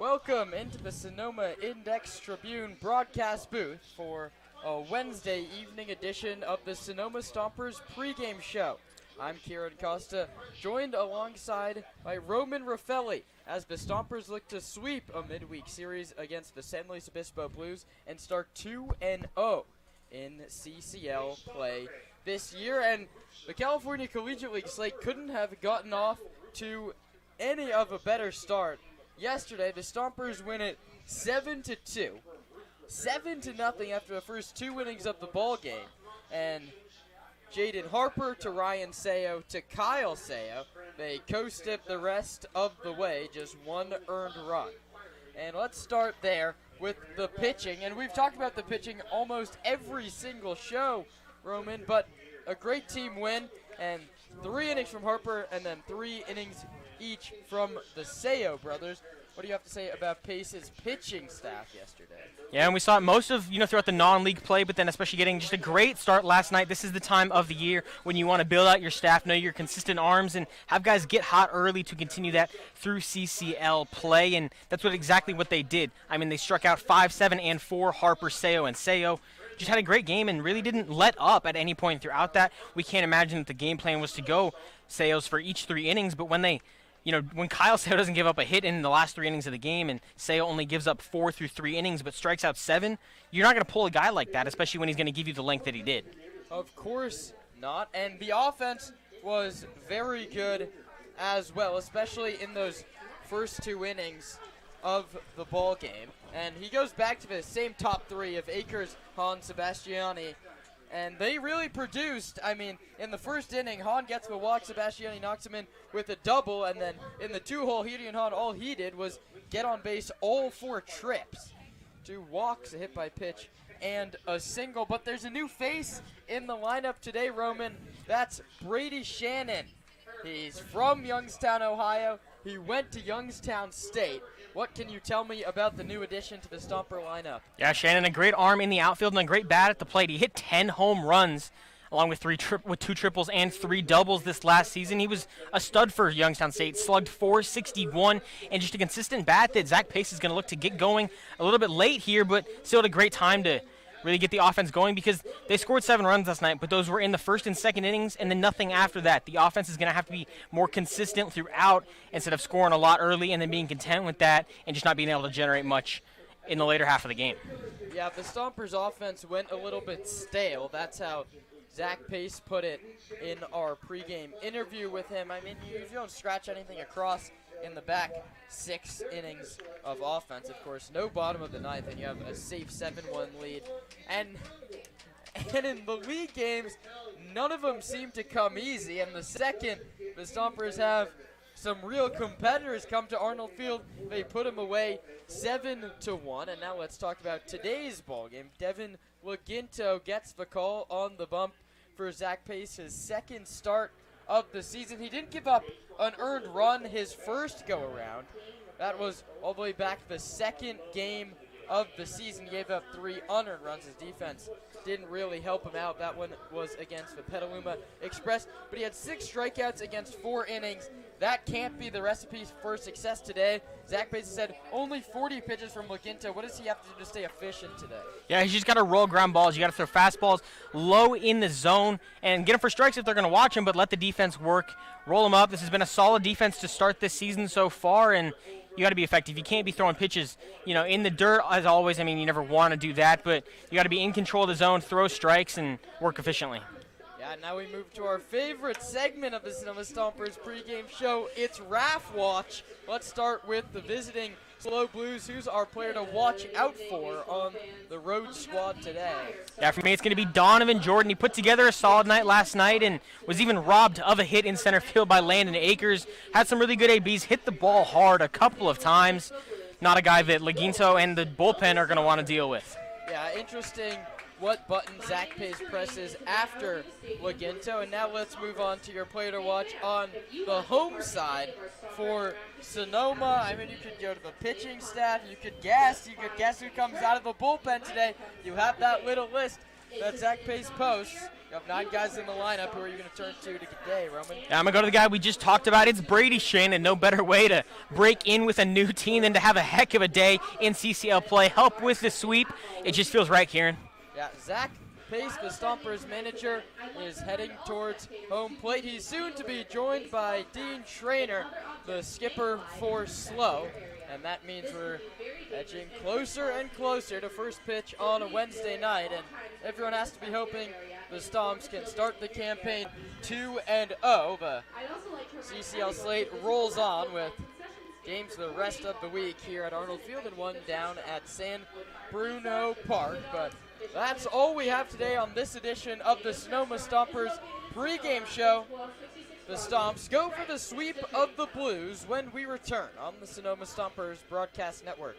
Welcome into the Sonoma Index Tribune broadcast booth for a Wednesday evening edition of the Sonoma Stompers pregame show. I'm Kieran Costa, joined alongside by Roman Raffelli as the Stompers look to sweep a midweek series against the San Luis Obispo Blues and start 2-0 in CCL play this year. And the California Collegiate League slate couldn't have gotten off to any of a better start. Yesterday, the Stompers win it 7-2, 7-0 after the first two innings of the ball game. And Jaden Harper to Ryan Sayo to Kyle Sayo. They coasted the rest of the way, just one earned run. And let's start there with the pitching. And we've talked about the pitching almost every single show, Roman, but a great team win, and 3 innings from Harper and then 3 innings each from the Sayo brothers. What do you have to say about Pace's pitching staff yesterday? Yeah, and we saw it most of, throughout the non-league play, but then especially getting just a great start last night. This is the time of the year when you want to build out your staff, know your consistent arms, and have guys get hot early to continue that through CCL play, and that's exactly what they did. I mean, they struck out 5, 7, and 4, Harper, Sayo, and Sayo. Just had a great game and really didn't let up at any point throughout that. We can't imagine that the game plan was to go Sayos for each 3 innings, but when when Kyle Sayo doesn't give up a hit in the last 3 innings of the game and Sayo only gives up 4 through 3 innings but strikes out 7, you're not going to pull a guy like that, especially when he's going to give you the length that he did. Of course not, and the offense was very good as well, especially in those first 2 innings of the ball game. And he goes back to the same top 3 of Akers, Hahn, Sebastiani, and they really produced. I mean, in the first inning, Hahn gets the walk, Sebastiani knocks him in with a double, and then in the 2-hole, Gideon Hahn, all he did was get on base all 4 trips. 2 walks, a hit by pitch, and a single. But there's a new face in the lineup today, Roman. That's Brady Shannon. He's from Youngstown, Ohio. He went to Youngstown State. What can you tell me about the new addition to the Stomper lineup? Yeah, Shannon, a great arm in the outfield and a great bat at the plate. He hit 10 home runs along with 2 triples and 3 doubles this last season. He was a stud for Youngstown State, slugged .461, and just a consistent bat that Zach Pace is going to look to get going a little bit late here, but still had a great time to really get the offense going because they scored 7 runs last night, but those were in the first and second innings and then nothing after that. The offense is going to have to be more consistent throughout instead of scoring a lot early and then being content with that and just not being able to generate much in the later half of the game. Yeah, the Stompers' offense went a little bit stale. That's how Zach Pace put it in our pregame interview with him. I mean, you don't scratch anything across in the back 6 innings of offense, of course. No bottom of the 9th, and you have a safe 7-1 lead. And in the league games, none of them seem to come easy. And the second the Stompers have some real competitors come to Arnold Field, they put them away 7-1. And now let's talk about today's ball game. Devin Laginto gets the call on the bump for Zach Pace, his second start of the season. He didn't give up an earned run his first go-around. That was all the way back to the second game of the season. He gave up 3 unearned runs. His defense didn't really help him out. That one was against the Petaluma Express. But he had 6 strikeouts against 4 innings. That can't be the recipe for success today. Zach Pace said only 40 pitches from Laginto. What does he have to do to stay efficient today? Yeah, he's just got to roll ground balls. You got to throw fastballs low in the zone and get them for strikes if they're going to watch him, but let the defense work. Roll them up. This has been a solid defense to start this season so far, and you got to be effective. You can't be throwing pitches, in the dirt as always. I mean, you never want to do that, but you got to be in control of the zone, throw strikes, and work efficiently. Yeah, now we move to our favorite segment of the Sonoma Stompers pregame show. It's RAF Watch. Let's start with the visiting Slow Blues. Who's our player to watch out for on the road squad today? Yeah, for me, it's going to be Donovan Jordan. He put together a solid night last night and was even robbed of a hit in center field by Landon Akers. Had some really good ABs, hit the ball hard a couple of times. Not a guy that Laginto and the bullpen are going to want to deal with. Yeah, interesting what button Zach Pace presses after Laginto. And now let's move on to your player to watch on the home side for Sonoma. I mean, you could go to the pitching staff, you could guess who comes out of the bullpen today. You have that little list. that Zach Pace posts. You have 9 guys in the lineup. Who are you going to turn to today, Roman? Yeah, I'm going to go to the guy we just talked about. It's Brady Shannon. No better way to break in with a new team than to have a heck of a day in CCL play. Help with the sweep. It just feels right, Kieran. Yeah, Zach Pace, the Stompers manager, is heading towards home plate. He's soon to be joined by Dean Schrainer, the skipper for Slow. And that means we're edging closer and closer to first pitch on a Wednesday night. And everyone has to be hoping the Stomps can start the campaign 2-0. The CCL slate rolls on with games the rest of the week here at Arnold Field and one down at San Bruno Park. But that's all we have today on this edition of the Sonoma Stompers pregame show. The Stomps go for the sweep of the Blues when we return on the Sonoma Stompers Broadcast Network.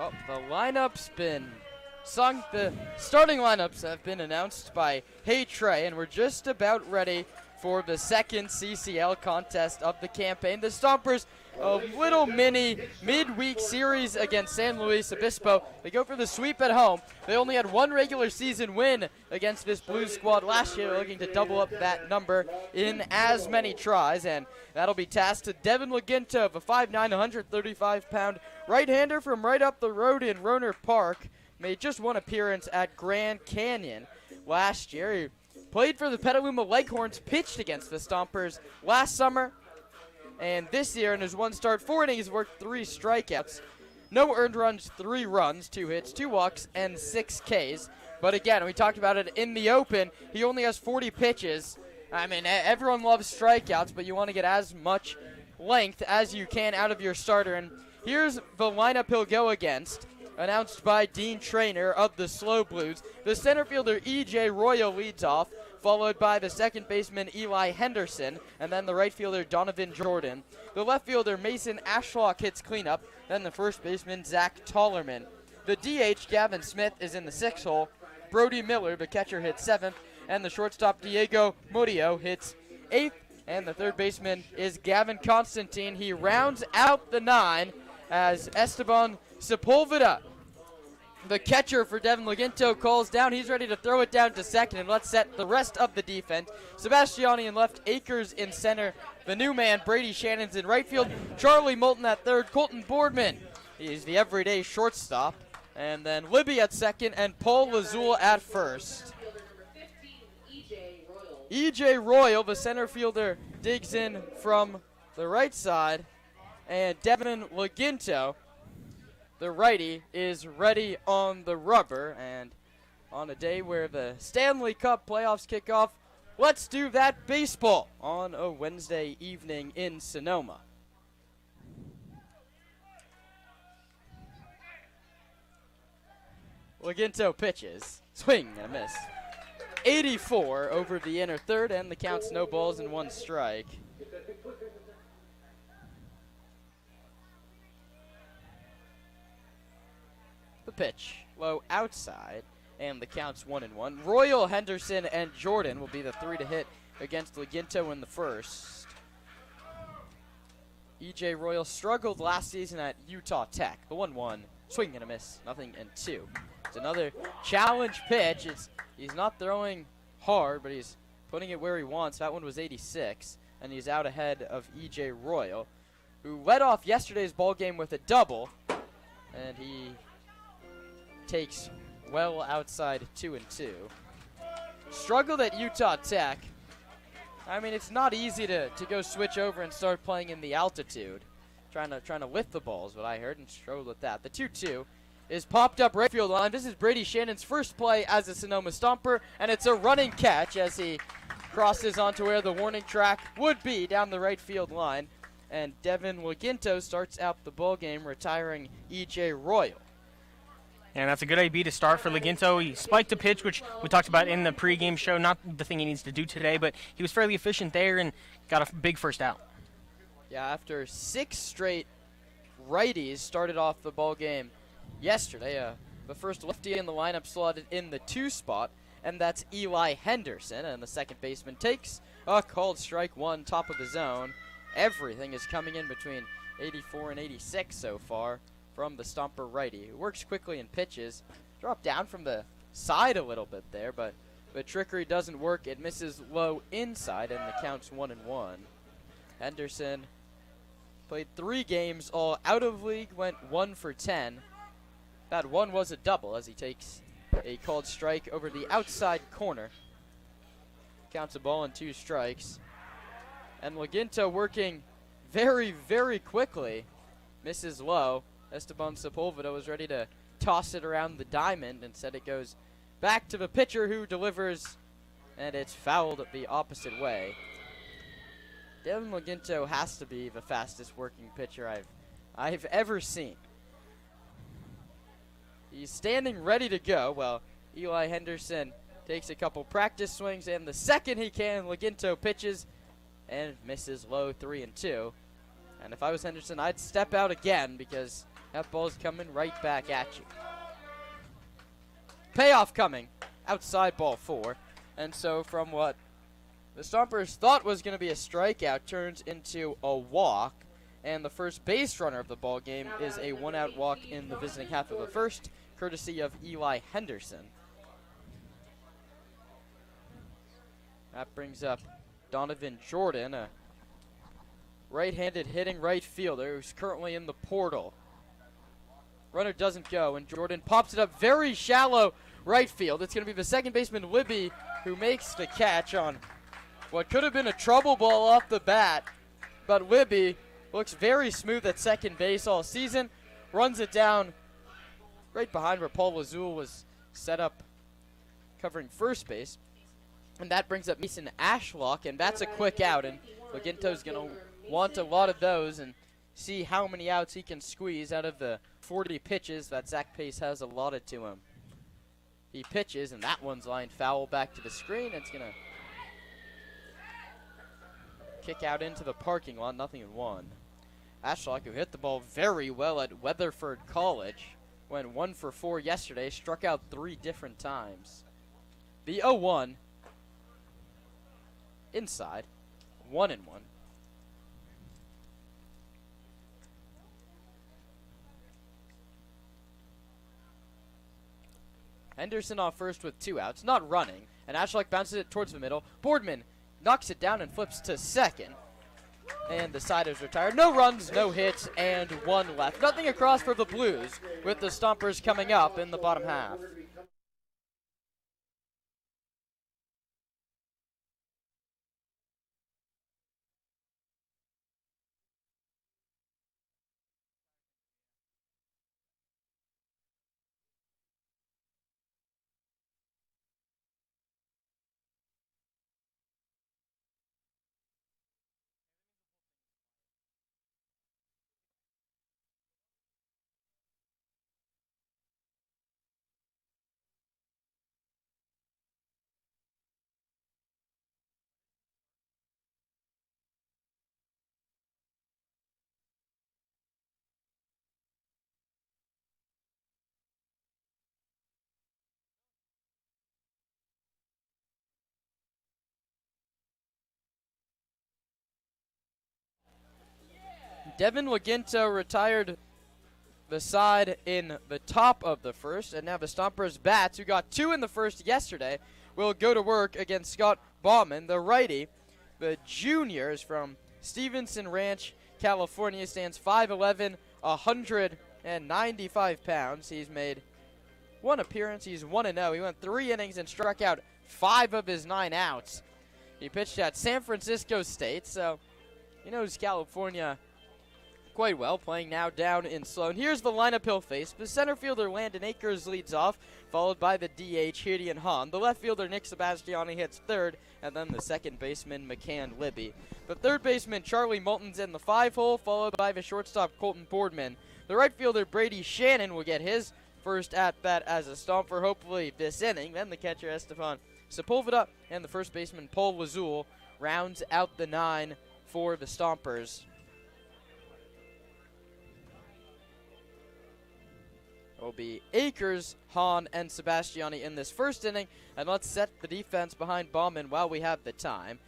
Well, the lineup's been sung. The starting lineups have been announced by Hey Trey, and we're just about ready for the second CCL contest of the campaign. The Stompers, a little mini midweek series against San Luis Obispo. They go for the sweep at home. They only had one regular season win against this Blues squad last year. They're looking to double up that number in as many tries, and that'll be tasked to Devin Lagintov, a 5'9", 135-pound right-hander from right up the road in Roner Park. Made just one appearance at Grand Canyon last year. He played for the Petaluma Leghorns, pitched against the Stompers last summer, and this year in his one start, 4 innings, worked 3 strikeouts. No earned runs, 3 runs, 2 hits, 2 walks, and 6 Ks. But again, we talked about it in the open, he only has 40 pitches. I mean, everyone loves strikeouts, but you want to get as much length as you can out of your starter. And here's the lineup he'll go against, announced by Dean Trainer of the Slow Blues. The center fielder E.J. Royal leads off, followed by the second baseman Eli Henderson, and then the right fielder Donovan Jordan. The left fielder Mason Ashlock hits cleanup, then the first baseman Zach Tollerman. The DH Gavin Smith is in the 6th hole. Brody Miller, the catcher, hits 7th, and the shortstop Diego Murillo hits 8th, and the third baseman is Gavin Constantine. He rounds out the 9 as Esteban Sepulveda, the catcher for Devin Laginto, calls down. He's ready to throw it down to second, and let's set the rest of the defense. Sebastiani in left, Akers in center. The new man, Brady Shannon's in right field. Charlie Moulton at third. Colton Boardman, he's the everyday shortstop. And then Libby at second, and Paul Lazul at first. E.J. Royal, the center fielder, digs in from the right side. And Devin Laginto, the righty, is ready on the rubber. And on a day where the Stanley Cup playoffs kick off, let's do that baseball on a Wednesday evening in Sonoma. Laginto pitches. Swing and a miss. 84 over the inner third, and the count's no balls and 1 strike. The pitch, low outside, and the count's 1-1. Royal, Henderson, and Jordan will be the 3 to hit against Laginto in the first. E.J. Royal struggled last season at Utah Tech. The 1-1, swing and a miss, nothing and 2. It's another challenge pitch. He's not throwing hard, but he's putting it where he wants. That one was 86, and he's out ahead of E.J. Royal, who led off yesterday's ball game with a double, and he takes well outside 2-2. Struggled at Utah Tech. I mean, it's not easy to go switch over and start playing in the altitude. Trying to lift the ball is what I heard, and struggled with that. The 2-2 is popped up right field line. This is Brady Shannon's first play as a Sonoma Stomper, and it's a running catch as he crosses onto where the warning track would be down the right field line. And Devin Laginto starts out the ball game, retiring E.J. Royal. And that's a good AB to start for Laginto. He spiked a pitch, which we talked about in the pregame show. Not the thing he needs to do today, but he was fairly efficient there and got a big first out. Yeah, after 6 straight righties started off the ball game yesterday, the first lefty in the lineup slotted in the 2 spot, and that's Eli Henderson. And the second baseman takes a called strike 1, top of the zone. Everything is coming in between 84 and 86 so far from the Stomper righty, who works quickly in pitches. Dropped down from the side a little bit there, but the trickery doesn't work. It misses low inside, and the count's 1-1. Henderson played 3 games, all out of league, went 1 for 10. That one was a double as he takes a called strike over the outside corner. Counts a ball and 2 strikes. And Laginto working very, very quickly. Misses low. Esteban Sepulveda was ready to toss it around the diamond. Instead it goes back to the pitcher, who delivers, and it's fouled the opposite way. Devin Laginto has to be the fastest working pitcher I've ever seen. He's standing ready to go. Well, Eli Henderson takes a couple practice swings, and the second he can, Laginto pitches and misses low 3-2. And if I was Henderson, I'd step out again, because That ball's coming right back at you. Payoff coming. Outside ball 4. And so from what the Stompers thought was going to be a strikeout turns into a walk. And the first base runner of the ball game is a 1-out walk in the visiting half of the first, courtesy of Eli Henderson. That brings up Donovan Jordan, a right-handed hitting right fielder who's currently in the portal. Runner doesn't go, and Jordan pops it up very shallow right field. It's going to be the second baseman, Libby, who makes the catch on what could have been a trouble ball off the bat. But Libby looks very smooth at second base all season, runs it down right behind where Paul Lazul was set up covering first base. And that brings up Mason Ashlock, and that's a quick out. And Laginto's going to want a lot of those and see how many outs he can squeeze out of the 40 pitches that Zach Pace has allotted to him. He pitches, and that one's lined foul back to the screen. It's going to kick out into the parking lot, 0-1. Ashlock, who hit the ball very well at Weatherford College, went 1 for 4 yesterday, struck out 3 different times. The 0-1, inside, 1-1. Henderson off first with 2 outs, not running, and Ashlock bounces it towards the middle. Boardman knocks it down and flips to second. And the side is retired. No runs, no hits, and 1 left. Nothing across for the Blues, with the Stompers coming up in the bottom half. Devin Laginto retired the side in the top of the first, and now the Stompers bats, who got 2 in the first yesterday, will go to work against Scott Bauman, the righty. The junior is from Stevenson Ranch, California, stands 5'11", 195 pounds. He's made 1 appearance. He's 1-0. He went 3 innings and struck out 5 of his 9 outs. He pitched at San Francisco State, so he knows California quite well, playing now down in Sloan. Here's the lineup he'll face. The center fielder, Landon Akers, leads off, followed by the DH, Gideon Hahn. The left fielder, Nick Sebastiani, hits third, and then the second baseman, McCann Libby. The third baseman, Charlie Moulton's in the 5-hole, followed by the shortstop, Colton Boardman. The right fielder, Brady Shannon, will get his first at-bat as a Stomper, hopefully this inning. Then the catcher, Estefan Sepulveda, and the first baseman, Paul Lazul, rounds out the 9 for the Stompers. Will be Akers, Hahn, and Sebastiani in this first inning. And let's set the defense behind Bauman while we have the time.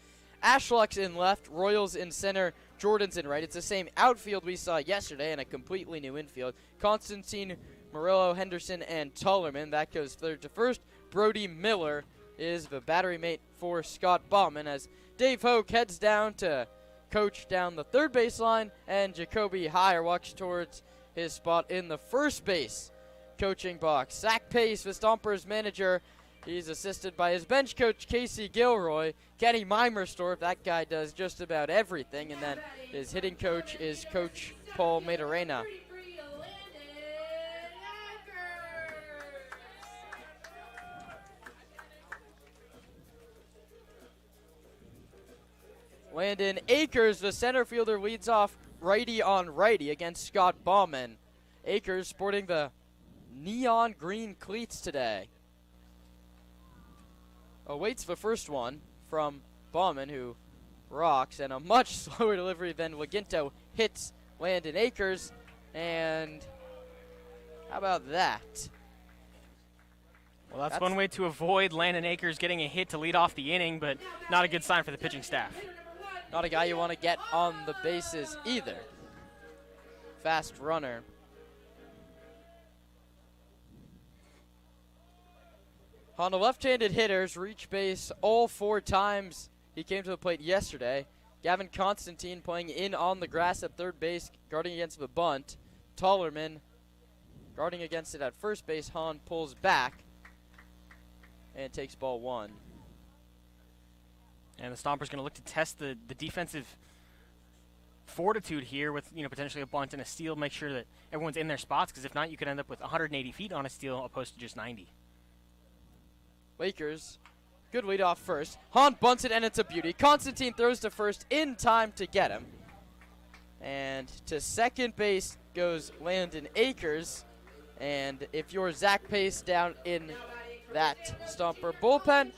Ashlock's in left, Royals in center, Jordan's in right. It's the same outfield we saw yesterday and a completely new infield. Constantine, Murillo, Henderson, and Tullerman. That goes third to first. Brody Miller is the battery mate for Scott Bauman as Dave Hoke heads down to coach down the third baseline, and Jacoby Heyer walks towards his spot in the first base coaching box. Zach Pace, the Stompers manager. He's assisted by his bench coach, Casey Gilroy. Kenny Mimerstorff, that guy does just about everything. And then his hitting coach is Coach Paul Madarena. Landon Akers, the center fielder, leads off righty on righty against Scott Bauman. Akers sporting the neon green cleats today. Awaits the first one from Bauman, who rocks, and a much slower delivery than Laginto hits Landon Akers, and How about that? Well, that's one way to avoid Landon Akers getting a hit to lead off the inning, but not a good sign for the pitching staff. Not a guy you want to get on the bases either. Fast runner. On the left-handed hitters, reach base all 4 times he came to the plate yesterday. Gavin Constantine playing in on the grass at third base, guarding against the bunt. Tollerman guarding against it at first base. Hahn pulls back and takes ball 1. And the Stompers going to look to test the defensive fortitude here with, potentially a bunt and a steal, make sure that everyone's in their spots, because if not, you could end up with 180 feet on a steal opposed to just 90. Lakers, good lead off first. Hahn bunts it, and it's a beauty. Constantine throws to first in time to get him. And to second base goes Landon Akers. And if you're Zach Pace down in that Stomper bullpen,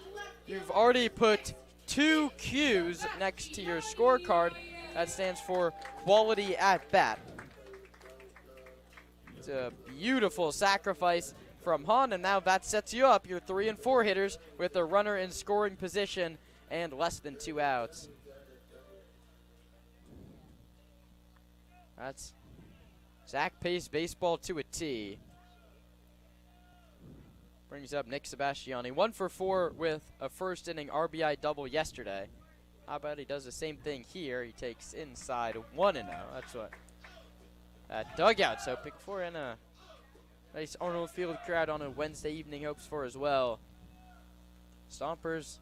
you've already put 2 Qs next to your scorecard. That stands for quality at bat. It's a beautiful sacrifice from Hahn, and now that sets you up, your 3 and 4 hitters with a runner in scoring position and less than 2 outs. That's Zach Pace baseball to a T. Brings up Nick Sebastiani, 1 for 4 with a first inning RBI double yesterday. How about he does the same thing here? He takes inside 1-0. That's what that dugout, so pick 4 and a nice Arnold Field crowd on a Wednesday evening hopes for as well. Stompers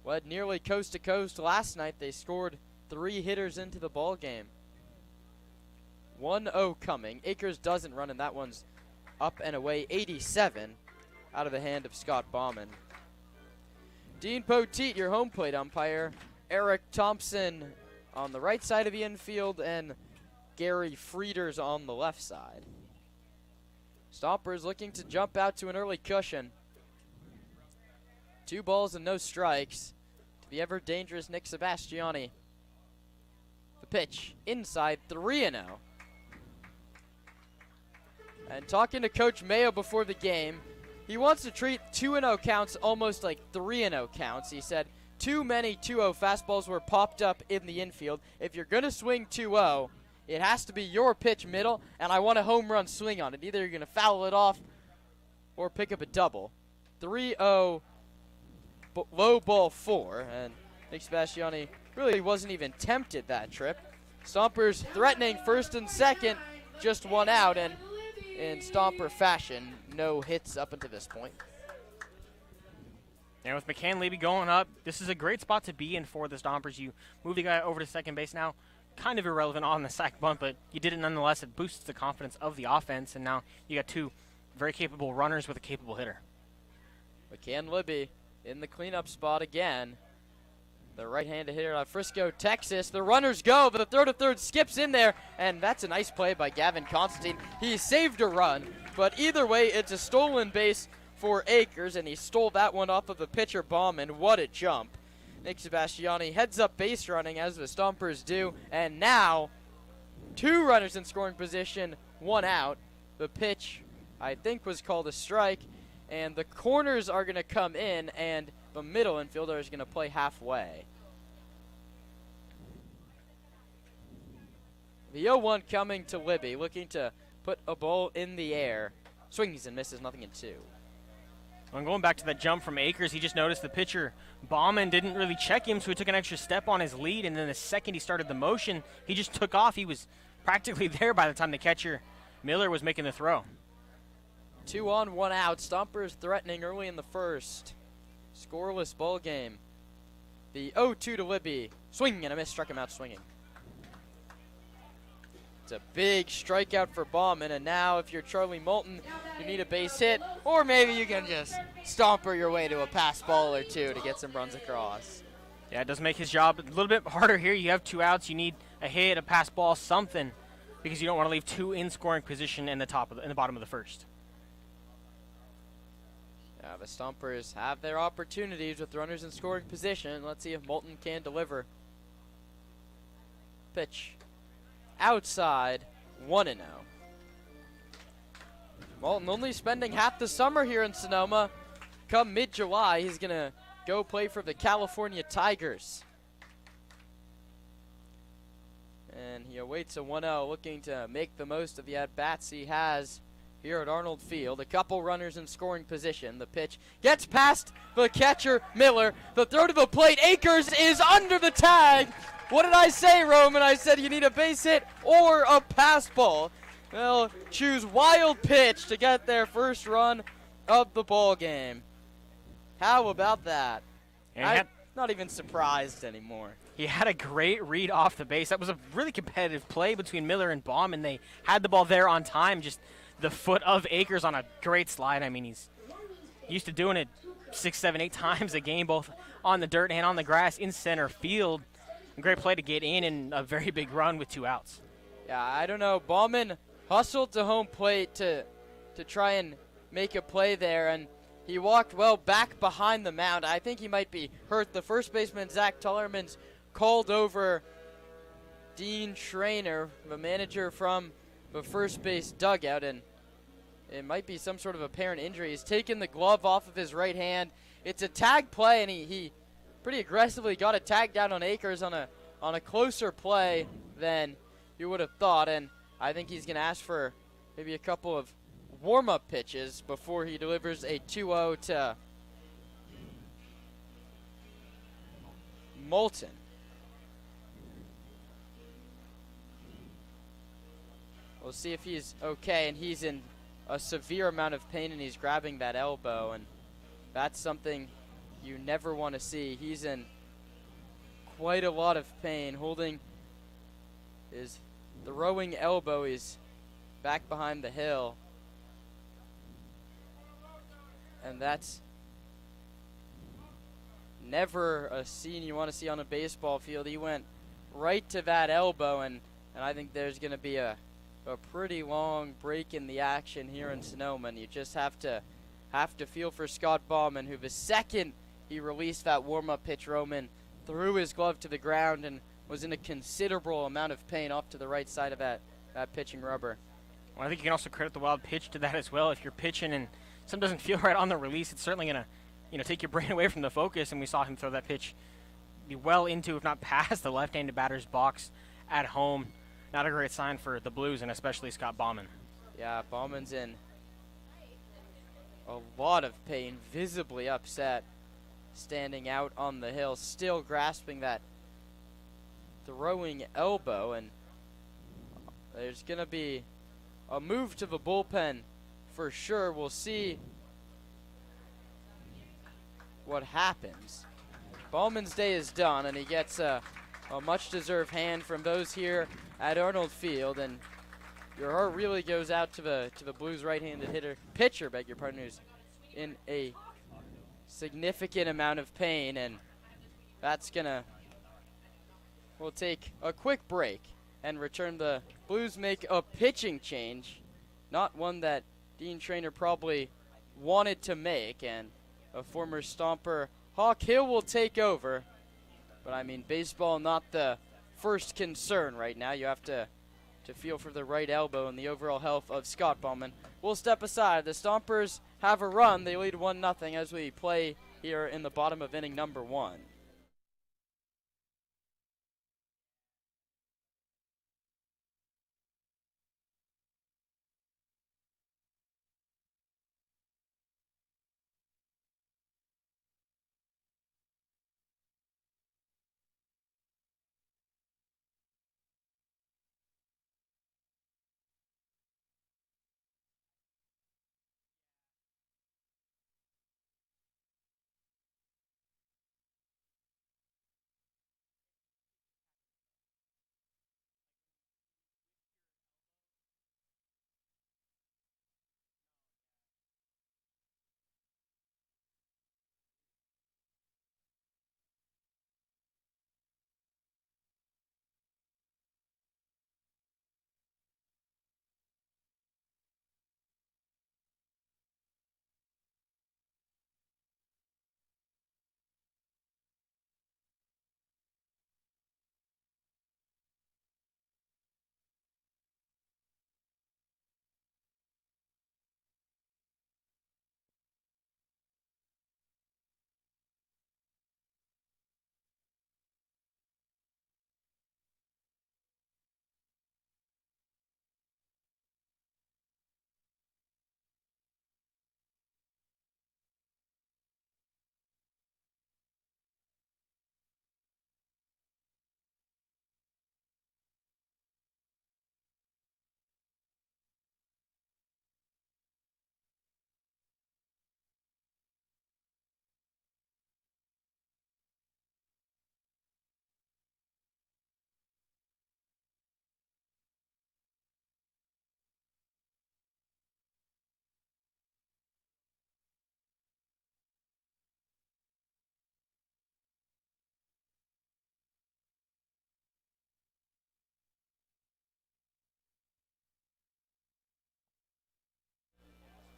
led nearly coast to coast last night. They scored 3 hitters into the ball game. 1-0 coming. Akers doesn't run, and that one's up and away. 87 out of the hand of Scott Baumann. Dean Poteet, your home plate umpire. Eric Thompson on the right side of the infield, and Gary Frieders on the left side. Stompers looking to jump out to an early cushion. 2 balls and no strikes to the ever dangerous Nick Sebastiani. The pitch inside, 3-0. And talking to Coach Mayo before the game, he wants to treat 2-0 counts almost like 3-0 counts. He said too many 2-0 fastballs were popped up in the infield. If you're going to swing 2-0, it has to be your pitch middle, and I want a home run swing on it. Either you're going to foul it off or pick up a double. 3-0, low ball 4, and Nick Sebastiani really wasn't even tempted that trip. Stompers threatening first and second, just 1 out, and in Stomper fashion, no hits up until this point. And with McCann Levy going up, this is a great spot to be in for the Stompers. You move the guy over to second base now. Kind of irrelevant on the sac bunt, but you did it nonetheless. It boosts the confidence of the offense, and now you got 2 very capable runners with a capable hitter. McCann Libby in the cleanup spot again. The right-handed hitter out of Frisco, Texas. The runners go, but the throw to third skips in there, and that's a nice play by Gavin Constantine. He saved a run, but either way, it's a stolen base for Akers, and he stole that one off of the pitcher Baumann. What a jump. Nick Sebastiani heads up base running, as the Stompers do, and now 2 runners in scoring position, 1 out. The pitch, I think, was called a strike, and the corners are going to come in, and the middle infielder is going to play halfway. The 0-1 coming to Libby, looking to put a ball in the air. Swings and misses, nothing in 2. When going back to that jump from Akers, he just noticed the pitcher Baumann didn't really check him, so he took an extra step on his lead, and then the second he started the motion, he just took off. He was practically there by the time the catcher Miller was making the throw. 2 on, 1 out. Stompers threatening early in the first. Scoreless ball game. The 0-2 to Libby. Swing and a miss, struck him out swinging. It's a big strikeout for Baumann, and now if you're Charlie Moulton, you need a base hit, or maybe you can just stomper your way to a pass ball or 2 to get some runs across. Yeah, it does make his job a little bit harder here. You have 2 outs. You need a hit, a pass ball, something, because you don't want to leave 2 in scoring position in the bottom of the first. Yeah, the Stompers have their opportunities with runners in scoring position. Let's see if Moulton can deliver. Pitch. Outside, 1-0. Walton only spending half the summer here in Sonoma. Come mid-July, he's going to go play for the California Tigers. And he awaits a 1-0, looking to make the most of the at-bats he has here at Arnold Field. A couple runners in scoring position. The pitch gets past the catcher, Miller. The throw to the plate, Akers is under the tag. What did I say, Roman? I said you need a base hit or a pass ball. They'll choose wild pitch to get their first run of the ball game. How about that? I'm not even surprised anymore. He had a great read off the base. That was a really competitive play between Miller and Baum, and they had the ball there on time. Just the foot of Akers on a great slide. I mean, he's used to doing it 6, 7, 8 times a game, both on the dirt and on the grass in center field. A great play to get in and a very big run with 2 outs. Yeah, I don't know. Bauman hustled to home plate to try and make a play there, and he walked well back behind the mound. I think he might be hurt. The first baseman, Zach Tullerman's called over Dean Schrainer, the manager from the first base dugout, and it might be some sort of apparent injury. He's taken the glove off of his right hand. It's a tag play, and he pretty aggressively got a tag down on Akers on a closer play than you would have thought, and I think he's going to ask for maybe a couple of warm-up pitches before he delivers a 2-0 to Moulton. We'll see if he's okay, and he's in a severe amount of pain, and he's grabbing that elbow, and that's something you never want to see. He's in quite a lot of pain, holding his throwing elbow. He's back behind the hill, and that's never a scene you want to see on a baseball field. He went right to that elbow, and I think there's going to be a pretty long break in the action here in Sonoma, and you just have to feel for Scott Bauman, who the second he released that warm-up pitch, Roman, threw his glove to the ground and was in a considerable amount of pain off to the right side of that pitching rubber. Well, I think you can also credit the wild pitch to that as well. If you're pitching and something doesn't feel right on the release, it's certainly going to take your brain away from the focus, and we saw him throw that pitch well into, if not past, the left-handed batter's box at home. Not a great sign for the Blues, and especially Scott Bauman. Yeah, Bauman's in a lot of pain, visibly upset, standing out on the hill, still grasping that throwing elbow, and there's going to be a move to the bullpen for sure. We'll see what happens. Bauman's day is done, and he gets a much-deserved hand from those here at Arnold Field, and your heart really goes out to the Blues right-handed pitcher, who's in a significant amount of pain, and we'll take a quick break and return. The Blues make a pitching change, not one that Dean Schrainer probably wanted to make, and a former Stomper, Hawk Hill, will take over. But I mean, baseball not the first concern right now. You have to feel for the right elbow and the overall health of Scott Bauman. We'll step aside. The Stompers have a run. They lead 1-0 as we play here in the bottom of inning number 1.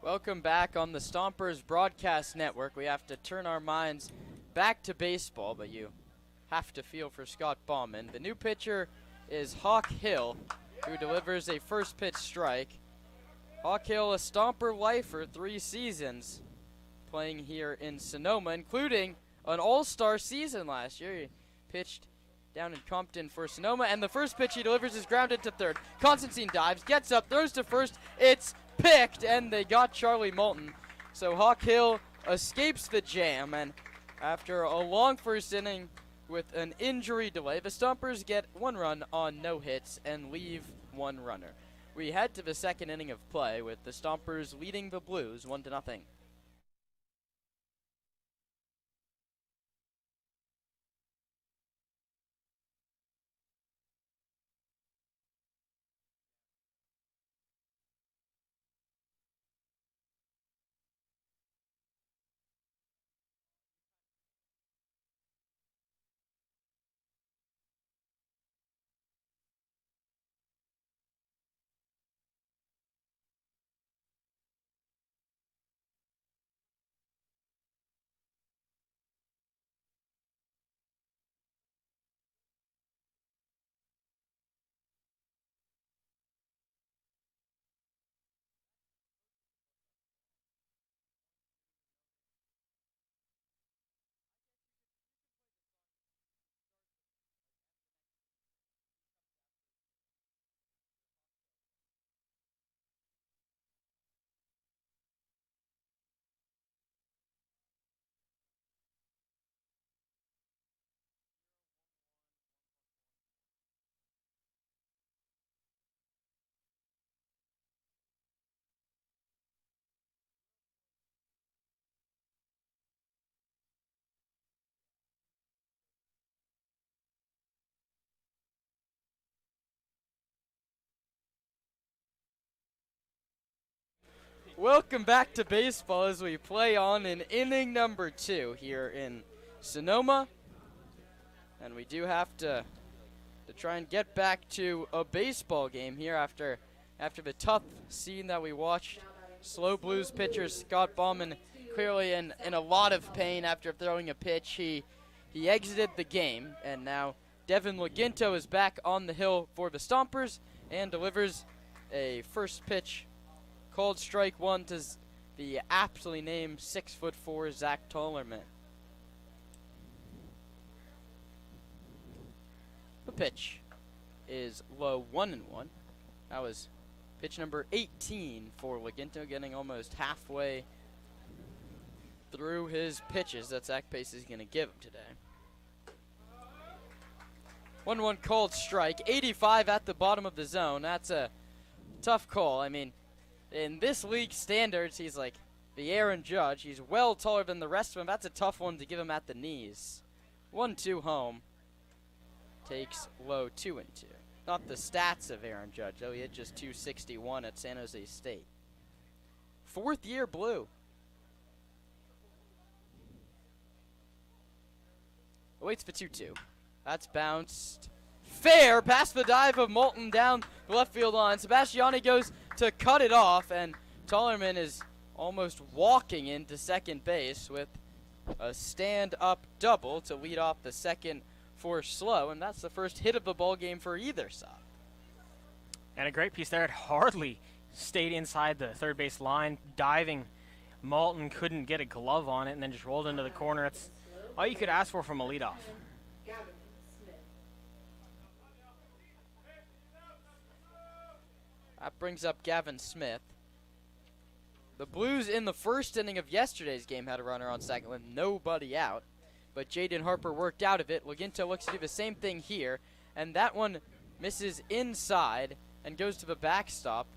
Welcome back on the Stompers Broadcast Network. We have to turn our minds back to baseball, but you have to feel for Scott Bauman. The new pitcher is Hawk Hill, who delivers a first pitch strike. Hawk Hill, a Stomper lifer, 3 seasons, playing here in Sonoma, including an all-star season last year. He pitched down in Compton for Sonoma, and the first pitch he delivers is grounded to third. Constantine dives, gets up, throws to first. It's picked, and they got Charlie Moulton. So Hawk Hill escapes the jam, and after a long first inning with an injury delay, the Stompers get 1 run on no hits and leave 1 runner. We head to the second inning of play with the Stompers leading the Blues 1-0. Welcome back to baseball as we play on in inning number 2 here in Sonoma. And we do have to try and get back to a baseball game here after the tough scene that we watched. Slow Blues pitcher Scott Bauman clearly in a lot of pain after throwing a pitch. He exited the game, and now Devin Laginto is back on the hill for the Stompers and delivers a first pitch called strike 1 to the aptly named 6'4" Zach Tollerman. The pitch is low 1-1. That was pitch number 18 for Laginto, getting almost halfway through his pitches that Zach Pace is going to give him today. 1-1 called strike, 85 at the bottom of the zone. That's a tough call. I mean, in this league standards, he's like the Aaron Judge. He's well taller than the rest of them. That's a tough one to give him at the knees. 1-2 home. Takes low 2-2. Not the stats of Aaron Judge, though. He had just 261 at San Jose State. 4th year Blue. Waits for 2-2. That's bounced fair past the dive of Moulton down the left field line. Sebastiani goes to cut it off, and Tollerman is almost walking into second base with a stand-up double to lead off the second for Slow, and that's the first hit of the ball game for either side. And a great piece there. It hardly stayed inside the third base line. Diving, Moulton couldn't get a glove on it and then just rolled into the corner. It's all you could ask for from a leadoff. That brings up Gavin Smith. The Blues in the first inning of yesterday's game had a runner on second with nobody out, but Jaden Harper worked out of it. Laginto looks to do the same thing here, and that one misses inside and goes to the backstop.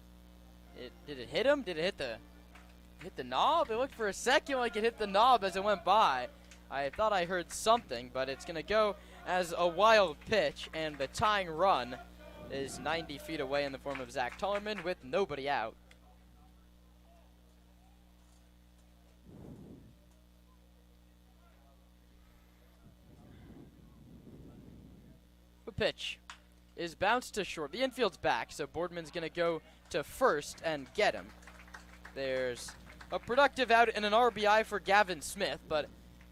Did it hit him? Did it hit the knob? It looked for a second like it hit the knob as it went by. I thought I heard something, but it's going to go as a wild pitch, and the tying run is 90 feet away in the form of Zach Tollerman with nobody out. The pitch is bounced to short. The infield's back, so Boardman's going to go to first and get him. There's a productive out and an RBI for Gavin Smith, but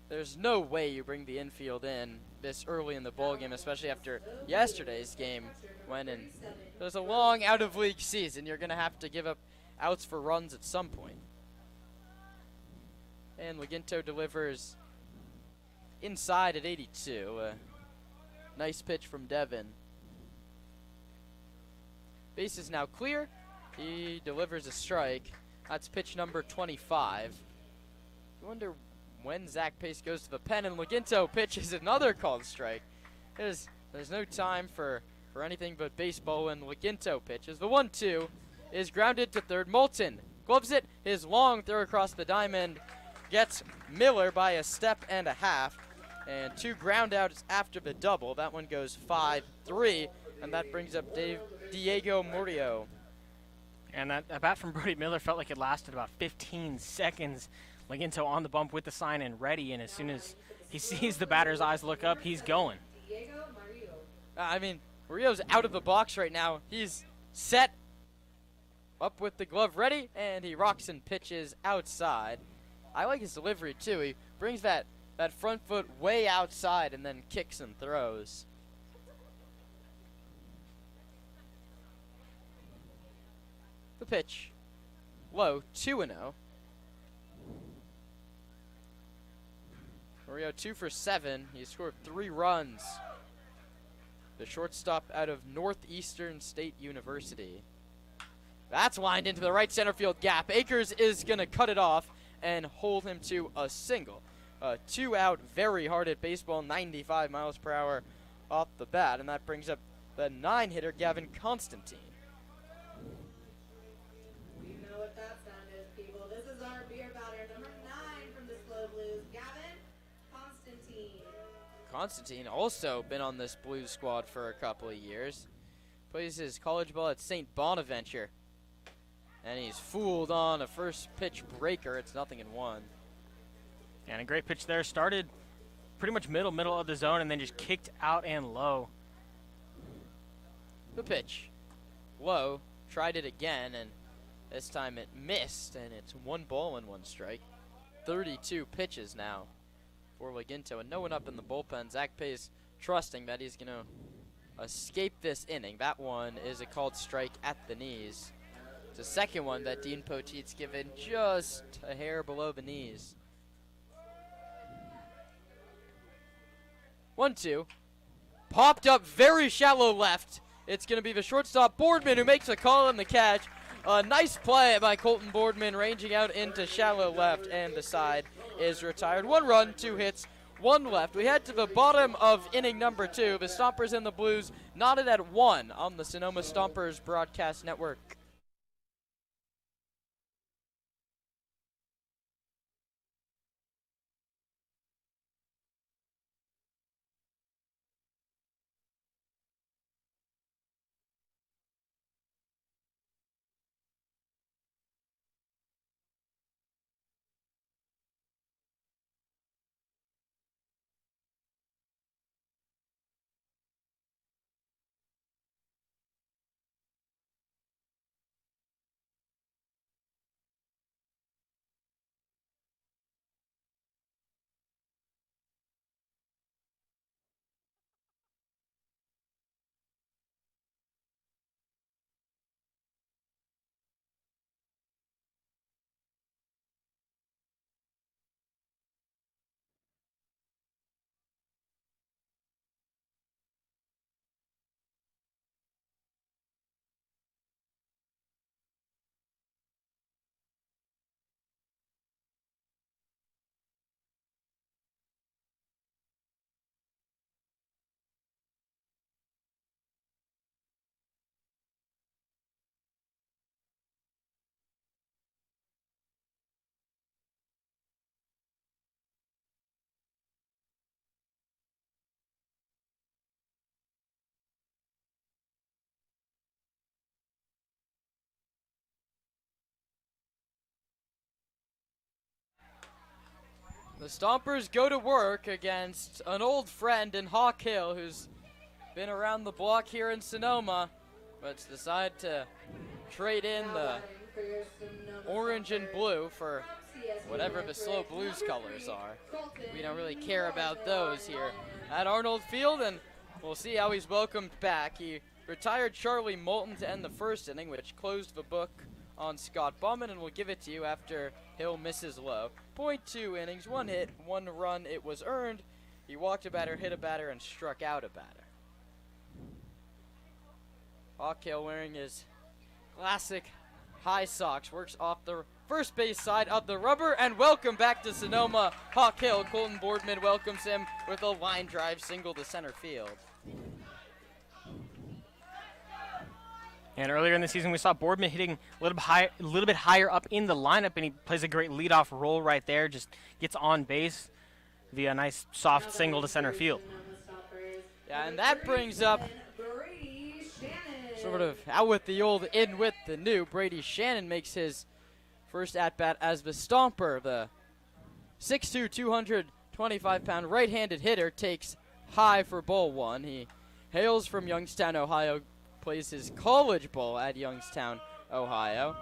there's no way you bring the infield in this early in the ballgame, especially after yesterday's game when there's a long out-of-league season. You're going to have to give up outs for runs at some point. And Laginto delivers inside at 82. Nice pitch from Devin. Base is now clear. He delivers a strike. That's pitch number 25. I wonder when Zach Pace goes to the pen and Laginto pitches another called strike. There's no time for anything but baseball when Laginto pitches. The 1-2 is grounded to third. Moulton gloves it. His long throw across the diamond gets Miller by a step and a half. And 2 ground outs after the double. That one goes 5-3, and that brings up Diego Murillo. And that bat from Brody Miller felt like it lasted about 15 seconds. Laginto on the bump with the sign and ready, and as soon as he sees the batter's eyes look up, he's going. I mean, Murillo's out of the box right now. He's set up with the glove ready, and he rocks and pitches outside. I like his delivery, too. He brings that front foot way outside and then kicks and throws. The pitch. Low, 2-0. Murillo 2 for 7. He scored 3 runs. The shortstop out of Northeastern State University. That's lined into the right center field gap. Akers is going to cut it off and hold him to a single. 2 out, very hard at baseball, 95 miles per hour off the bat, and that brings up the 9-hitter, Gavin Constantine. We know what that sound is, people. This is our beer batter, number 9 from the Slow Blues, Gavin Constantine. Constantine also been on this Blues squad for a couple of years. Plays his college ball at St. Bonaventure. And he's fooled on a first pitch breaker. It's 0-1. And a great pitch there. Started pretty much middle of the zone and then just kicked out and low. The pitch. Low. Tried it again, and this time it missed, and it's 1 ball and 1 strike. 32 pitches now for Laginto, and no one up in the bullpen. Zach Pace trusting that he's going to escape this inning. That one is a called strike at the knees. It's the second one that Dean Poteet's given just a hair below the knees. 1-2. Popped up very shallow left. It's going to be the shortstop Boardman who makes a call on the catch. A nice play by Colton Boardman ranging out into shallow left, and the side is retired. 1 run, 2 hits, 1 left. We head to the bottom of inning number 2. The Stompers and the Blues knotted at 1 on the Sonoma Stompers Broadcast Network. The Stompers go to work against an old friend in Hawk Hill who's been around the block here in Sonoma, but decided to trade in the orange and blue for whatever the slow Blues colors are. We don't really care about those here at Arnold Field, and we'll see how he's welcomed back. He retired Charlie Moulton to end the first inning, which closed the book on Scott Bauman, and we'll give it to you after Hill misses low. .2 innings, 1 hit, 1 run, it was earned. He walked a batter, hit a batter, and struck out a batter. Hawk Hill wearing his classic high socks, works off the first base side of the rubber, and welcome back to Sonoma. Hawk Hill, Colton Boardman welcomes him with a line drive single to center field. And earlier in the season, we saw Boardman hitting a little bit higher up in the lineup, and he plays a great leadoff role right there. Just gets on base via a nice soft single to center field. Yeah, and that brings up sort of out with the old, in with the new. Brady Shannon makes his first at-bat as the Stomper. The 6'2", 225-pound right-handed hitter takes high for ball 1. He hails from Youngstown, Ohio, plays his college ball at Youngstown, Ohio.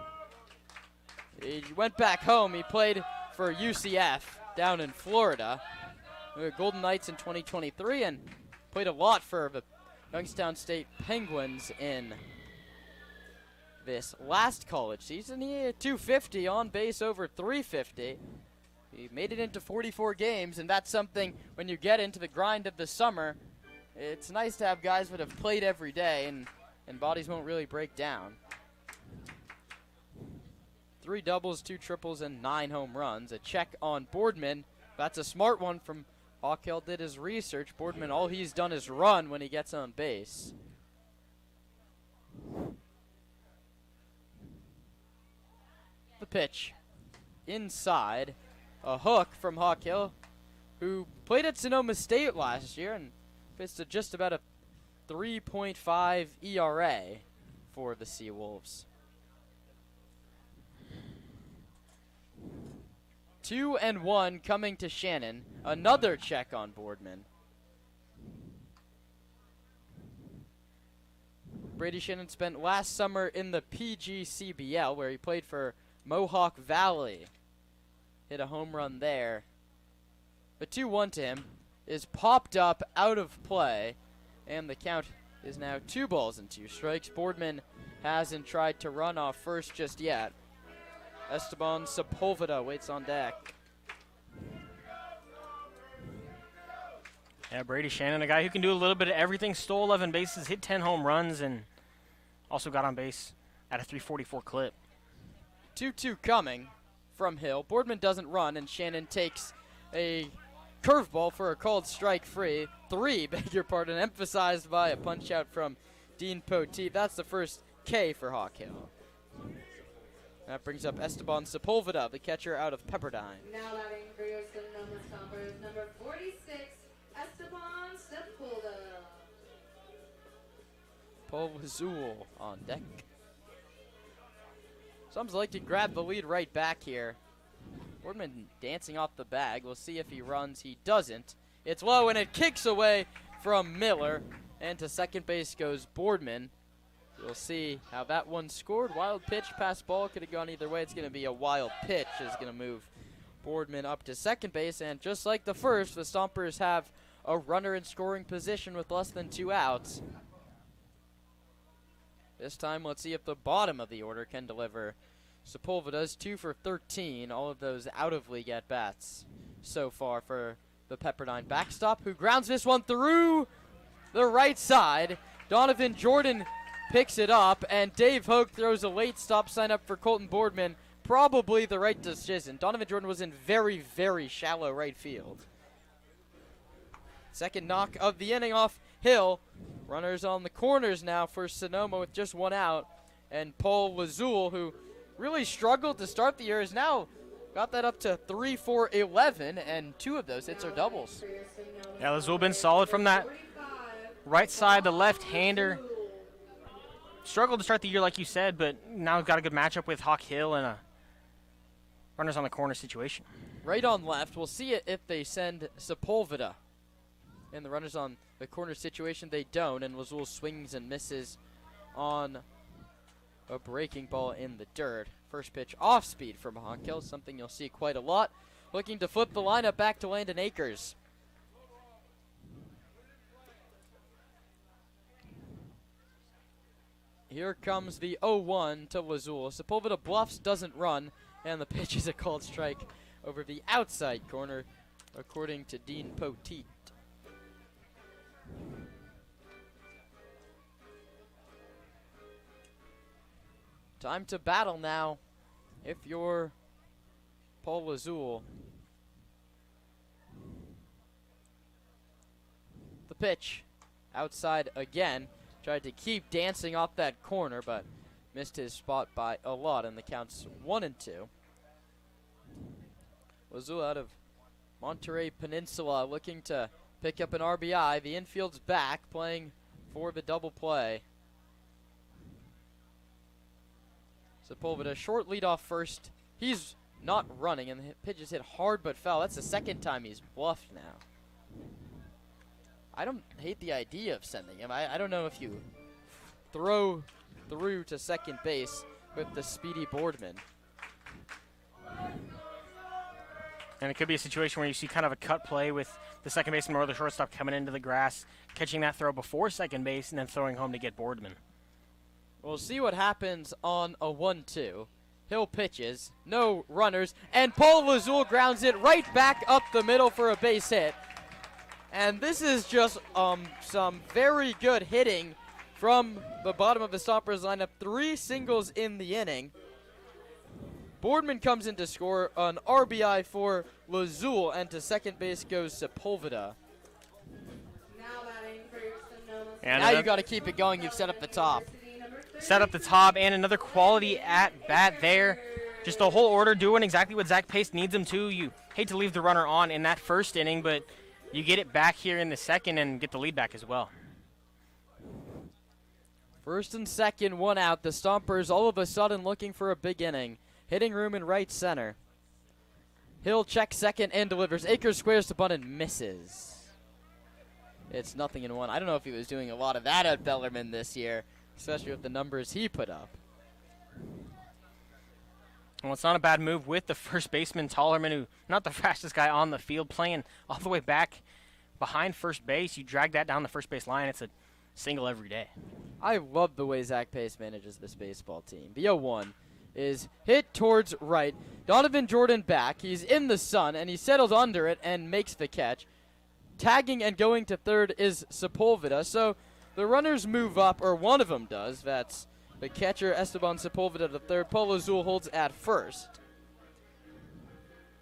He went back home. He played for UCF down in Florida, the Golden Knights in 2023, and played a lot for the Youngstown State Penguins in this last college season. He had 250 on base over 350. He made it into 44 games, and that's something when you get into the grind of the summer, it's nice to have guys that have played every day and bodies won't really break down. 3 doubles, 2 triples, and 9 home runs. A check on Boardman. That's a smart one from Hawk Hill. Did his research. Boardman, all he's done is run when he gets on base. The pitch. Inside. A hook from Hawk Hill, who played at Sonoma State last year and pitched to just about a 3.5 ERA for the Seawolves. 2-1 coming to Shannon. Another check on Boardman. Brady Shannon spent last summer in the PGCBL, where he played for Mohawk Valley. Hit a home run there. The 2-1 to him is popped up out of play, and the count is now 2 balls and 2 strikes. Boardman hasn't tried to run off first just yet. Esteban Sepulveda waits on deck. Yeah, Brady Shannon, a guy who can do a little bit of everything. Stole 11 bases, hit 10 home runs, and also got on base at a 344 clip. 2-2 coming from Hill. Boardman doesn't run, and Shannon takes a curveball for a called strike free. 3, beg your pardon, emphasized by a punch out from Dean Poteet. That's the first K for Hawk Hill. That brings up Esteban Sepulveda, the catcher out of Pepperdine. Now batting for your Sonoma Stompers, number 46, Esteban Sepulveda. Paul Wazul on deck. Sums like to grab the lead right back here. Boardman dancing off the bag. We'll see if he runs. He doesn't. It's low, and it kicks away from Miller. And to second base goes Boardman. We'll see how that one scored. Wild pitch, pass ball. Could have gone either way. It's going to be a wild pitch. Is going to move Boardman up to second base. And just like the first, the Stompers have a runner in scoring position with less than 2 outs. This time, let's see if the bottom of the order can deliver. Sepulveda's 2 for 13, all of those out-of-league at-bats so far for the Pepperdine backstop, who grounds this one through the right side. Donovan Jordan picks it up, and Dave Hoke throws a late stop sign up for Colton Boardman. Probably the right decision. Donovan Jordan was in very, very shallow right field. Second knock of the inning off Hill. Runners on the corners now for Sonoma with just 1 out. And Paul Wazul, who really struggled to start the year, has now got that up to 3 for 11, and 2 of those hits are doubles. Yeah, Wazul been solid from that right side, the left-hander. Struggled to start the year, like you said, but now got a good matchup with Hawk Hill and a runners on the corner situation. Right on left. We'll see it if they send Sepulveda. And the runners on the corner situation, they don't, and Wazul swings and misses on a breaking ball in the dirt. First pitch off speed from Honkill, something you'll see quite a lot. Looking to flip the lineup back to Landon Akers. Here comes the 0-1 to Lazul. Sepulveda bluffs, doesn't run, and the pitch is a called strike over the outside corner, according to Dean Poteet. Time to battle now if you're Paul Lazul. The pitch outside again. Tried to keep dancing off that corner, but missed his spot by a lot, and the count's 1-2. Lazul out of Monterey Peninsula looking to pick up an RBI. The infield's back, playing for the double play. Sepulveda, short lead off first. He's not running, and the pitch is hit hard but foul. That's the second time he's bluffed now. I don't hate the idea of sending him. I don't know if you throw through to second base with the speedy Boardman. And it could be a situation where you see kind of a cut play with the second baseman or the shortstop coming into the grass, catching that throw before second base, and then throwing home to get Boardman. We'll see what happens on a 1-2. Hill pitches, no runners, and Paul Lazul grounds it right back up the middle for a base hit. And this is just some very good hitting from the bottom of the Stompers lineup. 3 singles in the inning. Boardman comes in to score an RBI for Lazul, and to second base goes Sepulveda. Now batting for Sonoma. And Now you got to keep it going. You've set up the top. Set up the top, and another quality at bat there. Just the whole order doing exactly what Zach Pace needs them to. You hate to leave the runner on in that first inning, but you get it back here in the second and get the lead back as well. First and second, 1 out. The Stompers all of a sudden looking for a big inning. Hitting room in right center. Hill checks second and delivers. Akers squares to bunt and misses. It's 0-1. I don't know if he was doing a lot of that at Bellarmine this year, especially with the numbers he put up. Well, it's not a bad move with the first baseman, Tollerman, who not the fastest guy on the field, playing all the way back behind first base. You drag that down the first base line, it's a single every day. I love the way Zach Pace manages this baseball team. The 0-1 is hit towards right. Donovan Jordan back. He's in the sun, and he settles under it and makes the catch. Tagging and going to third is Sepulveda. So the runners move up, or one of them does. That's the catcher, Esteban Sepulveda, to third. Paul Lazul holds at first.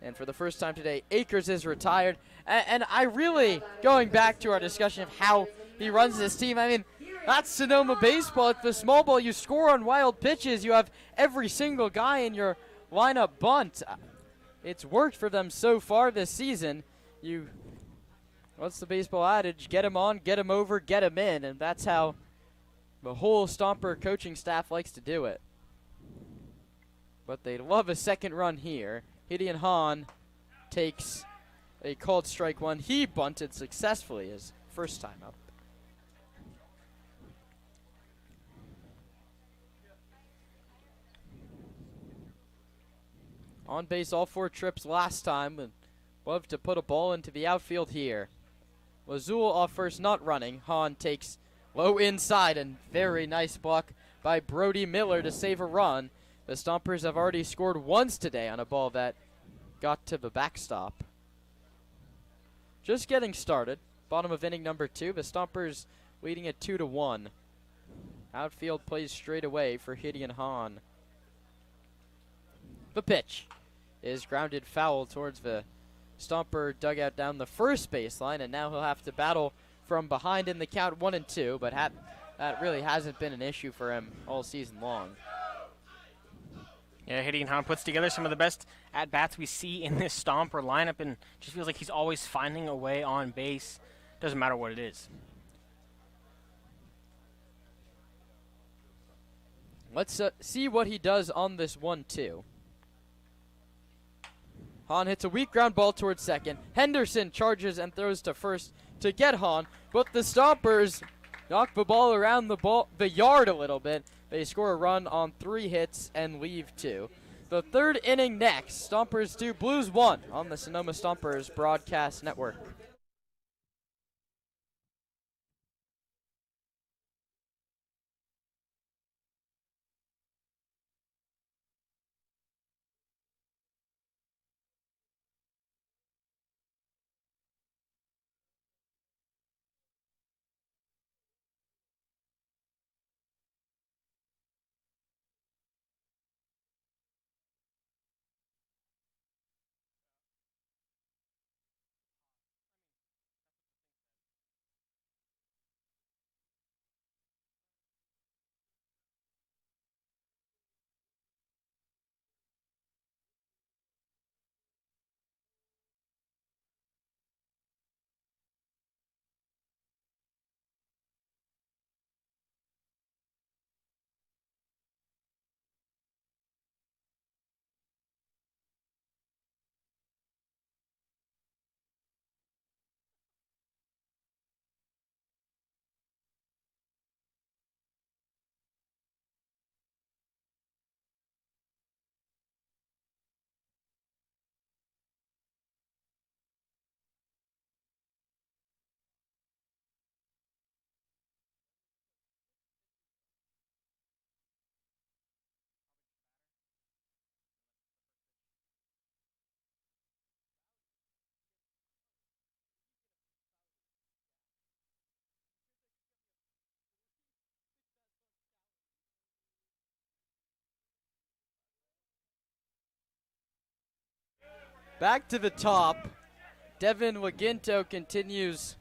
And for the first time today, Akers is retired. And I really, going back to our discussion of how he runs this team, I mean, that's Sonoma baseball. It's the small ball. You score on wild pitches. You have every single guy in your lineup bunt. It's worked for them so far this season. What's the baseball adage? Get him on, get him over, get him in. And that's how the whole Stomper coaching staff likes to do it. But they love a second run here. Gideon Hahn takes a called strike one. He bunted successfully his first time up. On base all 4 trips last time, and love to put a ball into the outfield here. Lazul off first, not running. Hahn takes low inside, and very nice block by Brody Miller to save a run. The Stompers have already scored once today on a ball that got to the backstop. Just getting started. Bottom of inning number 2. The Stompers leading at 2-1. Outfield plays straight away for Gideon Hahn. The pitch is grounded foul towards the Stomper dugout down the first baseline, and now he'll have to battle from behind in the count 1-2, but that really hasn't been an issue for him all season long. Yeah, Gideon Hahn puts together some of the best at-bats we see in this Stomper lineup, and just feels like he's always finding a way on base. Doesn't matter what it is. Let's see what he does on this 1-2. Hahn hits a weak ground ball towards second. Henderson charges and throws to first to get Hahn, but the Stompers knock the ball around the yard a little bit. They score a run on 3 hits and leave 2. The third inning next. Stompers 2, Blues 1 on the Sonoma Stompers Broadcast Network. Back to the top. Devin Laginto continues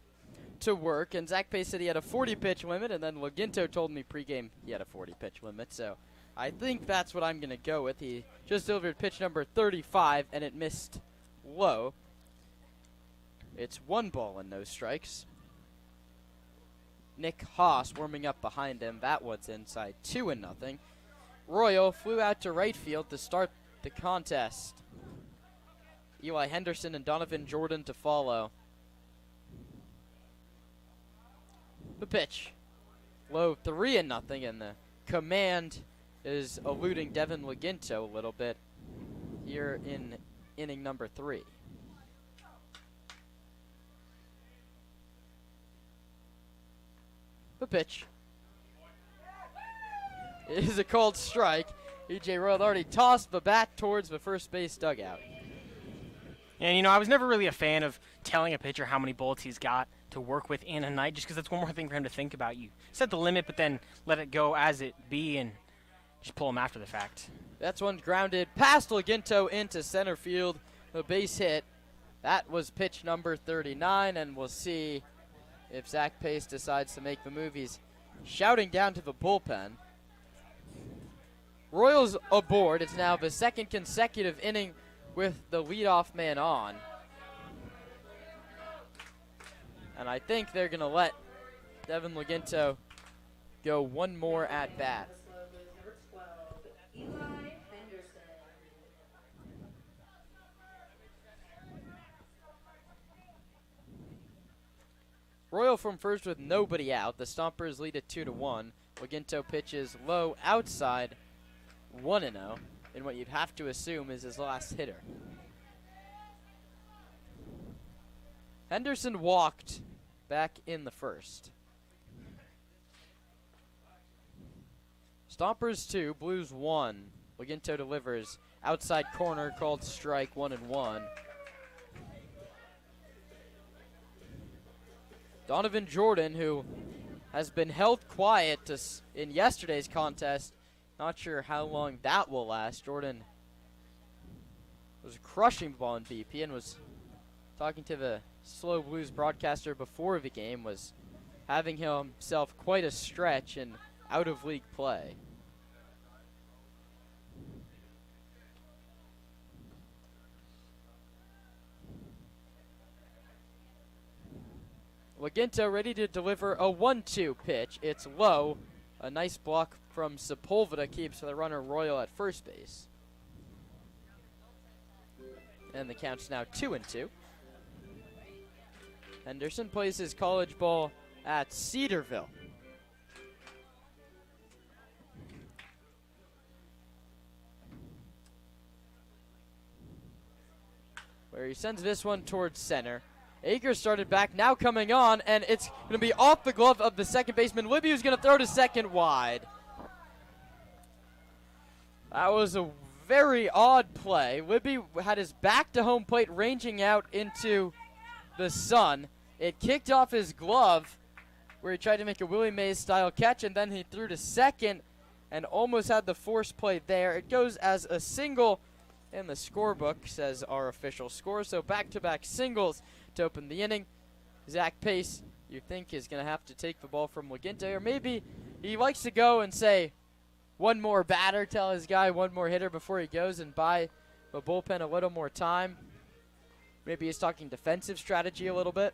to work, and Zach Pace said he had a 40-pitch limit, and then Laginto told me pregame he had a 40-pitch limit, so I think that's what I'm going to go with. He just delivered pitch number 35, and it missed low. It's 1 ball and no strikes. Nick Haas warming up behind him. That one's inside, 2-0. Royal flew out to right field to start the contest. Eli Henderson and Donovan Jordan to follow. The pitch. Low 3-0, and the command is eluding Devin Laginto a little bit here in inning number 3. The pitch. It is a called strike. E.J. Royal already tossed the bat towards the first base dugout. And, you know, I was never really a fan of telling a pitcher how many bullets he's got to work with in a night, just because that's one more thing for him to think about. You set the limit, but then let it go as it be and just pull him after the fact. That's one grounded past Laginto into center field. The base hit. That was pitch number 39, and we'll see if Zach Pace decides to make the move. He's shouting down to the bullpen. Royals aboard. It's now the second consecutive inning with the leadoff man on. And I think they're going to let Devin Laginto go one more at bat. Royal from first with nobody out. The Stompers lead it 2-1. Laginto pitches low outside, 1-0. In what you'd have to assume is his last hitter. Henderson walked back in the first. Stompers 2, Blues 1. Laginto delivers outside corner, called strike, 1-1. Donovan Jordan, who has been held quiet in yesterday's contest. Not sure how long that will last. Jordan was crushing the ball in BP and was talking to the Slow Blues broadcaster before the game, was having himself quite a stretch in out-of-league play. Laginto ready to deliver a 1-2 pitch. It's low. A nice block from Sepulveda keeps the runner Royal at first base. And the count's now 2-2. Henderson plays his college ball at Cedarville. where he sends this one towards center. Akers started back, now coming on, and it's going to be off the glove of the second baseman. Libby is going to throw to second wide. That was a very odd play. Libby had his back to home plate, ranging out into the sun. It kicked off his glove, where he tried to make a Willie Mays style catch, and then he threw to second and almost had the force play there. It goes as a single in the scorebook, says our official score. So back-to-back singles to open the inning. Zach Pace, you think, is going to have to take the ball from Leginte, or maybe he likes to go and say one more batter, tell his guy one more hitter before he goes and buy the bullpen a little more time. Maybe he's talking defensive strategy a little bit.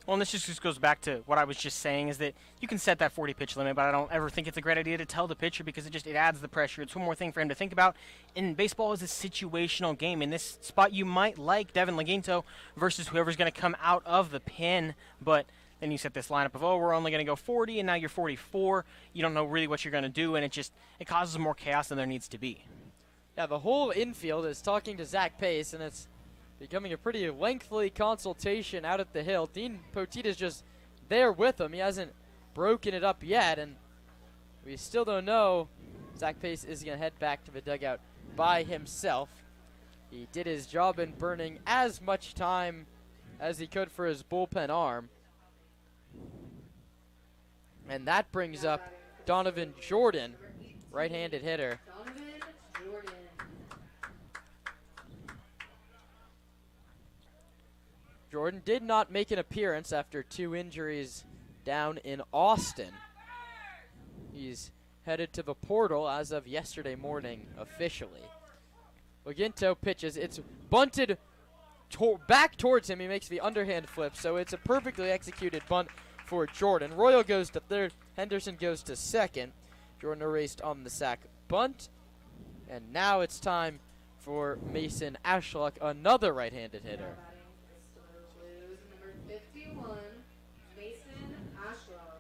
Well, and this just goes back to what I was just saying, is that you can set that 40 pitch limit, but I don't ever think it's a great idea to tell the pitcher, because it adds the pressure. It's one more thing for him to think about. And baseball is a situational game. In this spot, you might like Devin Leginto versus whoever's going to come out of the pen, but then you set this lineup of, oh, we're only going to go 40, and now you're 44. You don't know really what you're going to do, and it causes more chaos than there needs to be. Yeah, the whole infield is talking to Zach Pace, and it's becoming a pretty lengthy consultation out at the hill. Dean Potita's just there with him. He hasn't broken it up yet, and we still don't know. Zach Pace is going to head back to the dugout by himself. He did his job in burning as much time as he could for his bullpen arm. And that brings up Donovan Jordan, right-handed hitter. Donovan Jordan. Jordan did not make an appearance after 2 injuries down in Austin. He's headed to the portal as of yesterday morning officially. Leginto pitches. It's bunted back towards him. He makes the underhand flip, so it's a perfectly executed bunt for Jordan. Royal goes to third. Henderson goes to second. Jordan erased on the sac bunt. And now it's time for Mason Ashlock, another right-handed hitter. Number 51, Mason Ashlock.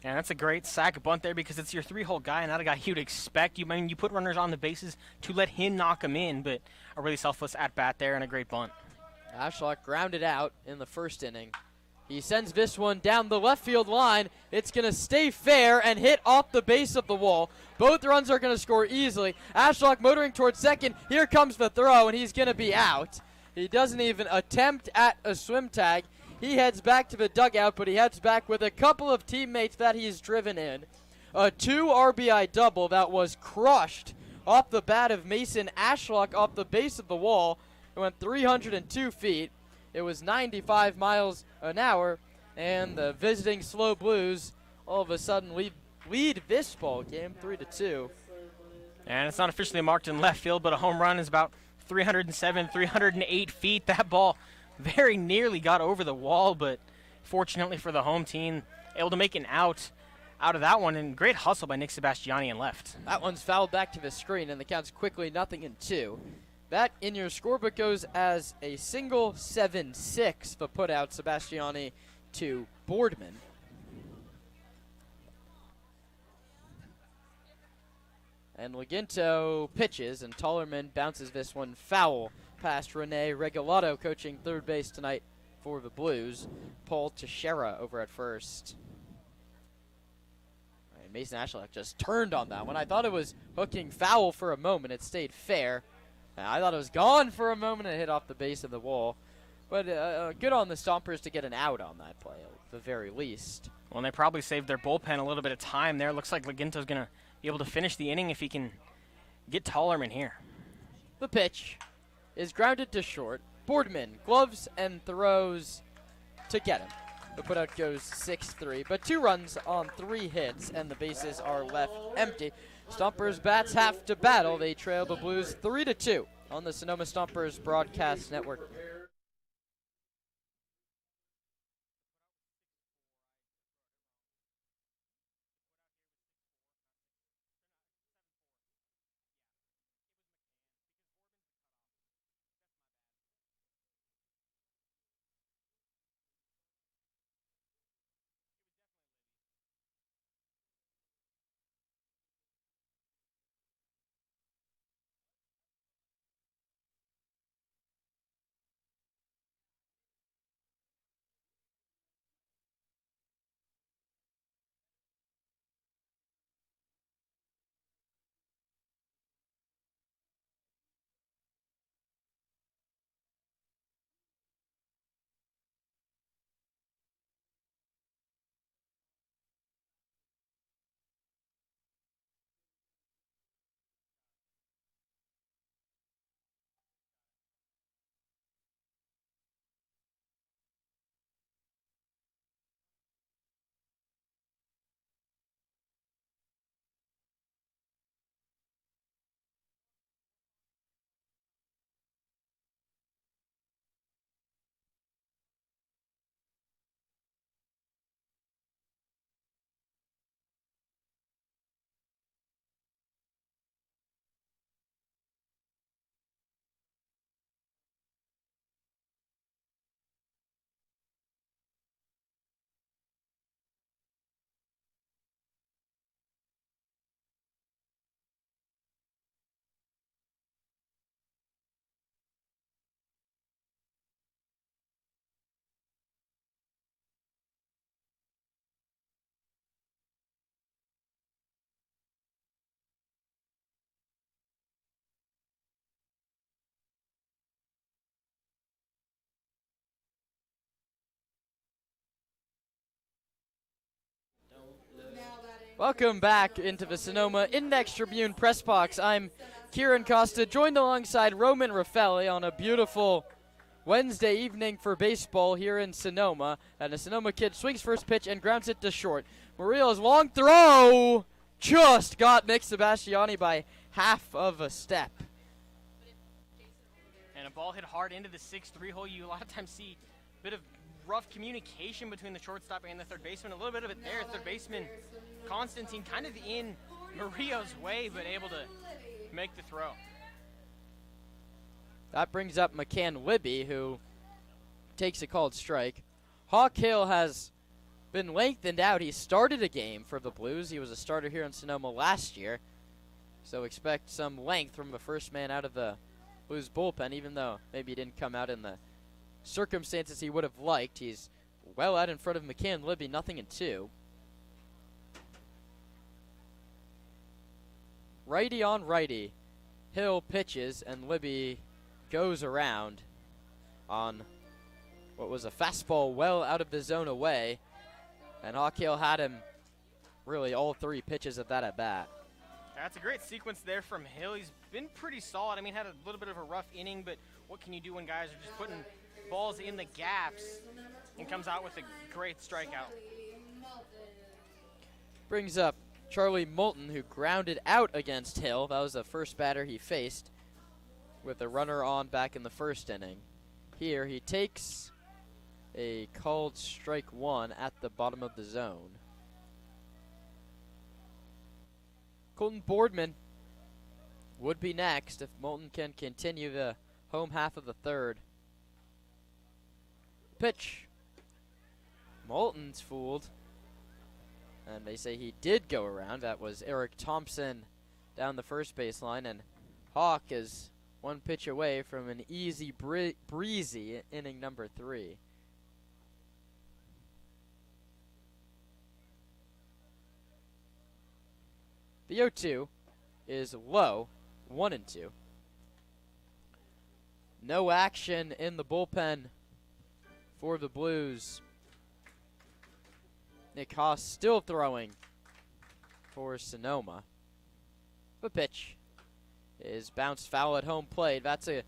And that's a great sack bunt there, because it's your 3-hole guy, and not a guy you'd expect. You put runners on the bases to let him knock them in, but a really selfless at-bat there and a great bunt. Ashlock grounded out in the first inning. He sends this one down the left field line. It's going to stay fair and hit off the base of the wall. Both runs are going to score easily. Ashlock motoring towards second. Here comes the throw, and he's going to be out. He doesn't even attempt at a swim tag. He heads back to the dugout, but he heads back with a couple of teammates that he's driven in. A 2 RBI double that was crushed off the bat of Mason Ashlock off the base of the wall. It went 302 feet. It was 95 miles an hour, and the visiting Slow Blues all of a sudden lead this ball game 3-2. And it's not officially marked in left field, but a home run is about 307, 308 feet. That ball very nearly got over the wall, but fortunately for the home team, able to make an out of that one, and great hustle by Nick Sebastiani in left. That one's fouled back to the screen, and the count's quickly 0-2. That in your scorebook goes as a single 7-6 for put out Sebastiani to Boardman. And Leginto pitches, and Tollerman bounces this one foul past Rene Regalado, coaching third base tonight for the Blues. Paul Teixeira over at first. And Mason Ashlock just turned on that one. I thought it was hooking foul for a moment. It stayed fair. I thought it was gone for a moment and hit off the base of the wall. But good on the Stompers to get an out on that play, at the very least. Well, and they probably saved their bullpen a little bit of time there. Looks like Leginto's going to be able to finish the inning if he can get Tollerman here. The pitch is grounded to short. Boardman gloves and throws to get him. The putout goes 6-3, but 2 runs on 3 hits, and the bases are left empty. Stompers bats have to battle. They trail the Blues 3-2 on the Sonoma Stompers Broadcast Network. Welcome back into the Sonoma Index Tribune press box. I'm Kieran Costa, joined alongside Roman Raffelli on a beautiful Wednesday evening for baseball here in Sonoma. And a Sonoma kid swings first pitch and grounds it to short. Murillo's long throw just got Nick Sebastiani by half of a step. And a ball hit hard into the 6-3 hole. You a lot of times see a bit of rough communication between the shortstop and the third baseman. A little bit of it there. Third baseman Constantine kind of in Murillo's way, but able to make the throw. That brings up McCann Libby, who takes a called strike. Hawk Hill has been lengthened out. He started a game for the Blues. He was a starter here in Sonoma last year. So expect some length from the first man out of the Blues bullpen, even though maybe he didn't come out in the circumstances he would have liked. He's well out in front of McCann Libby, 0-2. Righty on righty. Hill pitches and Libby goes around on what was a fastball well out of the zone away. And Hawk Hill had him really all three pitches of that at bat. That's a great sequence there from Hill. He's been pretty solid. I mean, had a little bit of a rough inning, but what can you do when guys are just putting balls in the gaps, and comes out with a great strikeout. Brings up Charlie Moulton, who grounded out against Hill. That was the first batter he faced with a runner on back in the first inning. Here he takes a called strike one at the bottom of the zone. Colton Boardman would be next if Moulton can continue the home half of the third. Pitch. Moulton's fooled. And they say he did go around. That was Eric Thompson down the first baseline. And Hawk is one pitch away from an easy breezy inning number 3. The 0-2 is low, 1-2. No action in the bullpen for the Blues. Nick Haas still throwing for Sonoma. The pitch is bounced foul at home plate. That's a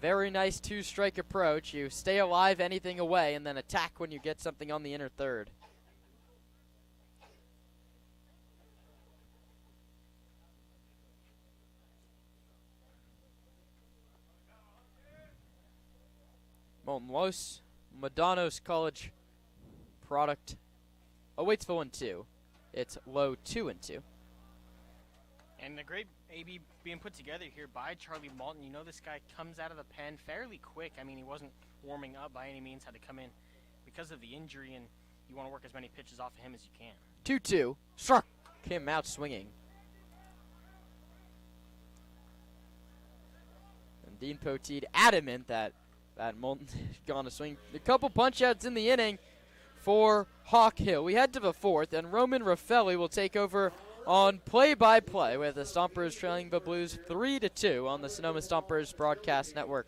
very nice two-strike approach. You stay alive anything away and then attack when you get something on the inner third. Molten Los, Madonna's college product awaits the 1-2. It's low 2-2. And a great AB being put together here by Charlie Moulton. You know this guy comes out of the pen fairly quick. I mean, he wasn't warming up by any means, had to come in because of the injury, and you want to work as many pitches off of him as you can. 2-2. Struck him out swinging. And Dean Poteet adamant that Moulton gone to swing. A couple punch-outs in the inning for Hawk Hill. We head to the fourth, and Roman Raffelli will take over on play-by-play with the Stompers trailing the Blues 3-2 on the Sonoma Stompers Broadcast Network.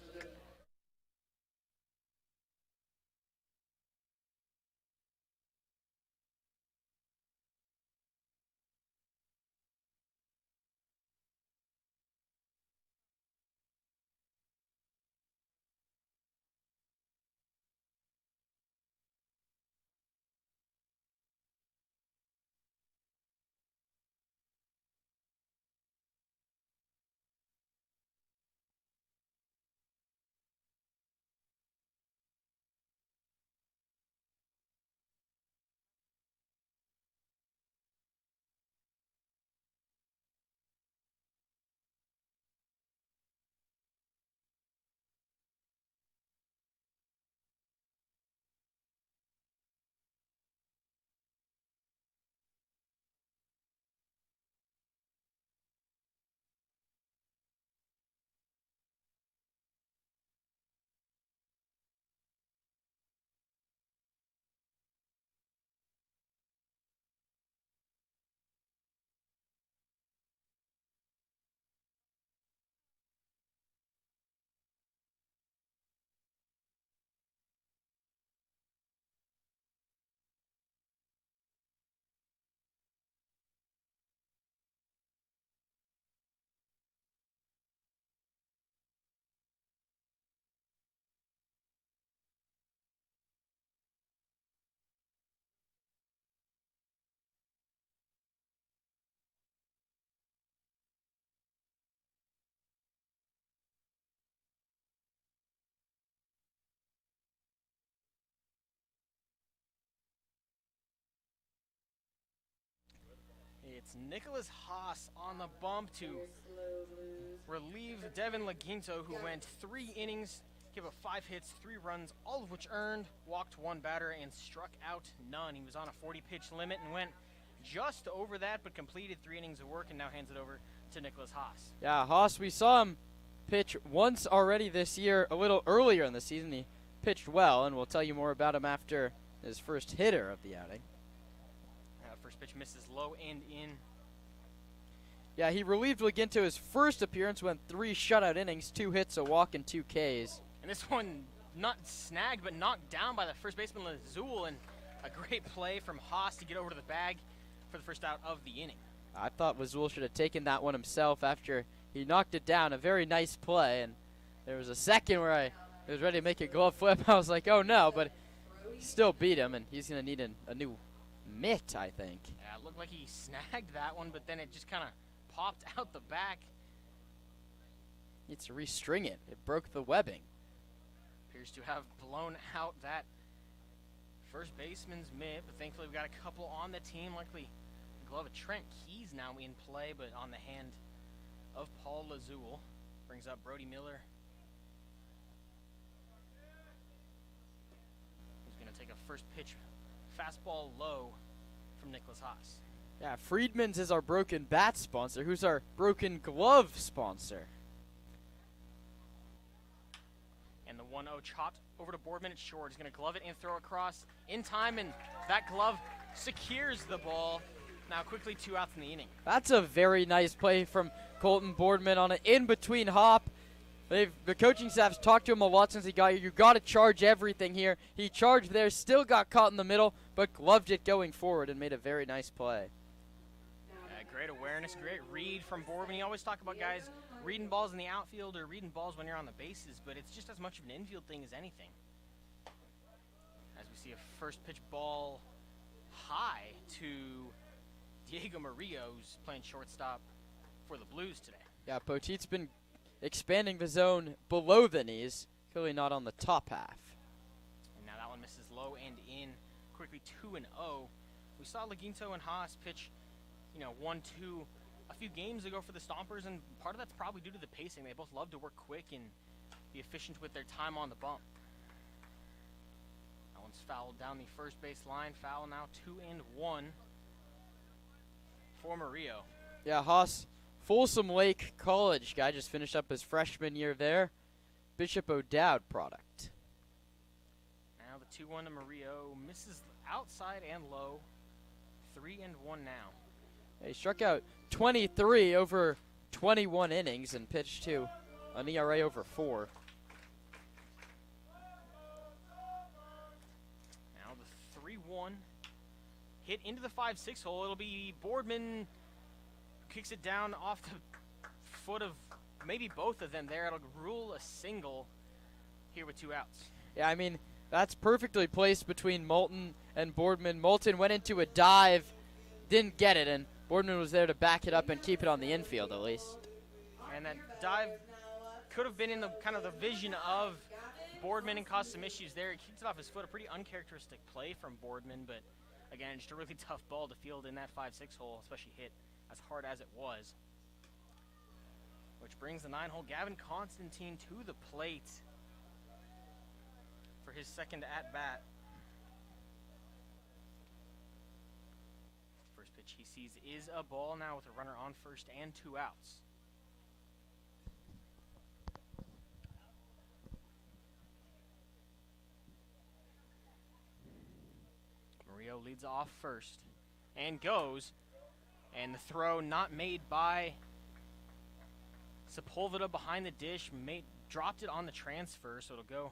It's Nicholas Haas on the bump to relieve Devin Laginto, who went 3 innings, gave up 5 hits, 3 runs, all of which earned, walked 1 batter, and struck out none. He was on a 40-pitch limit and went just over that, but completed 3 innings of work and now hands it over to Nicholas Haas. Yeah, Haas, we saw him pitch once already this year, a little earlier in the season. He pitched well, and we'll tell you more about him after his first hitter of the outing. First pitch misses low and in. Yeah, he relieved Laginto his first appearance, went 3 shutout innings, 2 hits, a walk, and 2 Ks. And this one not snagged, but knocked down by the first baseman Lazul, and a great play from Haas to get over to the bag for the first out of the inning. I thought Lazul should have taken that one himself after he knocked it down. A very nice play, and there was a second where I was ready to make a glove flip. I was like, oh no, but he still beat him, and he's going to need a new mitt, I think. Yeah, it looked like he snagged that one, but then it just kind of popped out the back. Needs to restring it. It broke the webbing. Appears to have blown out that first baseman's mitt, but thankfully we got a couple on the team. Likely the glove of Trent Keys now in play, but on the hand of Paul Lazul. Brings up Brody Miller. He's going to take a first pitch fastball low from Nicholas Haas. Yeah, Friedman's is our broken bat sponsor. Who's our broken glove sponsor? And the 1-0 chopped over to Boardman at short. He's going to glove it and throw across in time, and that glove secures the ball. Now quickly 2 outs in the inning. That's a very nice play from Colton Boardman on an in-between hop. The coaching staff's talked to him a lot since he got here. You got to charge everything here. He charged there, still got caught in the middle, but gloved it going forward and made a very nice play. Great awareness, great read from Boardman. You always talk about guys reading balls in the outfield or reading balls when you're on the bases, but it's just as much of an infield thing as anything. As we see a first pitch ball high to Diego Murillo, who's playing shortstop for the Blues today. Yeah, Poteet's been expanding the zone below the knees, clearly not on the top half. And now that one misses low and in, quickly 2-0. We saw Laginto and Haas pitch 1-2 a few games ago for the Stompers, and part of that's probably due to the pacing. They both love to work quick and be efficient with their time on the bump. That one's fouled down the first base line. Foul now 2-1 for Murillo. Yeah, Haas, Folsom Lake College guy, just finished up his freshman year there. Bishop O'Dowd product. Now the 2-1 to Murillo, misses outside and low. 3-1 now. He struck out 23 over 21 innings and pitched to an ERA over 4. Now the 3-1 hit into the 5-6 hole. It'll be Boardman who kicks it down off the foot of maybe both of them there. It'll rule a single here with 2 outs. Yeah, I mean, that's perfectly placed between Moulton and Boardman. Moulton went into a dive, didn't get it, and Boardman was there to back it up and keep it on the infield at least. And that dive could have been in the kind of the vision of Boardman and caused some issues there. He kicked it off his foot, a pretty uncharacteristic play from Boardman, but again, just a really tough ball to field in that 5-6 hole, especially hit as hard as it was. Which brings the 9-hole Gavin Constantine to the plate for his second at-bat. First pitch he sees is a ball now with a runner on first and 2 outs. Murillo leads off first and goes, and the throw not made by Sepulveda behind the dish, dropped it on the transfer, so it'll go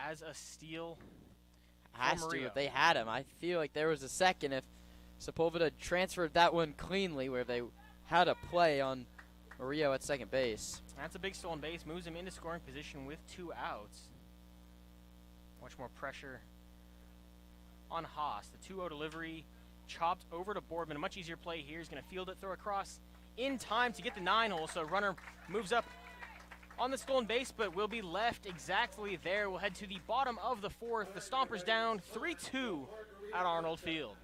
as a steal. Has to if they had him. I feel like there was a second if Sepulveda transferred that one cleanly where they had a play on Murillo at second base. That's a big stolen base, moves him into scoring position with 2 outs. Much more pressure on Haas. The 2-0 delivery chopped over to Boardman. A much easier play here. He's going to field it, throw across in time to get the 9-hole. So runner moves up on the stolen base, but will be left exactly there. We'll head to the bottom of the 4th. The Stompers down 3-2 at Arnold Field.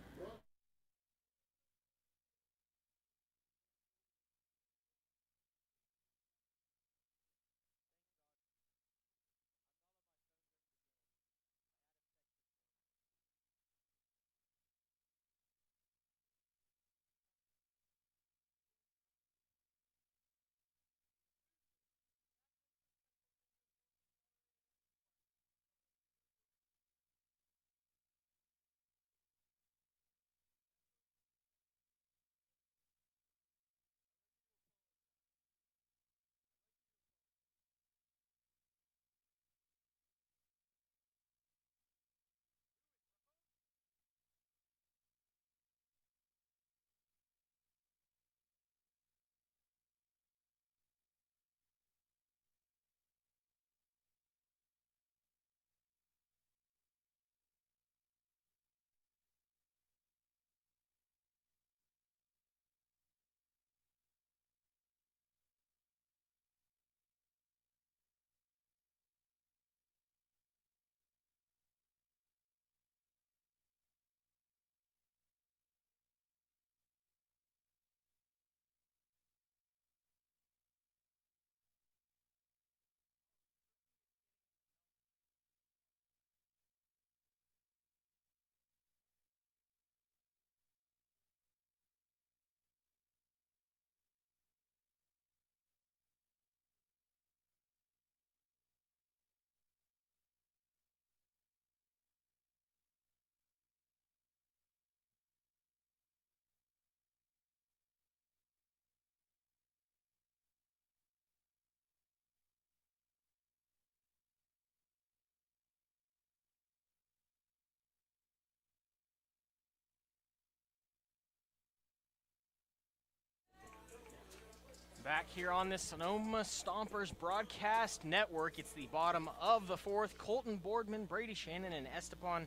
Back here on this Sonoma Stompers Broadcast Network, it's the bottom of the fourth. Colton Boardman, Brady Shannon, and Esteban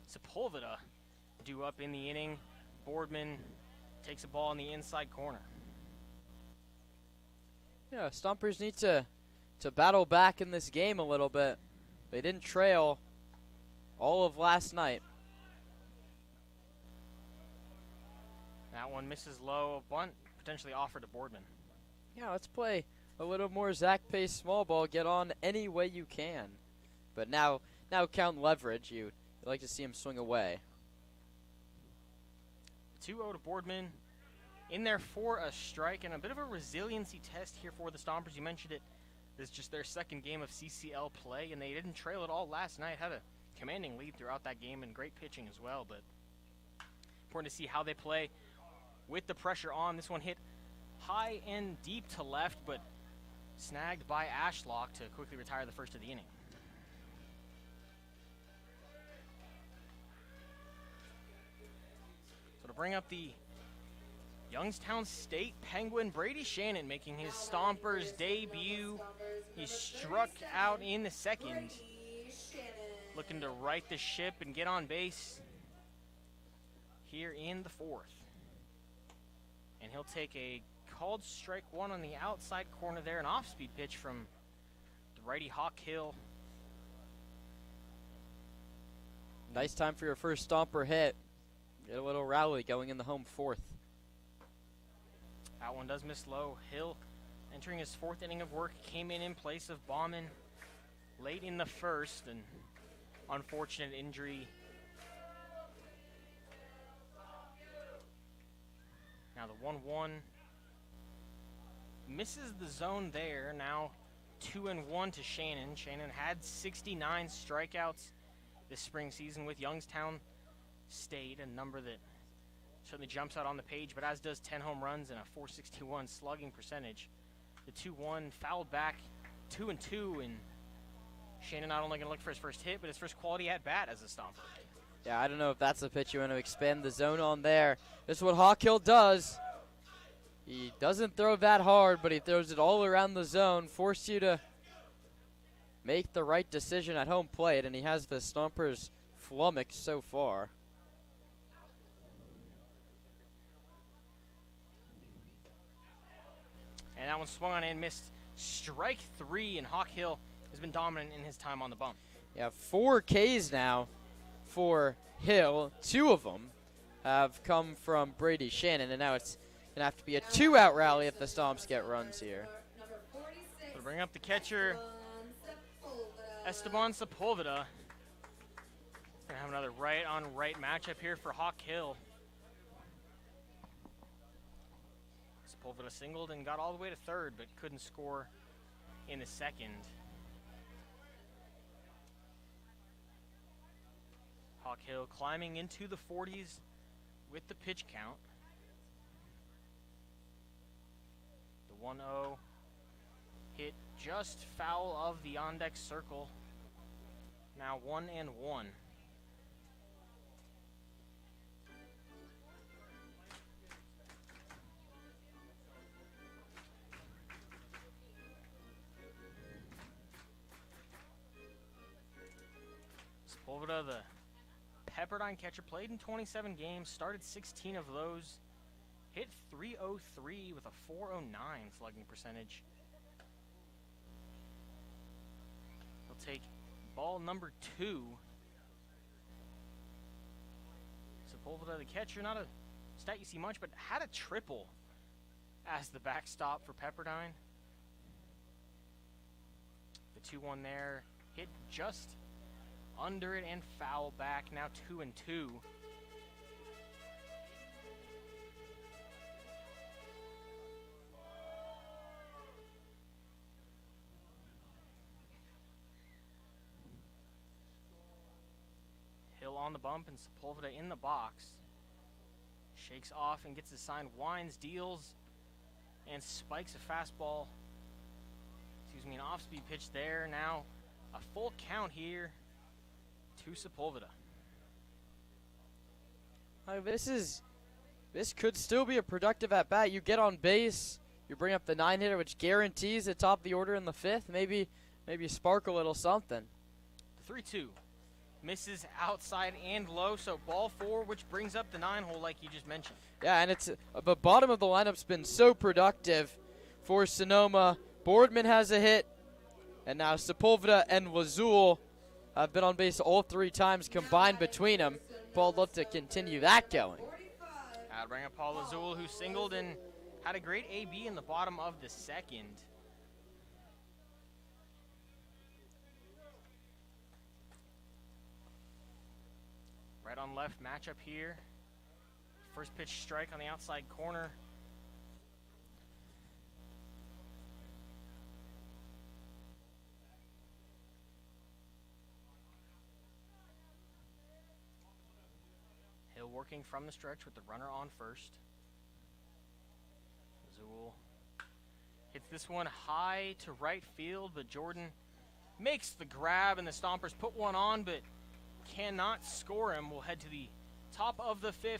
Sepulveda due up in the inning. Boardman takes a ball in the inside corner. Yeah, Stompers need to battle back in this game a little bit. They didn't trail all of last night. That one misses low. A bunt potentially offered to Boardman. Yeah, let's play a little more Zach Pace small ball. Get on any way you can. But now count leverage. You like to see him swing away. 2-0 to Boardman. In there for a strike and a bit of a resiliency test here for the Stompers. You mentioned it. This is just their second game of CCL play, and they didn't trail at all last night. Had a commanding lead throughout that game and great pitching as well. But important to see how they play with the pressure on. This one hit high and deep to left, but snagged by Ashlock to quickly retire the first of the inning. So to bring up the Youngstown State Penguin, Brady Shannon making his Stompers debut. He struck out in the second, looking to right the ship and get on base here in the fourth. And he'll take a called strike one on the outside corner there, an off-speed pitch from the righty Hawk Hill. Nice time for your first Stomper hit. Get a little rally going in the home fourth. That one does miss low. Hill, entering his fourth inning of work, came in place of Bauman late in the first, and unfortunate injury. Now the 1-1 misses the zone there. Now 2-1 to Shannon. Shannon had 69 strikeouts this spring season with Youngstown State, a number that certainly jumps out on the page, but as does 10 home runs and a .461 slugging percentage. The 2-1 fouled back 2-2, and Shannon not only going to look for his first hit, but his first quality at bat as a Stomper. Yeah, I don't know if that's the pitch you want to expand the zone on there. This is what Hawk Hill does. He doesn't throw that hard, but he throws it all around the zone, force you to make the right decision at home plate, and he has the Stompers flummoxed so far. And that one swung on and missed. Strike three, and Hawk Hill has been dominant in his time on the bump. Yeah, 4 Ks now for Hill. 2 of them have come from Brady Shannon, and now it's going to have to be a 2-out rally if the Stomps get runs here. So to bring up the catcher, Esteban Sepulveda. Going to have another right-on-right matchup here for Hawk Hill. Sepulveda singled and got all the way to third, but couldn't score in the second. Hawk Hill climbing into the 40s with the pitch count. The 1-0 hit just foul of the on-deck circle. Now 1-1. Sepulveda, the Pepperdine catcher, played in 27 games, started 16 of those, hit .303 with a .409 slugging percentage. He'll take ball number 2. Sepulveda, the catcher, not a stat you see much, but had a triple as the backstop for Pepperdine. The 2-1 there, hit just under it and foul back, now 2-2. Hill on the bump and Sepulveda in the box. Shakes off and gets his sign, winds, deals, and spikes a fastball. An off-speed pitch there. Now a full count here to Sepulveda. This could still be a productive at-bat. You get on base, You bring up the 9-hitter, which guarantees the top of the order in the 5th. Maybe spark a little something. 3-2. Misses outside and low, so ball 4, which brings up the 9-hole like you just mentioned. Yeah, and it's the bottom of the lineup's been so productive for Sonoma. Boardman has a hit, and now Sepulveda and Lazul have been on base all 3 times combined between them. Paul, look to continue that going. I'll bring up Paul Lazul, who singled and had a great AB in the bottom of the 2nd. Right on left matchup here. First pitch strike on the outside corner. Hill working from the stretch with the runner on first. Zool hits this one high to right field, but Jordan makes the grab, and the Stompers put one on, but cannot score him. We'll head to the top of the 5th.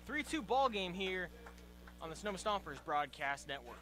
3-2 ball game here on the Sonoma Stompers Broadcast Network.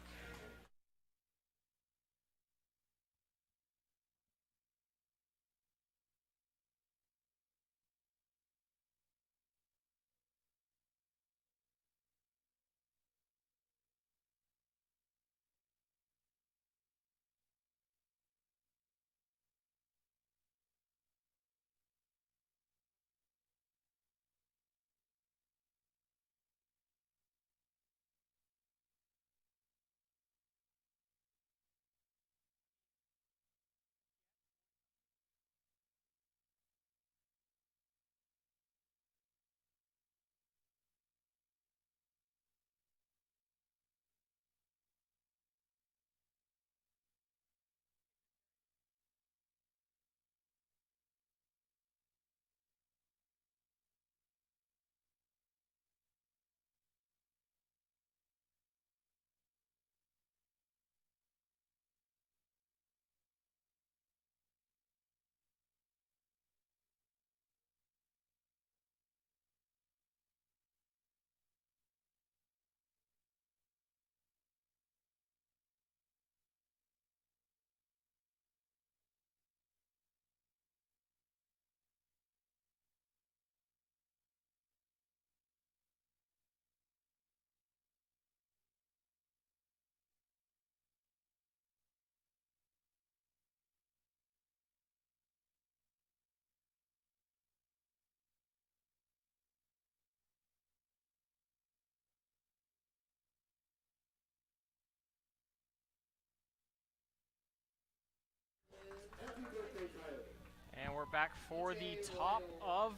And we're back for the top of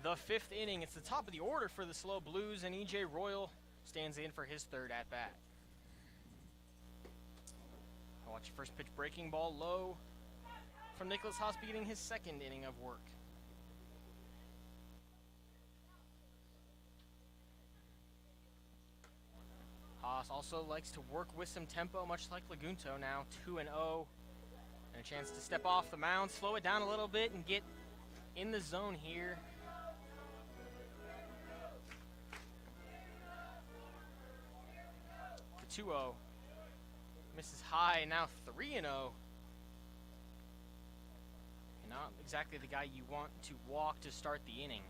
the 5th inning. It's the top of the order for the Slow Blues, and E.J. Royal stands in for his 3rd at-bat. I'll watch your first pitch breaking ball low from Nicholas Haas beginning his 2nd inning of work. Haas also likes to work with some tempo, much like Lagunto, now 2-0. And a chance to step off the mound, slow it down a little bit, and get in the zone here. The 2-0. Misses high, now 3-0. Not exactly the guy you want to walk to start the inning.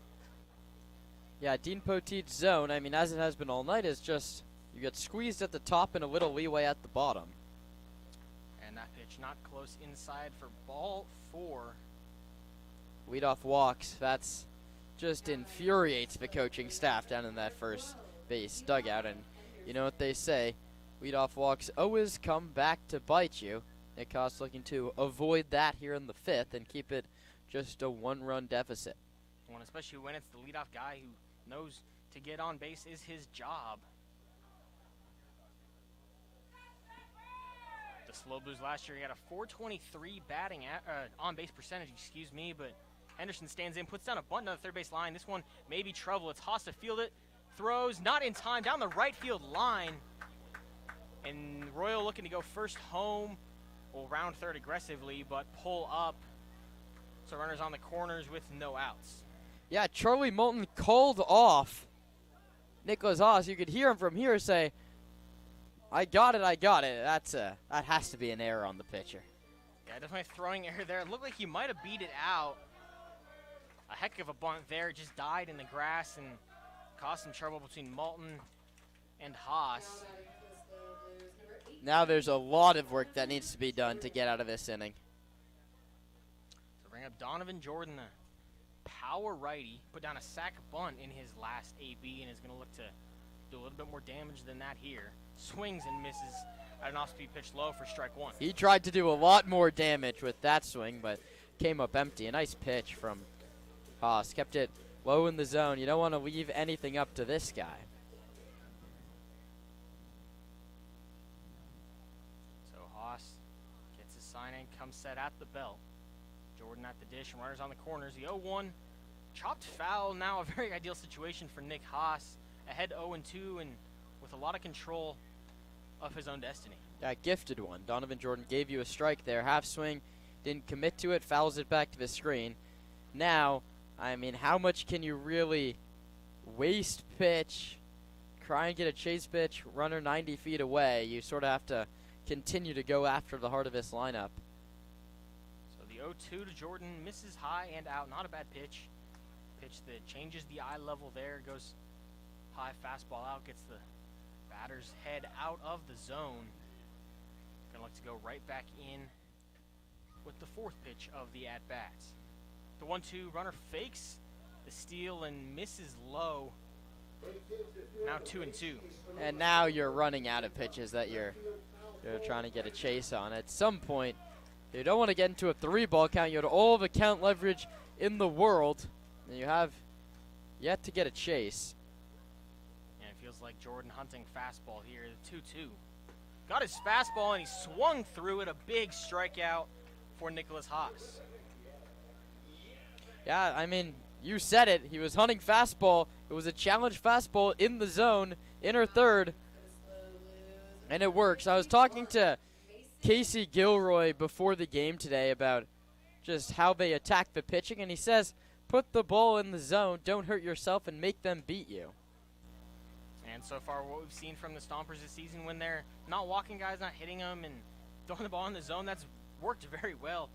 Yeah, Dean Poteet's zone, I mean, as it has been all night, is just you get squeezed at the top and a little leeway at the bottom. And that pitch not close inside for ball 4. Leadoff walks. That's just infuriates the coaching staff down in that first base dugout. And you know what they say, leadoff walks always come back to bite you. Nick Haas looking to avoid that here in the 5th and keep it just a 1-run deficit. Well, especially when it's the leadoff guy who knows to get on base is his job. The Slow Blues last year, he had a .423 batting on-base percentage, but Henderson stands in, puts down a bunt on the third base line. This one may be trouble. It's Haas to field it, throws, not in time, down the right field line. And Royal looking to go first home, will round third aggressively, but pull up. So runners on the corners with no outs. Yeah, Charlie Moulton called off Nicholas Haas. You could hear him from here say, I got it. That has to be an error on the pitcher. Yeah, definitely throwing error there. It looked like he might have beat it out. A heck of a bunt there. It just died in the grass and caused some trouble between Malton and Haas. Now there's a lot of work that needs to be done to get out of this inning. So bring up Donovan Jordan, the power righty, put down a sac bunt in his last AB and is going to look to do a little bit more damage than that here. Swings and misses at an off-speed pitch low for strike one. He tried to do a lot more damage with that swing, but came up empty. A nice pitch from Haas. Kept it low in the zone. You don't want to leave anything up to this guy. So Haas gets his sign in, comes set at the belt. Jordan at the dish, runners on the corners. The 0-1 chopped foul. Now a very ideal situation for Nick Haas. Ahead 0-2 and with a lot of control of his own destiny. Yeah, gifted one. Donovan Jordan gave you a strike there. Half swing, didn't commit to it, fouls it back to the screen. Now, I mean, how much can you really waste pitch, try and get a chase pitch, runner 90 feet away? You sort of have to continue to go after the heart of this lineup. So the 0-2 to Jordan, misses high and out. Not a bad pitch. Pitch that changes the eye level there, goes high fastball out, gets the batter's head out of the zone. Gonna look to go right back in with the fourth pitch of the at-bats. The 1-2 runner fakes the steal and misses low. Now 2-2. And now you're running out of pitches that you're trying to get a chase on. At some point, you don't want to get into a 3-ball count. You had all the count leverage in the world, and you have yet to get a chase. And it feels like Jordan hunting fastball here. 2-2. Got his fastball and he swung through it. A big strikeout for Nicholas Haas. Yeah, I mean, you said it. He was hunting fastball. It was a challenge fastball in the zone, inner third, and it works. I was talking to Casey Gilroy before the game today about just how they attack the pitching, and he says, put the ball in the zone, don't hurt yourself, and make them beat you. And so far what we've seen from the Stompers this season, when they're not walking guys, not hitting them, and throwing the ball in the zone, that's worked very well.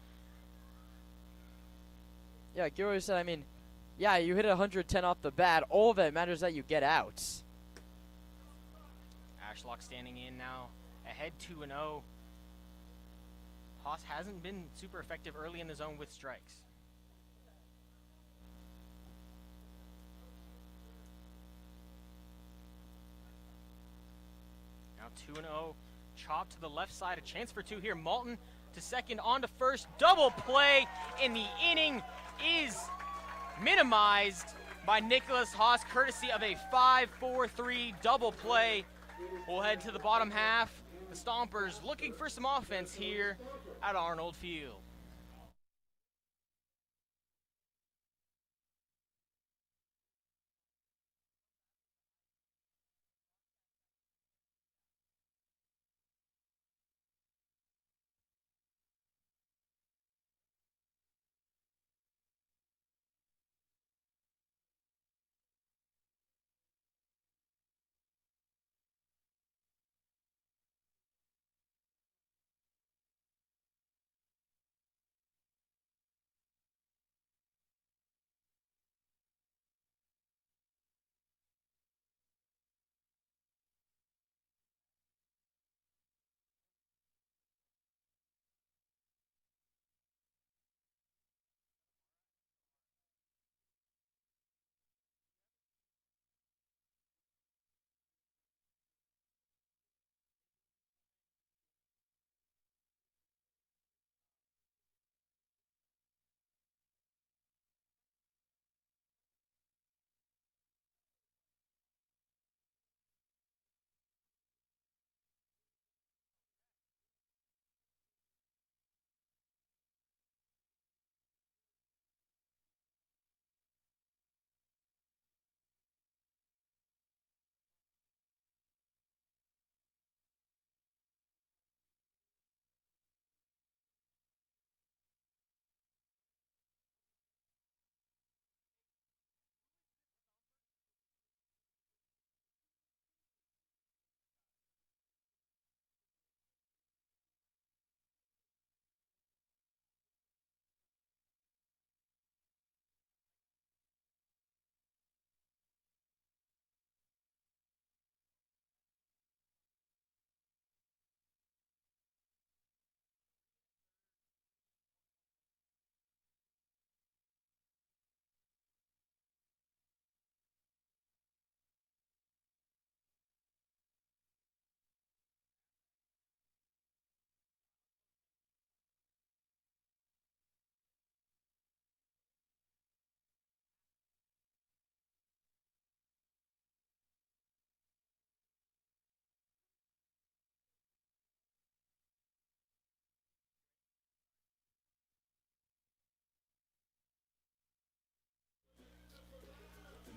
Yeah, Gilroy said, I mean, yeah, you hit 110 off the bat. All that matters is that you get outs. Ashlock standing in now, ahead 2-0. Haas hasn't been super effective early in the zone with strikes. Now 2-0, chop to the left side, a chance for two here. Malton to second, on to first, double play, and the inning is minimized by Nicholas Haas, courtesy of a 5-4-3 double play. We'll head to the bottom half. The Stompers looking for some offense here at Arnold Field.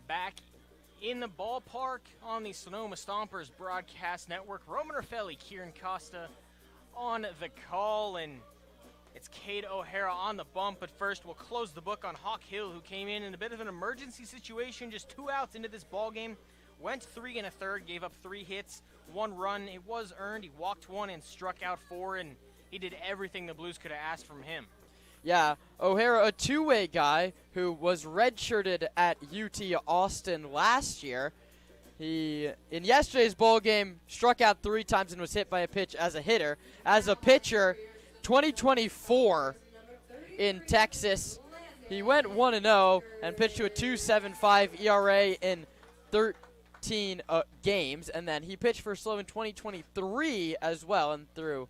Back in the ballpark on the Sonoma Stompers Broadcast Network, Roman Raffelli, Kieran Costa on the call, and it's Cade O'Hara on the bump. But first, we'll close the book on Hawk Hill, who came in a bit of an emergency situation, just 2 outs into this ball game. Went 3 1/3, gave up 3 hits, 1 run. It was earned. He walked 1 and struck out 4, and he did everything the Blues could have asked from him. Yeah, O'Hara, a two-way guy who was redshirted at UT Austin last year. He, in yesterday's ball game, struck out 3 times and was hit by a pitch as a hitter. As a pitcher, 2024 in Texas, he went 1-0 and pitched to a 2.75 ERA in 13 games, and then he pitched for Slow in 2023 as well and threw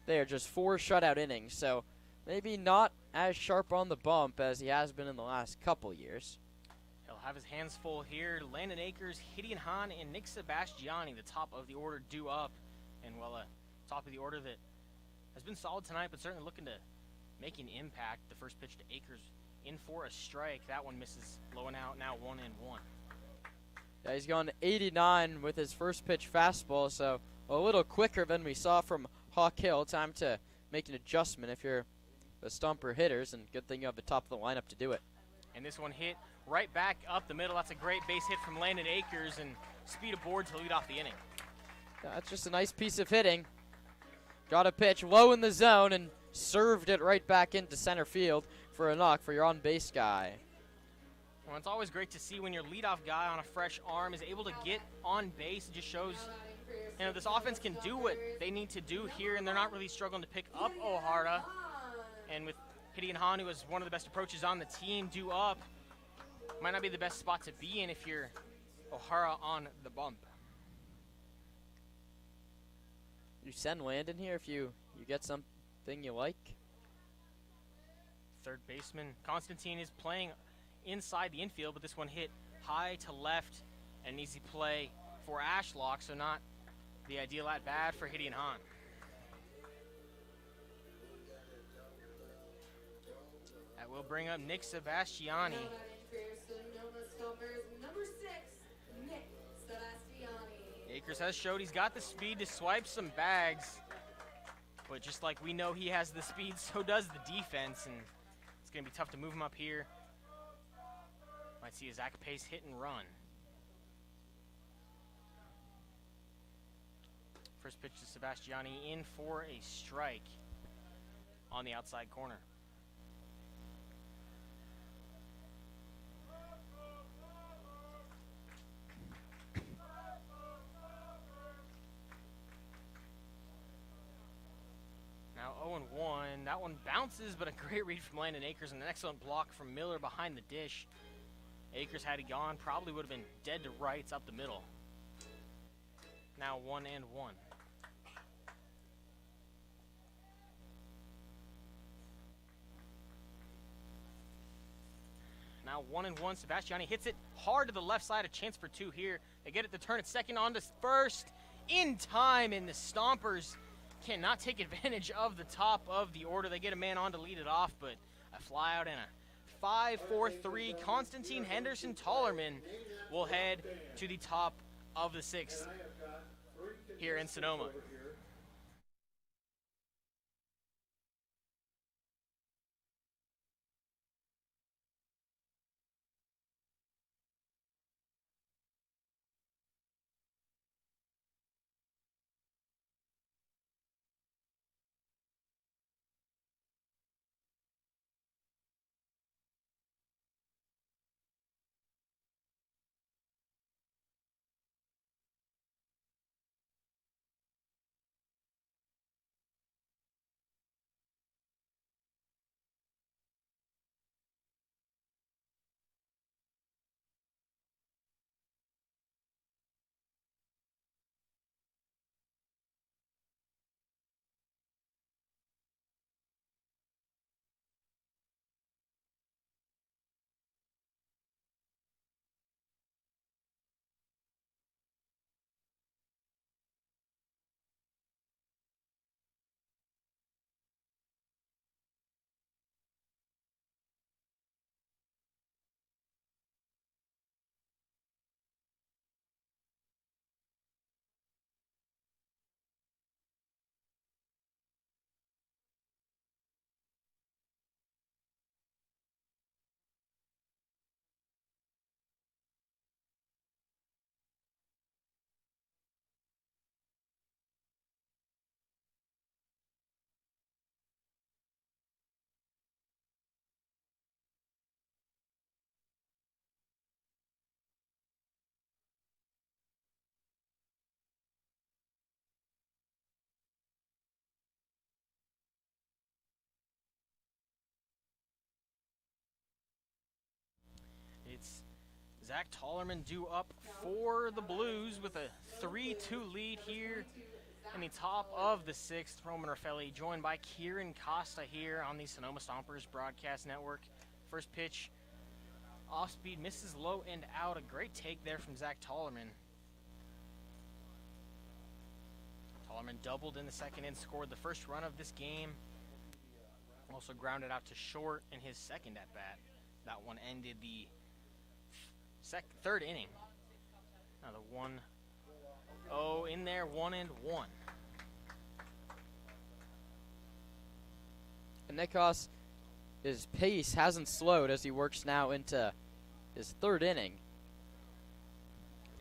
there just 4 shutout innings. So maybe not as sharp on the bump as he has been in the last couple years. He'll have his hands full here. Landon Akers, Gideon Hahn, and Nick Sebastiani, the top of the order, due up. And top of the order that has been solid tonight, but certainly looking to make an impact. The first pitch to Akers in for a strike. That one misses low and out, now 1-1. Yeah, he's gone 89 with his first pitch fastball, so a little quicker than we saw from Hawk Hill. Time to make an adjustment if you're the Stomper hitters, and good thing you have the top of the lineup to do it. And this one hit right back up the middle. That's a great base hit from Landon Akers, and speed aboard to lead off the inning. Yeah, that's just a nice piece of hitting. Got a pitch low in the zone and served it right back into center field for a knock for your on-base guy. Well, it's always great to see when your leadoff guy on a fresh arm is able to get on base. It just shows, this offense can do what they need to do here, and they're not really struggling to pick up O'Hara. And with Gideon Hahn, who is one of the best approaches on the team, due up, might not be the best spot to be in if you're O'Hara on the bump. You send Landon here if you get something you like. Third baseman Constantine is playing inside the infield, but this one hit high to left, an easy play for Ashlock, so not the ideal at bat for Gideon Hahn. That will bring up Nick Sebastiani. Akers has showed he's got the speed to swipe some bags, but just like we know he has the speed, so does the defense, and it's going to be tough to move him up here. Might see a Zach Pace hit and run. First pitch to Sebastiani in for a strike on the outside corner. Now 0-1. That one bounces, but a great read from Landon Akers and an excellent block from Miller behind the dish. Akers, had he gone, probably would have been dead to rights up the middle. Now 1-1. Now 1-1. Sebastiani hits it hard to the left side. A chance for 2 here. They get it to turn it second on to first in time, and the Stompers cannot take advantage of the top of the order. They get a man on to lead it off, but a fly out and a 5-4-3. Constantine Henderson Tollerman will head to the top of the 6th here in Sonoma. Zach Tollerman due up for the Blues with a 3-2 lead here in the top of the 6th. Roman Raffelli joined by Kieran Costa here on the Sonoma Stompers Broadcast Network. First pitch, off speed, misses low and out. A great take there from Zach Tollerman. Tollerman doubled in the second and scored the first run of this game. Also grounded out to short in his second at bat. That one ended the third inning. Now the 1-0 in there, 1-1. And Nikos, his pace hasn't slowed as he works now into his third inning.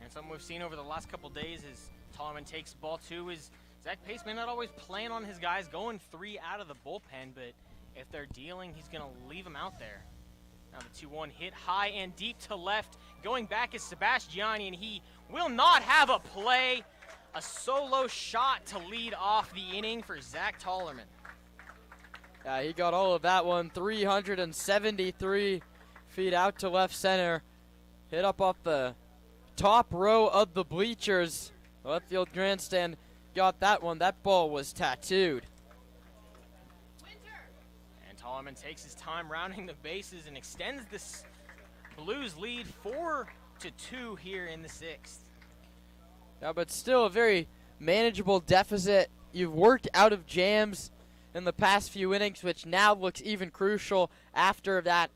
And something we've seen over the last couple days is Tollerman takes ball 2 is Zach Pace may not always plan on his guys going 3 out of the bullpen, but if they're dealing, he's going to leave them out there. Now the 2-1 hit high and deep to left. Going back is Sebastiani, and he will not have a play. A solo shot to lead off the inning for Zach Tollerman. Yeah, he got all of that one. 373 feet out to left center. Hit up off the top row of the bleachers. The left field grandstand got that one. That ball was tattooed. Tollerman takes his time rounding the bases and extends this Blues lead 4-2 here in the 6th. Yeah, but still a very manageable deficit. You've worked out of jams in the past few innings, which now looks even crucial after that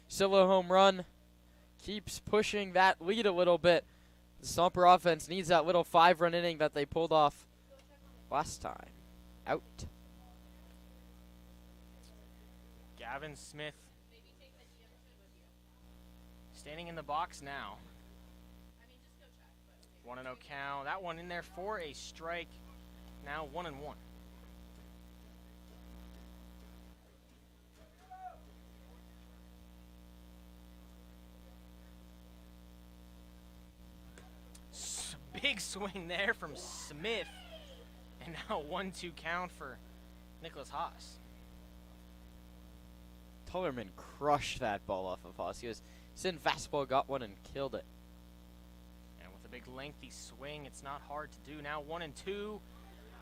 solo home run. Keeps pushing that lead a little bit. The Stomper offense needs that little 5-run inning that they pulled off last time. Out. Gavin Smith standing in the box now. 1-0 count. That one in there for a strike. Now 1-1. Big swing there from Smith. And now 1-2 count for Nicholas Haas. Tollerman crushed that ball off of Haas. He was sitting fastball, got one, and killed it. And with a big lengthy swing, it's not hard to do. Now 1-2.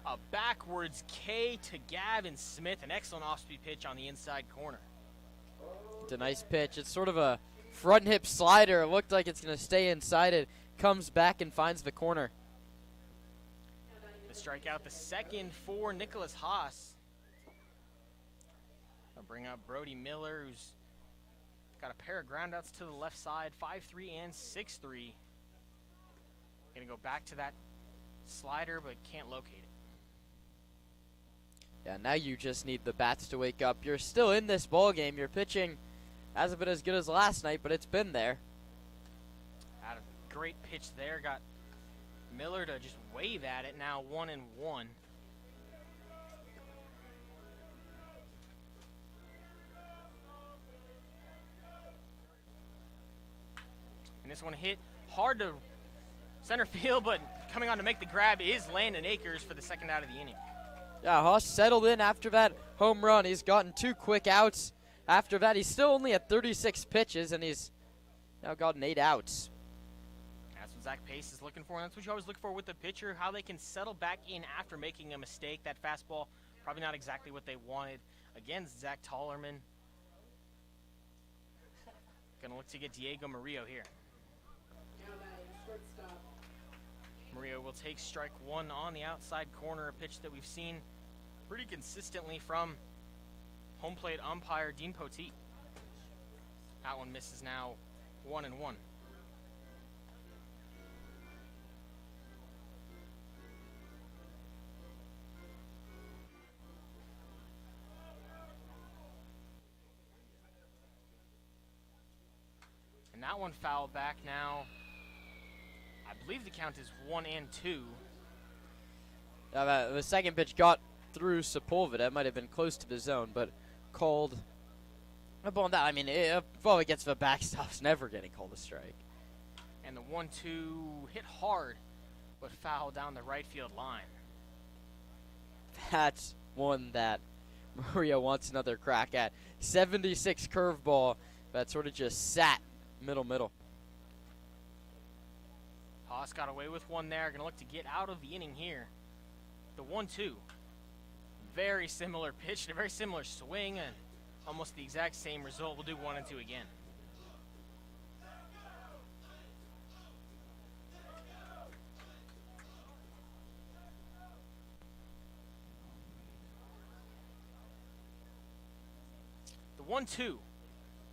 A backwards K to Gavin Smith. An excellent off-speed pitch on the inside corner. It's a nice pitch. It's sort of a front hip slider. It looked like it's going to stay inside it. Comes back and finds the corner. The strikeout, the second for Nicholas Haas. I'll bring up Brody Miller, who's got a pair of groundouts to the left side, 5-3 and 6-3. Gonna go back to that slider, but can't locate it. Yeah, now you just need the bats to wake up. You're still in this ball game. Your pitching hasn't been as good as last night, but it's been there. Had a great pitch there. Got Miller to just wave at it. Now 1-1. And this one hit hard to center field, but coming on to make the grab is Landon Akers for the second out of the inning. Yeah, Haas settled in after that home run. He's gotten 2 quick outs. After that, he's still only at 36 pitches, and he's now gotten 8 outs. That's what Zach Pace is looking for, and that's what you always look for with the pitcher, how they can settle back in after making a mistake. That fastball, probably not exactly what they wanted. Again, Zach Tollerman. Gonna look to get Diego Murillo here. Murillo will take strike 1 on the outside corner, a pitch that we've seen pretty consistently from home plate umpire Dean Poteet. That one misses now 1-1. And that one fouled back now. I believe the count is 1-2. The second pitch got through Sepulveda. It might have been close to the zone, but called a ball. That, I mean, if ball that gets to the backstop's never getting called a strike. And the 1-2 hit hard, but foul down the right field line. That's one that Murillo wants another crack at. 76 curveball that sort of just sat middle. Haas got away with one there. Going to look to get out of the inning here. The 1-2. Very similar pitch, a very similar swing, and almost the exact same result. We'll do 1 and 2 again. The 1-2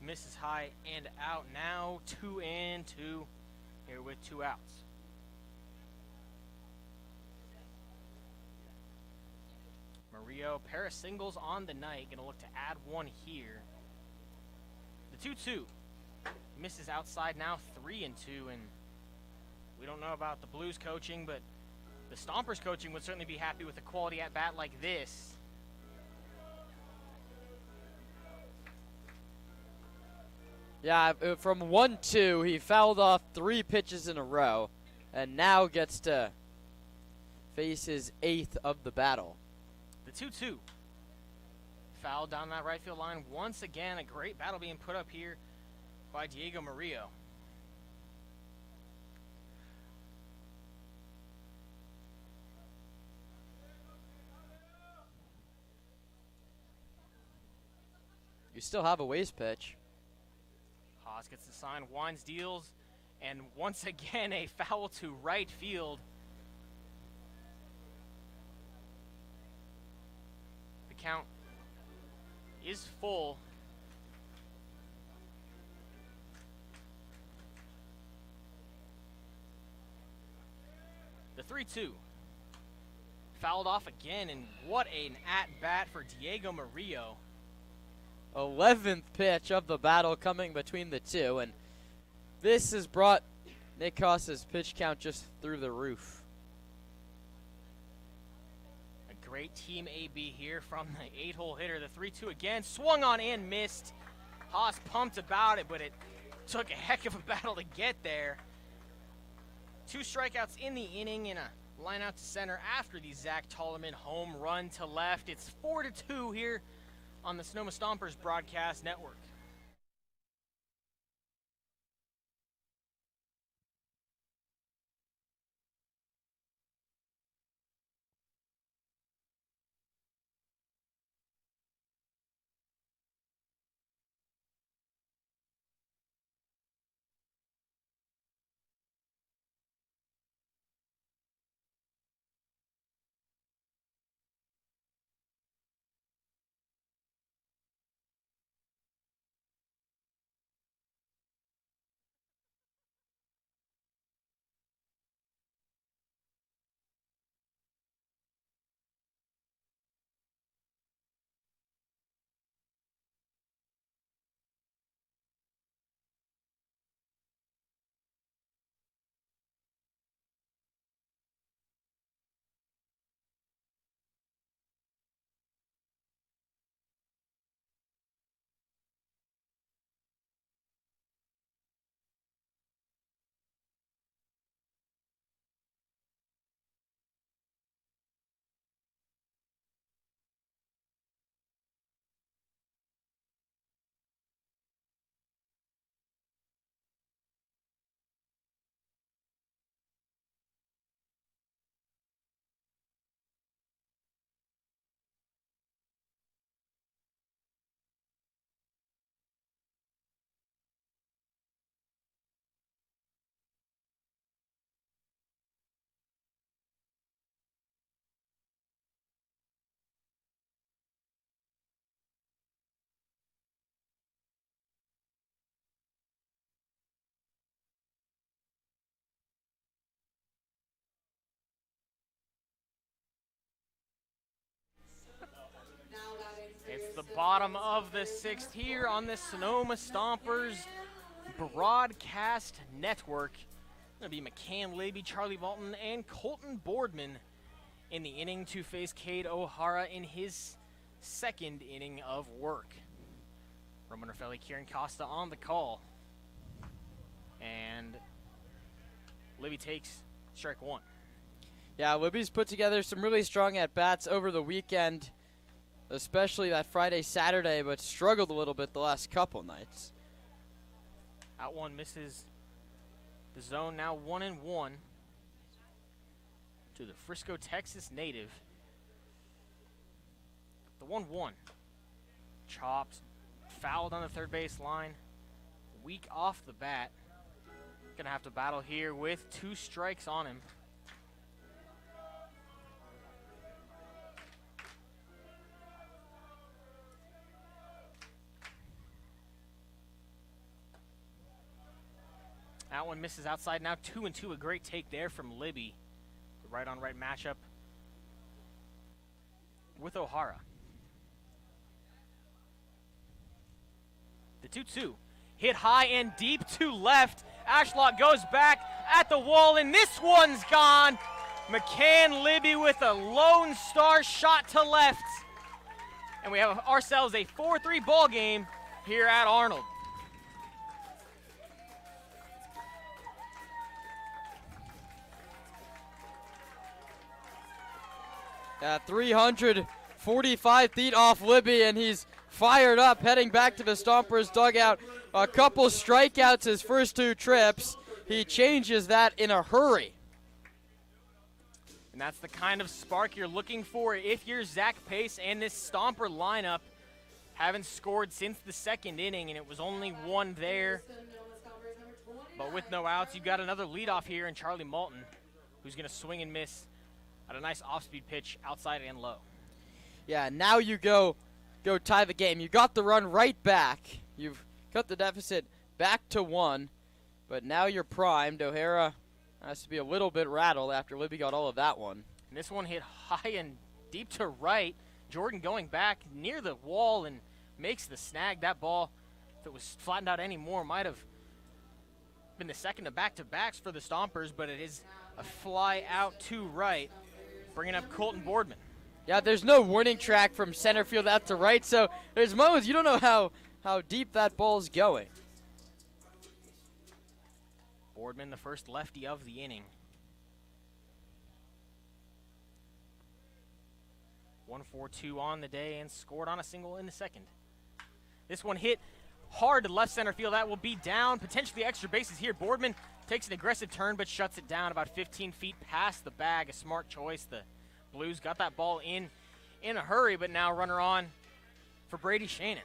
misses high and out. Now 2 and 2 here with 2 outs. Murillo, pair of singles on the night. Going to look to add 1 here. The 2-2 misses outside. Now 3 and 2. And we don't know about the Blues coaching, but the Stompers coaching would certainly be happy with a quality at bat like this. Yeah, from 1-2, he fouled off 3 pitches in a row, and now gets to face his 8th of the battle. The 2-2. Foul down that right field line. Once again, a great battle being put up here by Diego Murillo. You still have a waste pitch. Haas gets the sign, winds, deals, and once again a foul to right field. The count is full. The 3-2. Fouled off again, and what an at-bat for Diego Murillo. 11th pitch of the battle coming between the two, and this has brought Nick Haas's pitch count just through the roof. A great team AB here from the 8-hole hitter. The 3-2 again, swung on and missed. Haas pumped about it, but it took a heck of a battle to get there. 2 strikeouts in the inning and a line out to center after the Zach Tollerman home run to left. It's 4-2 here on the Sonoma Stompers Broadcast Network. It's the bottom of the 6th here on the Sonoma Stompers Broadcast Network. It's going to be McCann Libby, Charlie Walton, and Colton Boardman in the inning to face Cade O'Hara in his 2nd inning of work. Roman Raffelli, Kieran Costa on the call. And Libby takes strike 1. Yeah, Libby's put together some really strong at-bats over the weekend, especially that Friday, Saturday, but struggled a little bit the last couple nights. Out 1 misses the zone, now 1-1. to the Frisco, Texas native. The 1-1. Chopped, fouled on the third base line. Weak off the bat. Gonna have to battle here with 2 strikes on him. That one misses outside. Now 2-2. A great take there from Libby. The right-on-right matchup with O'Hara. The 2-2. Hit high and deep to left. Ashlot goes back at the wall, and this one's gone. McCann Libby with a Lone Star shot to left. And we have ourselves a 4-3 ball game here at Arnold. At 345 feet off Libby, and he's fired up, heading back to the Stompers dugout. A couple strikeouts his first 2 trips. He changes that in a hurry. And that's the kind of spark you're looking for if you're Zach Pace, and this Stomper lineup haven't scored since the 2nd inning, and it was only 1 there. But with no outs, you've got another leadoff here in Charlie Malton, who's going to swing and miss at a nice off-speed pitch outside and low. Yeah, now you go tie the game. You got the run right back. You've cut the deficit back to 1, but now you're primed. O'Hara has to be a little bit rattled after Libby got all of that one. And this one hit high and deep to right. Jordan going back near the wall and makes the snag. That ball, if it was flattened out anymore, might have been the second of back-to-backs for the Stompers, but it is a fly out to right, bringing up Colton Boardman. Yeah, there's no warning track from center field out to right, so there's moments you don't know how deep that ball's going. Boardman, the first lefty of the inning. 1-4-2 on the day and scored on a single in the 2nd. This one hit hard to left center field. That will be down, potentially extra bases here. Boardman takes an aggressive turn but shuts it down about 15 feet past the bag. A smart choice. The Blues got that ball in a hurry, but now runner on for Brady Shannon.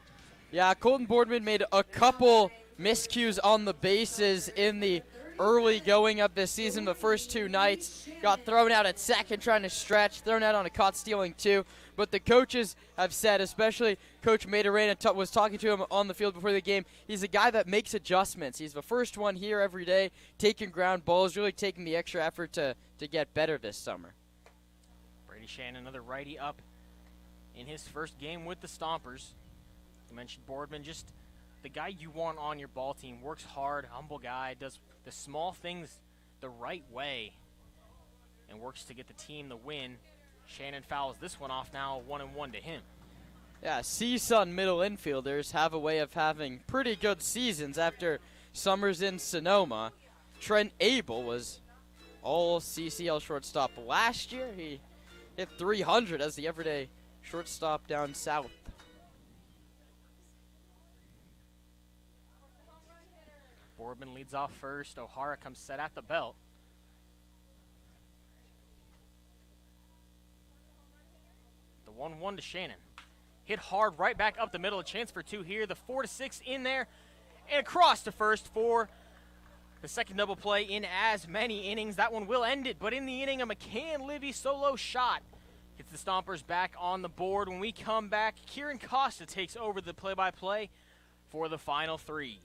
Yeah, Colton Boardman made a couple miscues on the bases in the early going of this season. The first 2 nights got thrown out at second trying to stretch, thrown out on a caught stealing 2. But the coaches have said, especially Coach Madarena was talking to him on the field before the game, he's a guy that makes adjustments. He's the first one here every day, taking ground balls, really taking the extra effort to get better this summer. Brady Shannon, another righty up in his first game with the Stompers. You mentioned Boardman, just the guy you want on your ball team. Works hard, humble guy, does the small things the right way, and works to get the team the win. Shannon fouls this one off now, 1-1 to him. Yeah, CSUN middle infielders have a way of having pretty good seasons after summers in Sonoma. Trent Abel was all CCL shortstop last year. He hit 300 as the everyday shortstop down south. Boardman leads off first. O'Hara comes set at the belt. The 1-1 to Shannon. Hit hard right back up the middle. A chance for 2 here. The 4-6 in there. And across to first for the second double play in as many innings. That one will end it. But in the inning, a McCann Livy solo shot gets the Stompers back on the board. When we come back, Kieran Costa takes over the play-by-play for the final 3.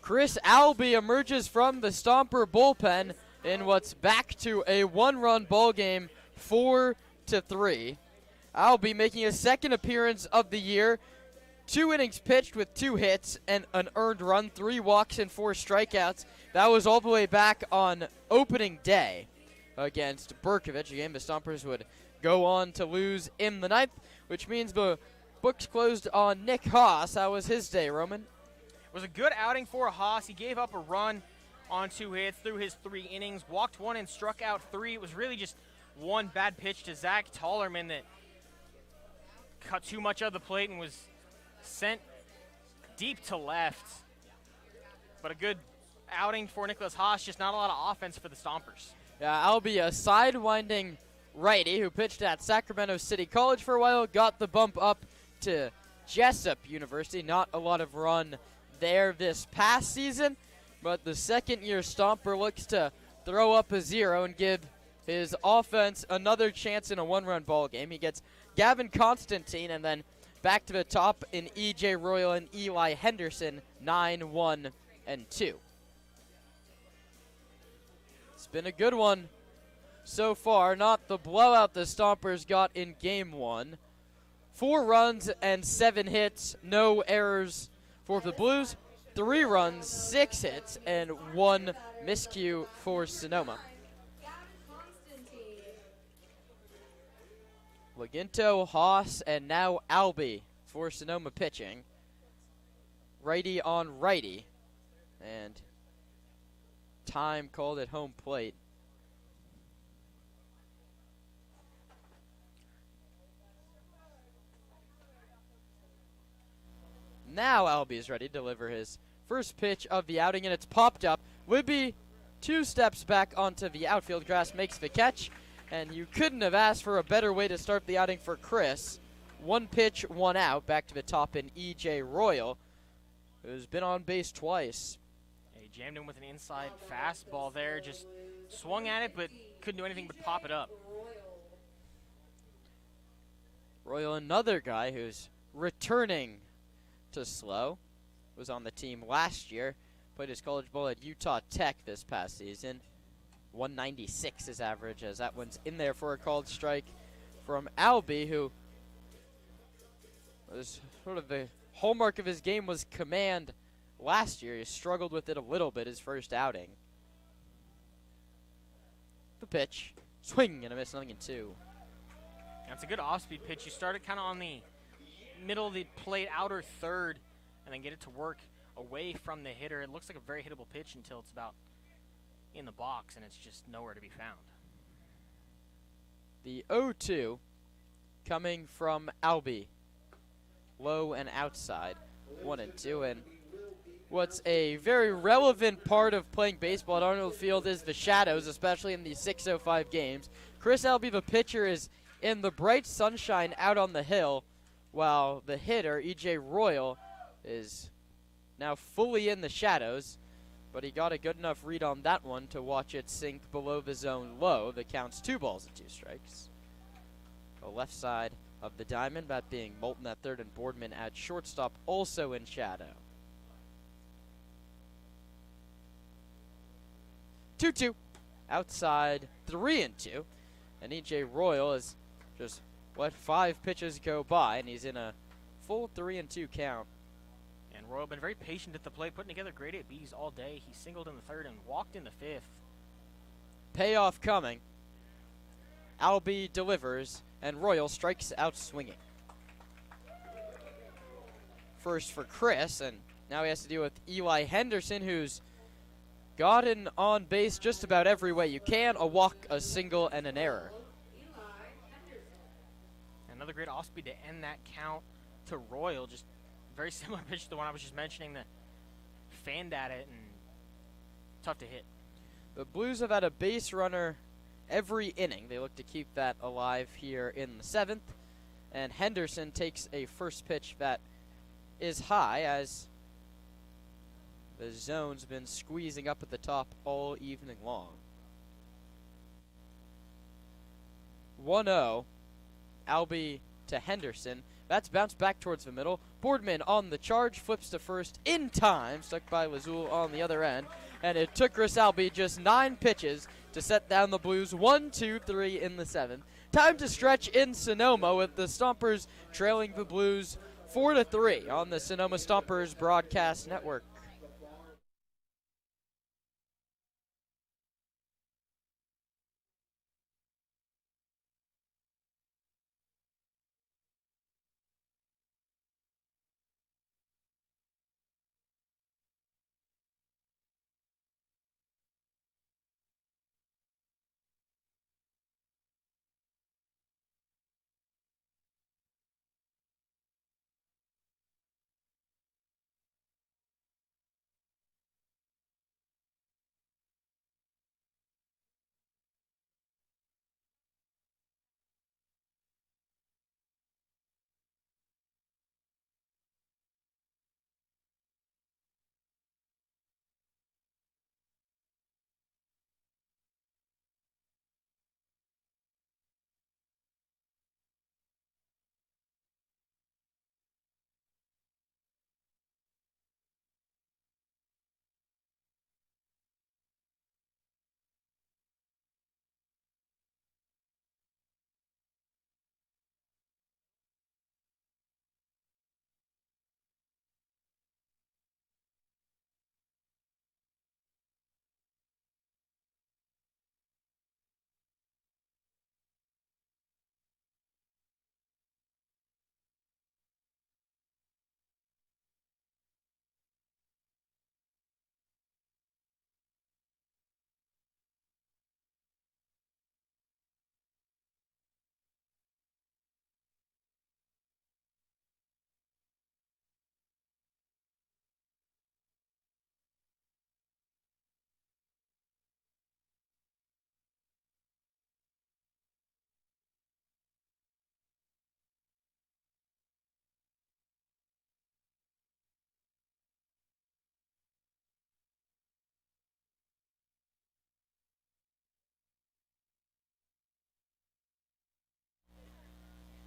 Chris Albee emerges from the Stomper bullpen in what's back to a one-run ball game, 4-3. Albee making his second appearance of the year. 2 innings pitched with 2 hits and an earned run, 3 walks and 4 strikeouts. That was all the way back on opening day against Berkovich, a game the Stompers would go on to lose in the 9th, which means the books closed on Nick Haas. How was his day, Roman? It was a good outing for Haas. He gave up a run on 2 hits through his 3 innings, walked 1 and struck out 3. It was really just one bad pitch to Zach Tollerman that cut too much of the plate and was sent deep to left. But a good outing for Nicholas Haas, just not a lot of offense for the Stompers. Yeah, Albee, a sidewinding righty who pitched at Sacramento City College for a while, got the bump up to Jessup University. Not a lot of run there this past season, but the second-year Stomper looks to throw up a 0 and give his offense another chance in a one-run ball game. He gets Gavin Constantine and then back to the top in E.J. Royal and Eli Henderson, 9-1-2. It's been a good one so far. Not the blowout the Stompers got in Game 1. 4 runs and 7 hits, no errors for the Blues. 3 runs, 6 hits, and 1 miscue for Sonoma. Laginto, Haas, and now Albee for Sonoma pitching. Righty on righty. And time called at home plate. Now Albee is ready to deliver his first pitch of the outing, and it's popped up. Libby 2 steps back onto the outfield grass, makes the catch. And you couldn't have asked for a better way to start the outing for Chris. 1 pitch, 1 out, back to the top in E.J. Royal, who's been on base twice. He jammed him with an inside fastball there, just swung at it, but couldn't do anything but pop it up. Royal, another guy who's returning to slow, was on the team last year, played his college ball at Utah Tech this past season. 196 his average, as that one's in there for a called strike from Albee, who was sort of the hallmark of his game was command last year. He struggled with it a little bit his first outing. The pitch, swing and a miss, nothing in 2. That's a good off-speed pitch. You start it kind of on the middle of the plate, outer third, and then get it to work away from the hitter. It looks like a very hittable pitch until it's about in the box, and it's just nowhere to be found. The 0-2 coming from Albee. Low and outside, 1-2. And what's a very relevant part of playing baseball at Arnold Field is the shadows, especially in these 6:05 games. Chris Albee, the pitcher, is in the bright sunshine out on the hill, while the hitter, E.J. Royal, is now fully in the shadows. But he got a good enough read on that one to watch it sink below the zone low. That counts 2 balls and 2 strikes. The left side of the diamond, that being Moulton at third and Boardman at shortstop, also in shadow. 2-2. Outside, 3-2. And E.J. Royal has just let 5 pitches go by, and he's in a full 3-2 count. And Royal been very patient at the plate, putting together grade A Bs all day. He singled in the 3rd and walked in the 5th. Payoff coming. Albee delivers, and Royal strikes out swinging. First for Chris, and now he has to deal with Eli Henderson, who's gotten on base just about every way you can. A walk, a single, and an error. Another great off-speed to end that count to Royal. Just very similar pitch to the one I was just mentioning, that fanned at it and tough to hit. The Blues have had a base runner every inning. They look to keep that alive here in the 7th. And Henderson takes a first pitch that is high, as the zone's been squeezing up at the top all evening long. 1-0. Albee to Henderson. That's bounced back towards the middle. Boardman on the charge, flips to first in time, stuck by Lazul on the other end. And it took Grisalbi just 9 pitches to set down the Blues 1-2-3 in the 7th. Time to stretch in Sonoma with the Stompers trailing the Blues 4-3 on the Sonoma Stompers Broadcast Network.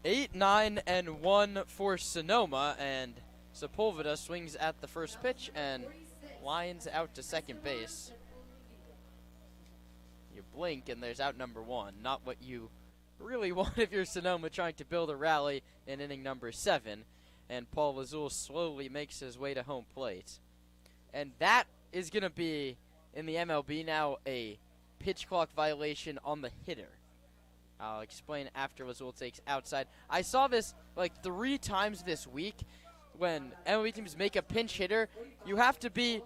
Eight, 9, and 1 for Sonoma, and Sepulveda swings at the first pitch and lines out to second base. You blink and there's out number 1. Not what you really want if you're Sonoma trying to build a rally in inning number 7. And Paul Lazul slowly makes his way to home plate. And that is going to be, in the MLB now, a pitch clock violation on the hitter. I'll explain after Lazul takes outside. I saw this like 3 times this week. When MLB teams make a pinch hitter, you have to be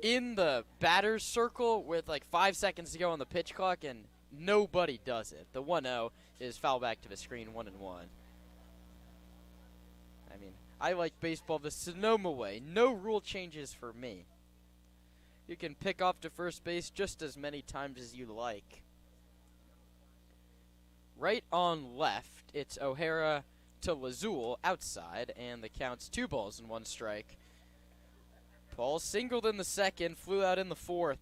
in the batter's circle with like 5 seconds to go on the pitch clock, and nobody does it. The 1-0 is foul back to the screen, 1-1. I mean, I like baseball the Sonoma way. No rule changes for me. You can pick off to first base just as many times as you like. Right on left, it's O'Hara to Lazul outside, and the count's 2 balls and 1 strike. Paul singled in the 2nd, flew out in the 4th.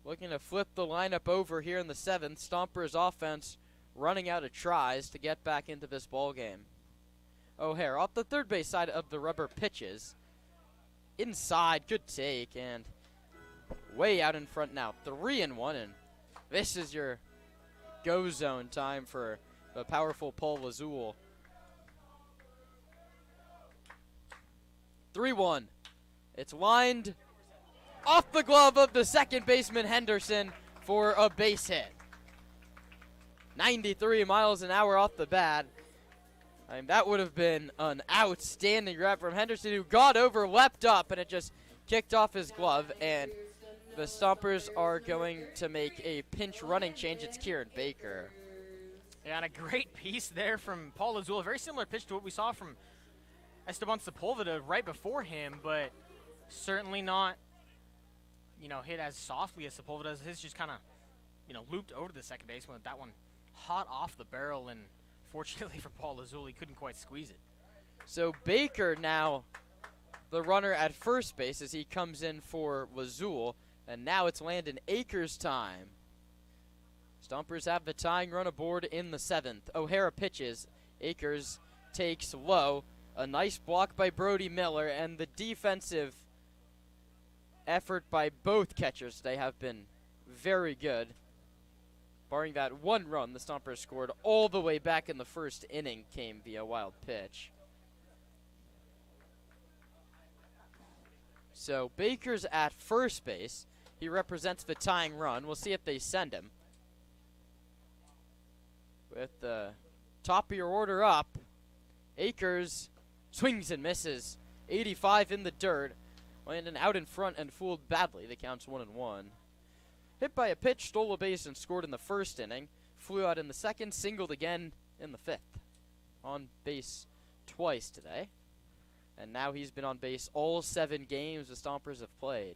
Looking to flip the lineup over here in the 7th. Stompers offense running out of tries to get back into this ball game. O'Hara off the third base side of the rubber pitches. Inside, good take, and way out in front now. 3-1, and this is your go zone time for the powerful Paul Lazul. 3-1. It's lined off the glove of the second baseman Henderson for a base hit. 93 miles an hour off the bat. I mean, that would have been an outstanding grab from Henderson, who got over, leapt up, and it just kicked off his glove, and the Stompers are going to make a pinch running change. It's Kieran Baker. Yeah, and a great piece there from Paul Lazul. A very similar pitch to what we saw from Esteban Sepulveda right before him, but certainly not, hit as softly as Sepulveda's. His just kind of, looped over to the second baseman with that one hot off the barrel, and fortunately for Paul Lazul, he couldn't quite squeeze it. So Baker now the runner at first base as he comes in for Lazul. And now it's Landon Akers' time. Stompers have the tying run aboard in the 7th. O'Hara pitches. Akers takes low. A nice block by Brody Miller, and the defensive effort by both catchers. They have been very good. Barring that one run, the Stompers scored all the way back in the first inning, came via wild pitch. So Baker's at first base. He represents the tying run. We'll see if they send him. With the top of your order up, Akers swings and misses. 85 in the dirt. Landon out in front and fooled badly. The count's 1-1. Hit by a pitch, stole a base, and scored in the first inning. Flew out in the second, singled again in the fifth. On base twice today. And now he's been on base all 7 games the Stompers have played.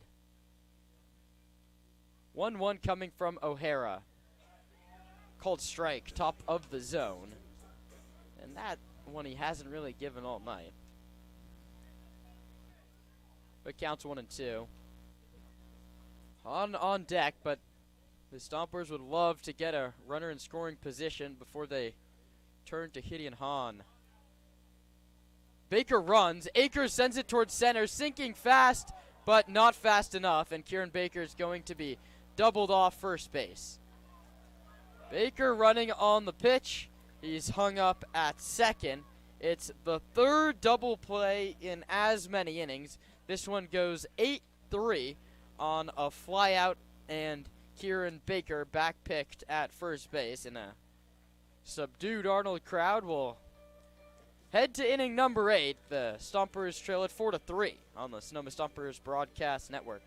1-1 coming from O'Hara. Called strike, top of the zone. And that one he hasn't really given all night. But counts 1-2. On deck, but the Stompers would love to get a runner in scoring position before they turn to Gideon Hahn. Baker runs. Akers sends it towards center, sinking fast, but not fast enough, and Kieran Baker is going to be doubled off first base. Baker running on the pitch. He's hung up at second. It's the third double play in as many innings. This one goes 8-3 on a flyout, and Kieran Baker back-picked at first base, and a subdued Arnold crowd will head to inning number 8. The Stompers trail at 4-3 on the Sonoma Stompers Broadcast Network.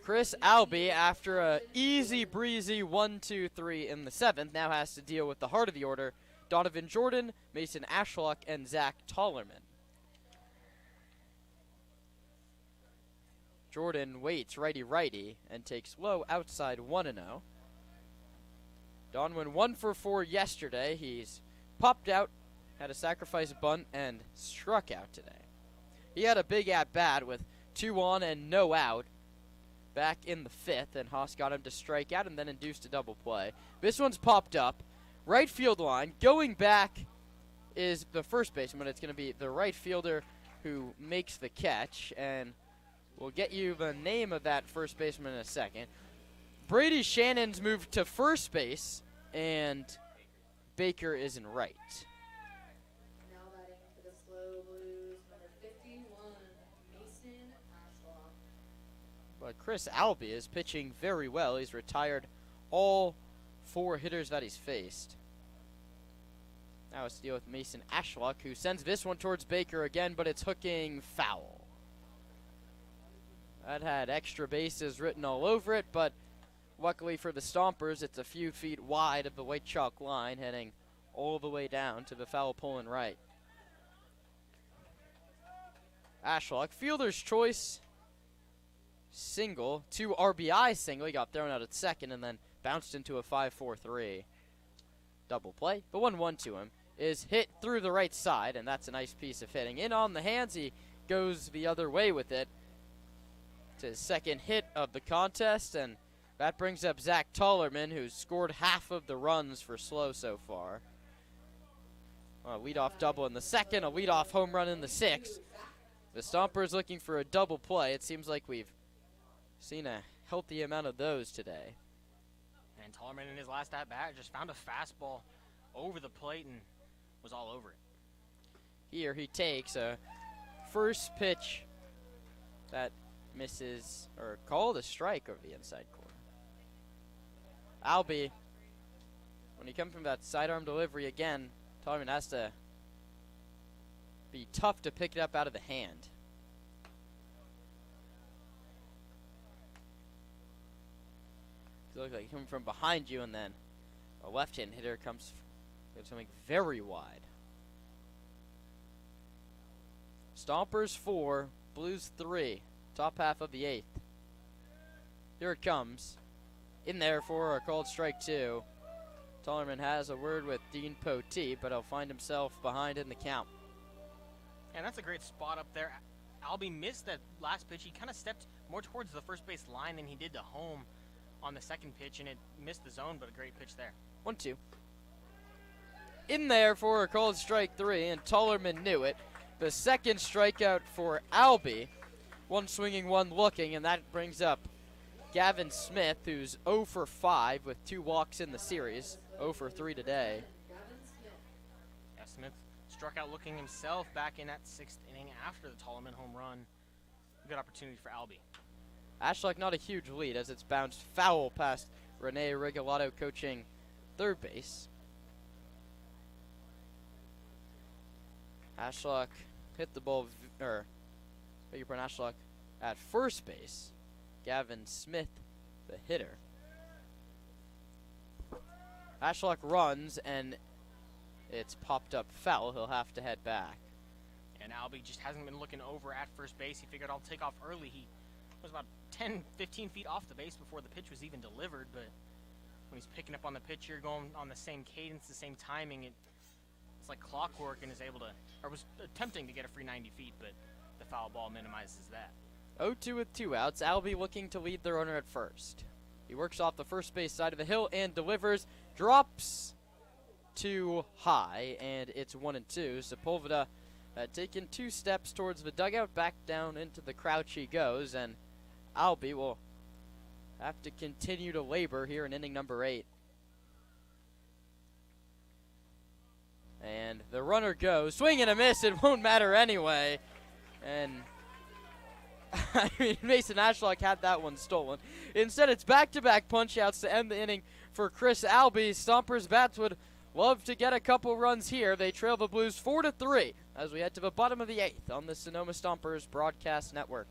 Chris Albee, after a easy breezy 1-2-3 in the 7th, now has to deal with the heart of the order, Donovan Jordan, Mason Ashlock, and Zach Tollerman. Jordan waits righty-righty and takes low outside 1-0. Don went 1 for 4 yesterday. He's popped out, had a sacrifice bunt, and struck out today. He had a big at-bat with 2 on and no out back in the 5th, and Haas got him to strike out and then induced a double play. This one's popped up. Right field line. Going back is the first baseman. It's going to be the right fielder who makes the catch, and we'll get you the name of that first baseman in a second. Brady Shannon's moved to first base, and Baker is in right. Now batting for the Slow Blues, number 51, Mason Ashlock. But Chris Albee is pitching very well. He's retired all 4 hitters that he's faced. Now it's to deal with Mason Ashlock, who sends this one towards Baker again, but it's hooking foul. That had extra bases written all over it, but luckily for the Stompers, it's a few feet wide of the white chalk line, heading all the way down to the foul pole and right. Ashlock, fielder's choice single, 2 RBI single. He got thrown out at second and then bounced into a 5-4-3 double play. The 1-1 to him is hit through the right side, and that's a nice piece of hitting. In on the hands, he goes the other way with it. It's his second hit of the contest, and that brings up Zach Tollerman, who's scored half of the runs for SLO so far. A leadoff double in the second, a leadoff home run in the sixth. The Stompers looking for a double play. It seems like we've seen a healthy amount of those today. And Tollerman in his last at-bat just found a fastball over the plate and was all over it. Here he takes a first pitch that misses, or called a strike over the inside corner. Albie, when you come from that sidearm delivery again, Tollerman has to be tough to pick it up out of the hand. It looks like coming from behind you, and then a left-hand hitter comes something very wide. Stompers 4, Blues 3, top half of the 8th. Here it comes. In there for a called strike 2. Tollerman has a word with Dean Poteet, but he'll find himself behind in the count. And that's a great spot up there. Albie missed that last pitch. He kind of stepped more towards the first base line than he did to home on the second pitch, and it missed the zone, but a great pitch there. 1-2. In there for a called strike 3, and Tollerman knew it. The second strikeout for Albie. One swinging, one looking, and that brings up Gavin Smith, who's 0 for 5 with 2 walks in the series. 0 for 3 today. Yeah, Smith struck out looking himself back in that 6th inning after the Tollerman home run. Good opportunity for Albie. Ashlock not a huge lead as it's bounced foul past Rene Rigolato coaching third base. Ashlock hit the ball, Ashlock at first base. Gavin Smith, the hitter. Ashlock runs, and it's popped up foul. He'll have to head back. And Albie just hasn't been looking over at first base. He figured I'll take off early. He was about 10, 15 feet off the base before the pitch was even delivered, but when he's picking up on the pitcher, going on the same cadence, the same timing, it's like clockwork, and is able to, or was attempting to get a free 90 feet, but the foul ball minimizes that. 0-2 with 2 outs. Albie looking to lead the runner at first. He works off the first base side of the hill and delivers. Drops too high, and it's 1-2. Sepulveda taking 2 steps towards the dugout. Back down into the crouch he goes, and Albie will have to continue to labor here in inning number 8. And the runner goes. Swing and a miss. It won't matter anyway. And I mean, Mason Ashlock had that one stolen. Instead, it's back-to-back punch-outs to end the inning for Chris Albie. Stompers bats would love to get a couple runs here. They trail the Blues 4-3 as we head to the bottom of the 8th on the Sonoma Stompers Broadcast Network.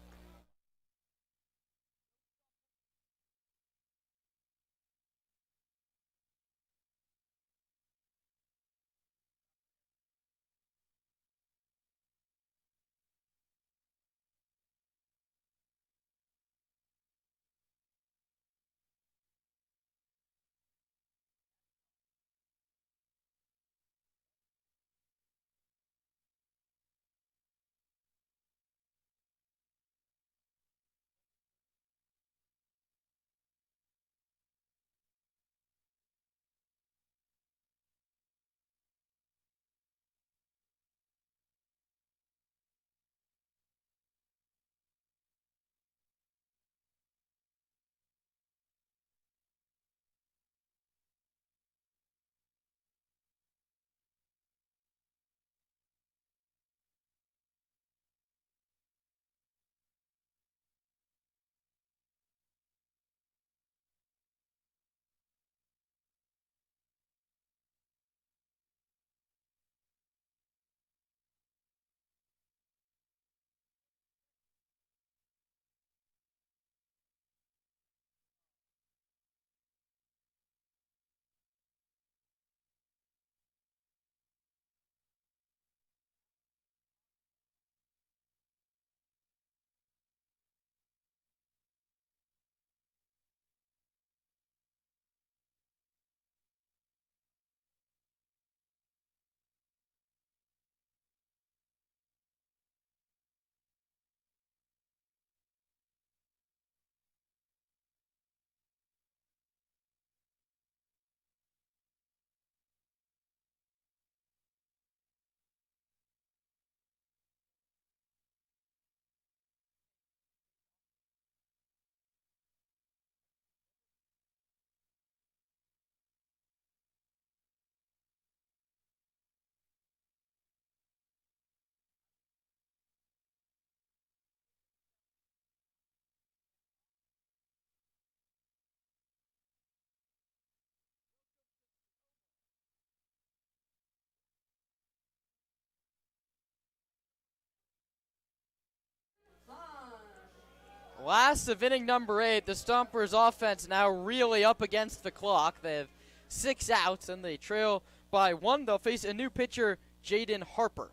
Last of inning number 8, the Stompers offense now really up against the clock. They have 6 outs and they trail by 1. They'll face a new pitcher, Jaden Harper,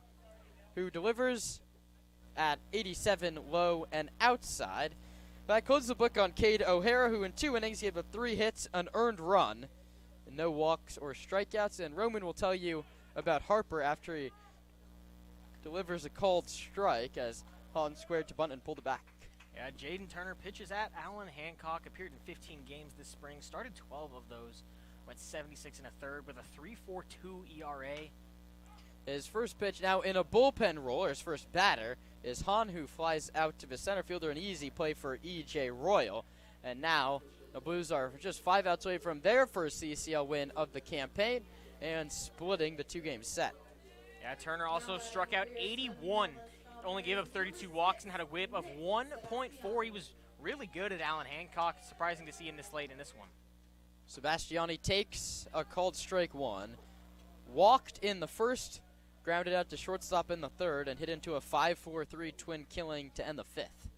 who delivers at 87 low and outside. That closes the book on Cade O'Hara, who in 2 innings gave up 3 hits, an earned run, and no walks or strikeouts. And Roman will tell you about Harper after he delivers a called strike as Holland squared to bunt and pulled it back. Yeah, Jaden Turner pitches at Allen Hancock, appeared in 15 games this spring, started 12 of those, went 76 1/3 with a 3.42 ERA. His first pitch now in a bullpen role, or his first batter, is Han, who flies out to the center fielder, an easy play for E.J. Royal. And now the Blues are just 5 outs away from their first CCL win of the campaign and splitting the 2-game set. Yeah, Turner also struck out 81, only gave up 32 walks and had a whip of 1.4. He was really good at Allen Hancock. Surprising to see him this late in this one. Sebastiani takes a called strike 1, walked in the first, grounded out to shortstop in the third, and hit into a 5-4-3 twin killing to end the 5th.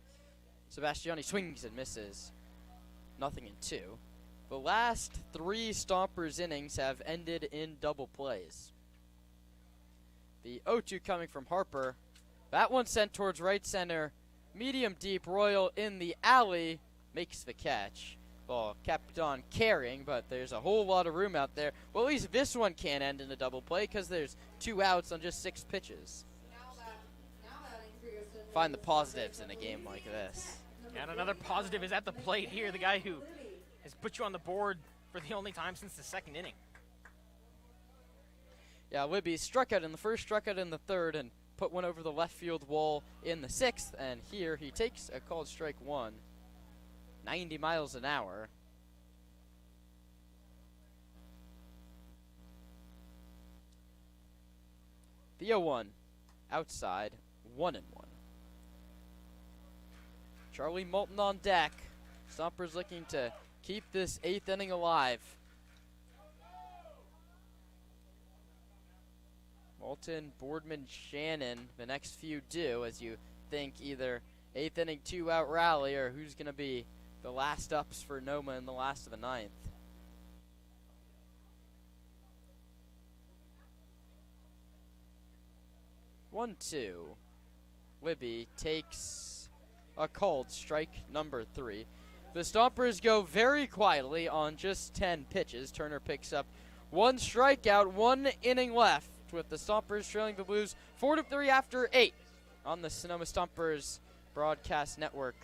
Sebastiani swings and misses. Nothing in 2. The last 3 Stompers innings have ended in double plays. The 0-2 coming from Harper. That one sent towards right center. Medium deep, Royal in the alley makes the catch. Ball kept on carrying, but there's a whole lot of room out there. Well, at least this one can't end in a double play because there's 2 outs on just 6 pitches. Find the positives in a game like this. And another positive is at the plate here, the guy who has put you on the board for the only time since the 2nd inning. Yeah, Libby struck out in the first, struck out in the third, and put one over the left field wall in the 6th. And here he takes a called strike 1. 90 miles an hour. The 0-1 outside, 1-1. Charlie Moulton on deck. Stompers looking to keep this 8th inning alive. Moulton, Boardman, Shannon, the next few do, as you think either 8th inning 2-out rally or who's going to be the last ups for Noma in the last of the 9th. One, 2. Libby takes a called strike number 3. The Stompers go very quietly on just 10 pitches. Turner picks up 1 strikeout, 1 inning left, with the Stompers trailing the Blues 4-3 after 8 on the Sonoma Stompers Broadcast Network.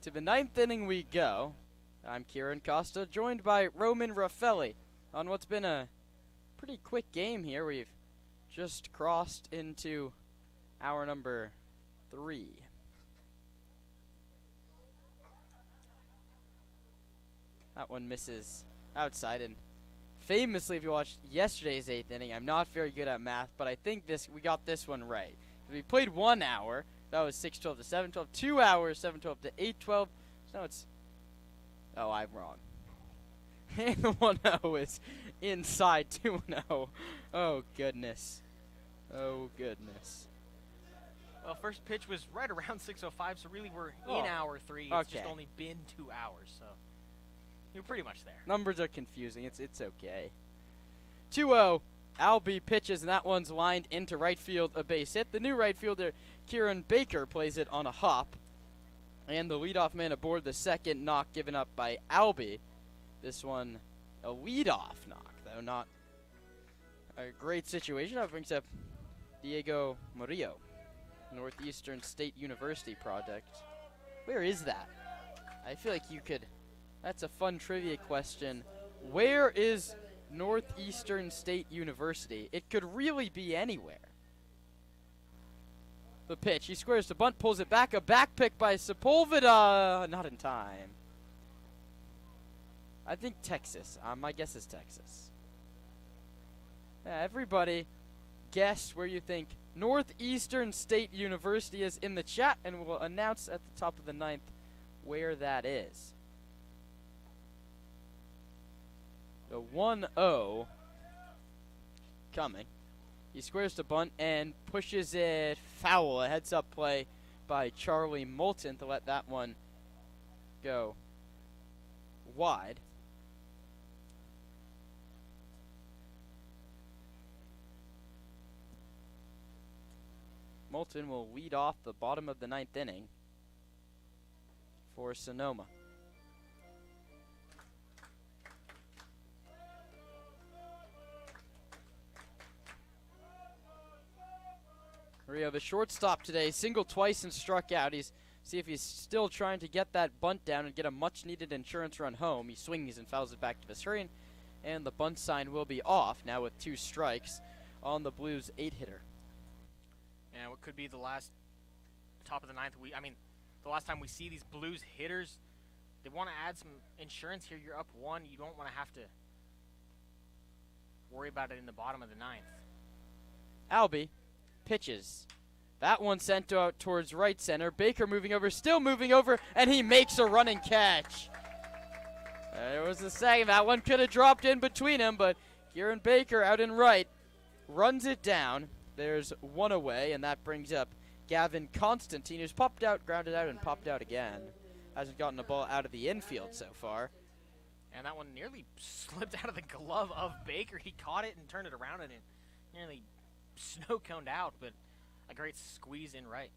To the 9th inning we go. I'm Kieran Costa, joined by Roman Raffelli on what's been a pretty quick game here. We've just crossed into hour number 3. That one misses outside. And famously, if you watched yesterday's 8th inning, I'm not very good at math, but I think we got this one right. We played 1 hour. That was 6:12 to 7:12. 2 hours, 7:12 to 8:12. So now it's... Oh, I'm wrong. And the 1-0 is inside 2-0. Oh, goodness. Oh, goodness. Well, first pitch was right around 6:05, so really we're in hour 3. It's just only been 2 hours, so you're pretty much there. Numbers are confusing. It's okay. 2-0. Albie pitches, and that one's lined into right field, a base hit. The new right fielder, Kieran Baker, plays it on a hop. And the leadoff man aboard the second knock given up by Albie. This one, a leadoff knock, though not a great situation. That brings up Diego Murillo, Northeastern State University project. Where is that? I feel like you could... That's a fun trivia question. Where is Northeastern State University? It could really be anywhere. The pitch. He squares the bunt, pulls it back. A back pick by Sepulveda. Not in time. I think Texas. My guess is Texas. Yeah, everybody guess where you think Northeastern State University is in the chat, and we'll announce at the top of the 9th where that is. The 1-0 coming. He squares the bunt and pushes it foul. A heads-up play by Charlie Moulton to let that one go wide. Moulton will lead off the bottom of the 9th inning for Sonoma. Rio, the shortstop today, singled twice and struck out. See if he's still trying to get that bunt down and get a much-needed insurance run home. He swings and fouls it back to Viserian, and the bunt sign will be off now with 2 strikes on the Blues 8-hitter. And what could be the last top of the 9th? The last time we see these Blues hitters, they want to add some insurance here. You're up 1. You don't want to have to worry about it in the bottom of the 9th. Albie pitches. That one sent out towards right center. Baker moving over, still moving over, and he makes a running catch. There was a second. That one could have dropped in between him, but Kieran Baker out in right runs it down. There's 1 away, and that brings up Gavin Constantine, who's popped out, grounded out, and popped out again. Hasn't gotten a ball out of the infield so far. And that one nearly slipped out of the glove of Baker. He caught it and turned it around, and it nearly snow-coned out, but a great squeeze in right.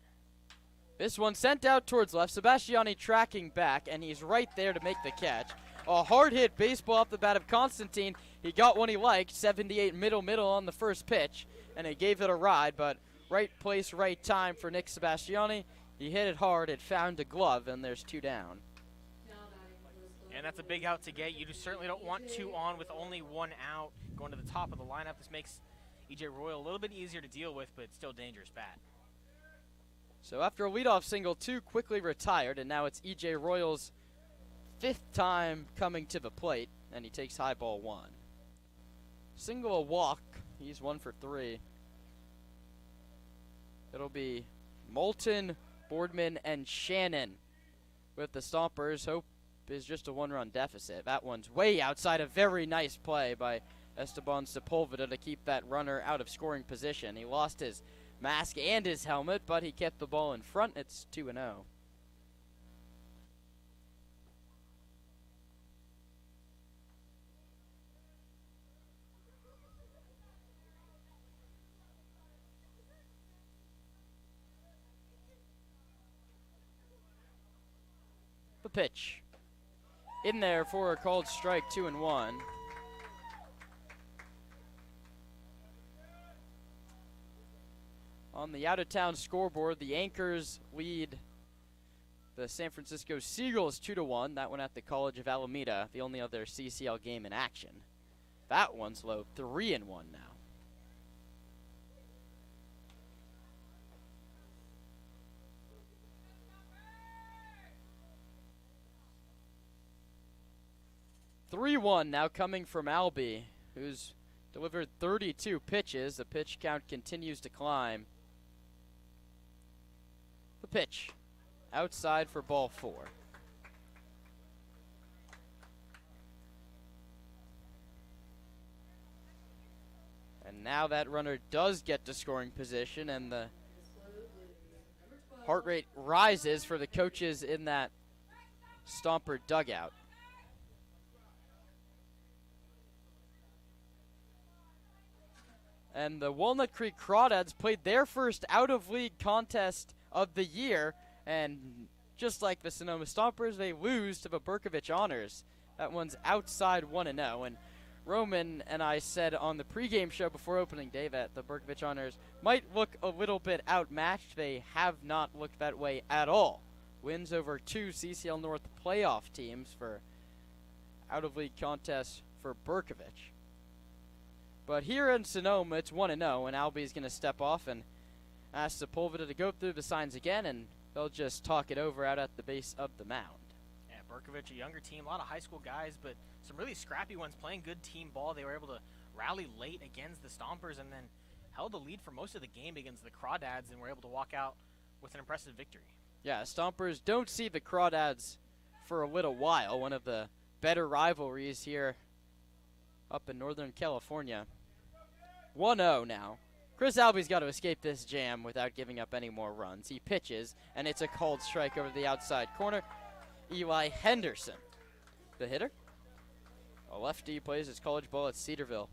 This one sent out towards left. Sebastiani tracking back, and he's right there to make the catch. A hard-hit baseball off the bat of Constantine. He got one he liked, 78 middle on the first pitch, and he gave it a ride, but right place, right time for Nick Sebastiani. He hit it hard. It found a glove, and there's 2 down. And that's a big out to get. You certainly don't want 2 on with only 1 out going to the top of the lineup. This makes E.J. Royal a little bit easier to deal with, but it's still dangerous bat. So after a leadoff single, 2 quickly retired, and now it's E.J. Royal's 5th time coming to the plate, and he takes high ball 1. Single, a walk. He's 1 for 3. It'll be Moulton, Boardman, and Shannon with the Stompers. Hope is just a 1-run deficit. That one's way outside. A very nice play by Esteban Sepulveda to keep that runner out of scoring position. He lost his mask and his helmet, but he kept the ball in front. It's 2-0. The pitch. In there for a called strike, 2-1. On the out-of-town scoreboard, the Anchors lead the San Francisco Seagulls 2-1. That one at the College of Alameda, the only other CCL game in action. That one's low, 3-1 now. 3-1 now coming from Albie, who's delivered 32 pitches. The pitch count continues to climb. The pitch outside for ball 4. And now that runner does get to scoring position, and the heart rate rises for the coaches in that Stomper dugout. And the Walnut Creek Crawdads played their first out-of-league contest of the year, and just like the Sonoma Stompers, they lose to the Berkovich Honors. That one's outside 1-0, and Roman and I said on the pregame show before opening day that the Berkovich Honors might look a little bit outmatched. They have not looked that way at all. Wins over 2 CCL North playoff teams for out-of-league contests for Berkovich. But here in Sonoma, it's 1-0, and Albie's going to step off and ask Sepulveda to go through the signs again, and they'll just talk it over out at the base of the mound. Yeah, Berkovich, a younger team, a lot of high school guys, but some really scrappy ones playing good team ball. They were able to rally late against the Stompers and then held the lead for most of the game against the Crawdads and were able to walk out with an impressive victory. Yeah, Stompers don't see the Crawdads for a little while. One of the better rivalries here up in Northern California. 1-0 now. Chris Albie's got to escape this jam without giving up any more runs. He pitches, and it's a called strike over the outside corner. Eli Henderson, the hitter. A lefty, plays his college ball at Cedarville.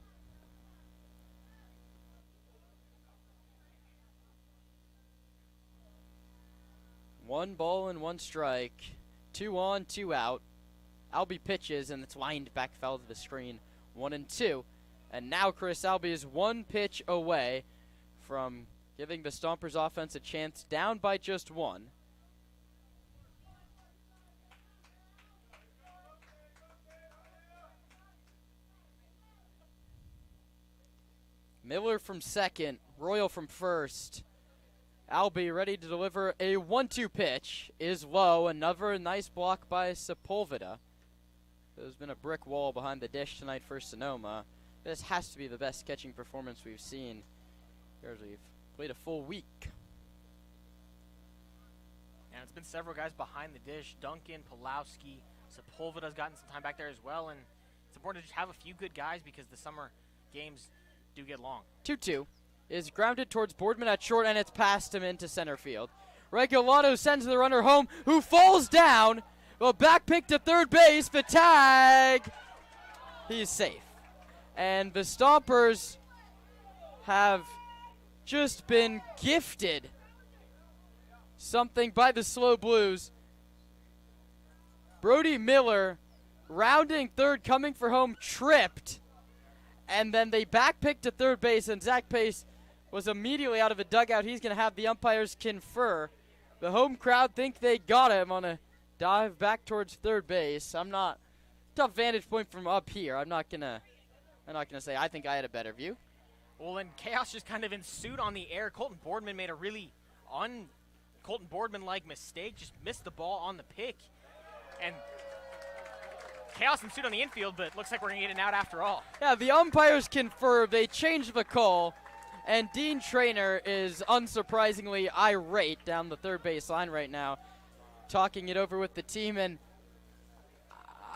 One ball and one strike. 2 on, 2 out. Albie pitches, and it's lined back foul to the screen. 1-2. And now Chris Albie is 1 pitch away from giving the Stompers offense a chance, down by just 1. Miller from second, Royal from first. Albie ready to deliver a 1-2 pitch, is low. Another nice block by Sepulveda. There's been a brick wall behind the dish tonight for Sonoma. This has to be the best catching performance we've seen here as we've played a full week. And it's been several guys behind the dish. Duncan, Pulowski, Sepulveda's gotten some time back there as well. And it's important to just have a few good guys because the summer games do get long. 2-2 is grounded towards Boardman at short, and it's past him into center field. Regulado sends the runner home, who falls down. Well, back pick to third base. The tag. He's safe. And the Stompers have just been gifted something by the Slow Blues. Brody Miller, rounding third, coming for home, tripped. And then they back picked to third base, and Zach Pace was immediately out of the dugout. He's going to have the umpires confer. The home crowd think they got him on a dive back towards third base. Tough vantage point from up here. I'm not gonna say I think I had a better view. Well, and chaos just kind of ensued on the air. Colton Boardman made a really Colton Boardman-like mistake, just missed the ball on the pick. And chaos ensued on the infield, but looks like we're going to get it out after all. Yeah, the umpires confirmed. They changed the call, and Dean Traynor is unsurprisingly irate down the third base line right now, talking it over with the team, and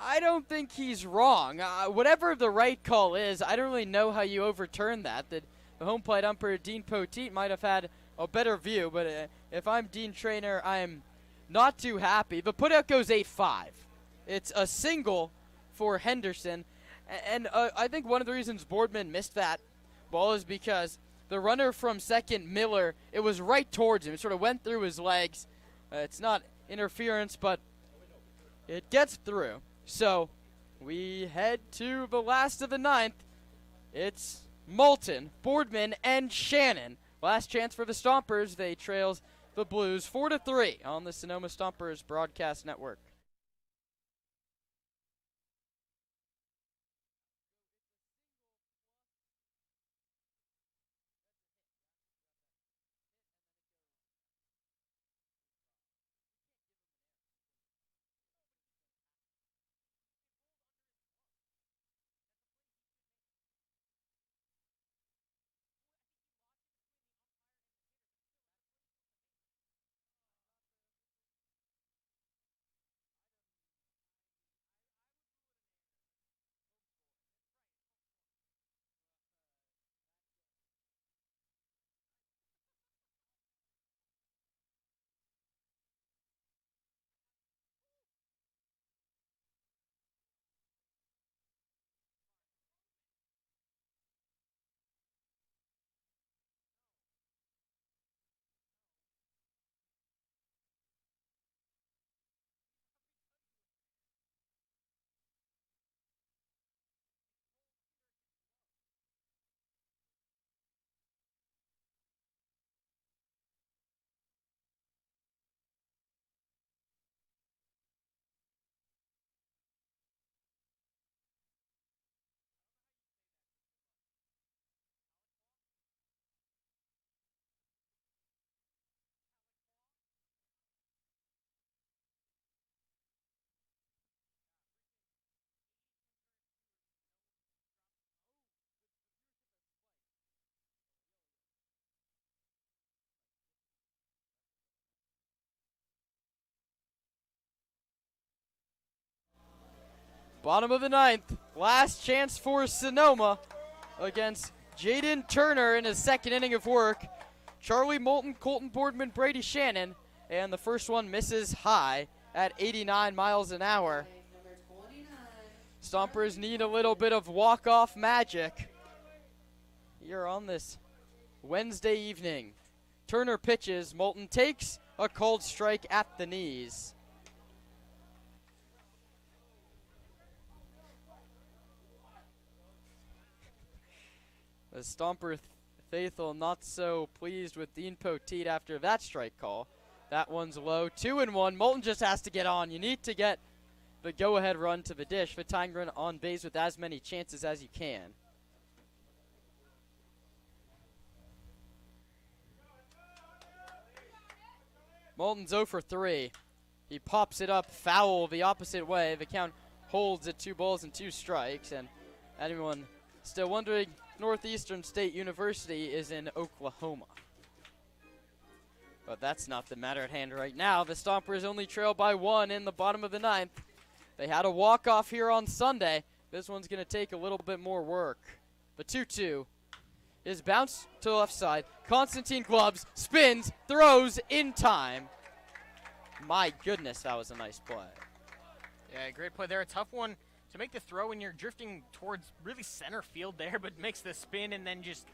I don't think he's wrong. Whatever the right call is, I don't really know how you overturn that. The home plate umpire, Dean Poteet, might have had a better view, but if I'm Dean Traynor, I'm not too happy. The putout goes 8-5. It's a single for Henderson, and I think one of the reasons Boardman missed that ball is because the runner from second, Miller, it was right towards him. It sort of went through his legs. It's not interference, but it gets through. So we head to the last of the ninth. It's Moulton, Boardman, and Shannon. Last chance for the Stompers. They trails the Blues 4-3 on the Sonoma Stompers Broadcast Network. Bottom of the ninth. Last chance for Sonoma against Jaden Turner in his second inning of work. Charlie Moulton, Colton Boardman, Brady Shannon. And the first one misses high at 89 miles an hour. Stompers need a little bit of walk-off magic here on this Wednesday evening. Turner pitches. Moulton takes a cold strike at the knees. The Stomper faithful not so pleased with Dean Poteet after that strike call. That one's low. 2-1. Moulton just has to get on. You need to get the go-ahead run to the dish. The tying run on base with as many chances as you can. Moulton's 0 for 3. He pops it up foul the opposite way. The count holds at 2 balls and 2 strikes. And anyone still wondering, Northeastern State University is in Oklahoma. But that's not the matter at hand right now. The Stompers only trail by 1 in the bottom of the ninth. They had a walk-off here on Sunday. This one's going to take a little bit more work. The 2-2 is bounced to the left side. Constantine gloves, spins, throws in time. My goodness, that was a nice play. Yeah, great play there. A tough one to make the throw when you're drifting towards really center field there, but makes the spin and then just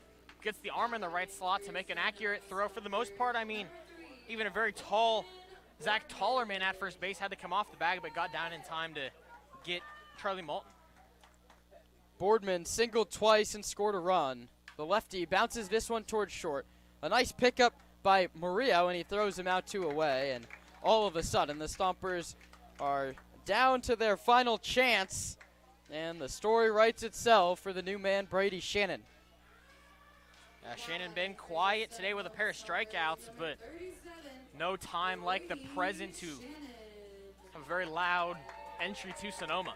gets the arm in the right slot to make an accurate throw. For the most part, I mean, even a very tall Zach Tallerman at first base had to come off the bag, but got down in time to get Charlie Moulton. Boardman singled twice and scored a run. The lefty bounces this one towards short. A nice pickup by Murillo, and he throws him out 2 away. And all of a sudden, the Stompers are down to their final chance. And the story writes itself for the new man, Brady Shannon. Shannon been quiet today with a pair of strikeouts, but no time like the present to have a very loud entry to Sonoma.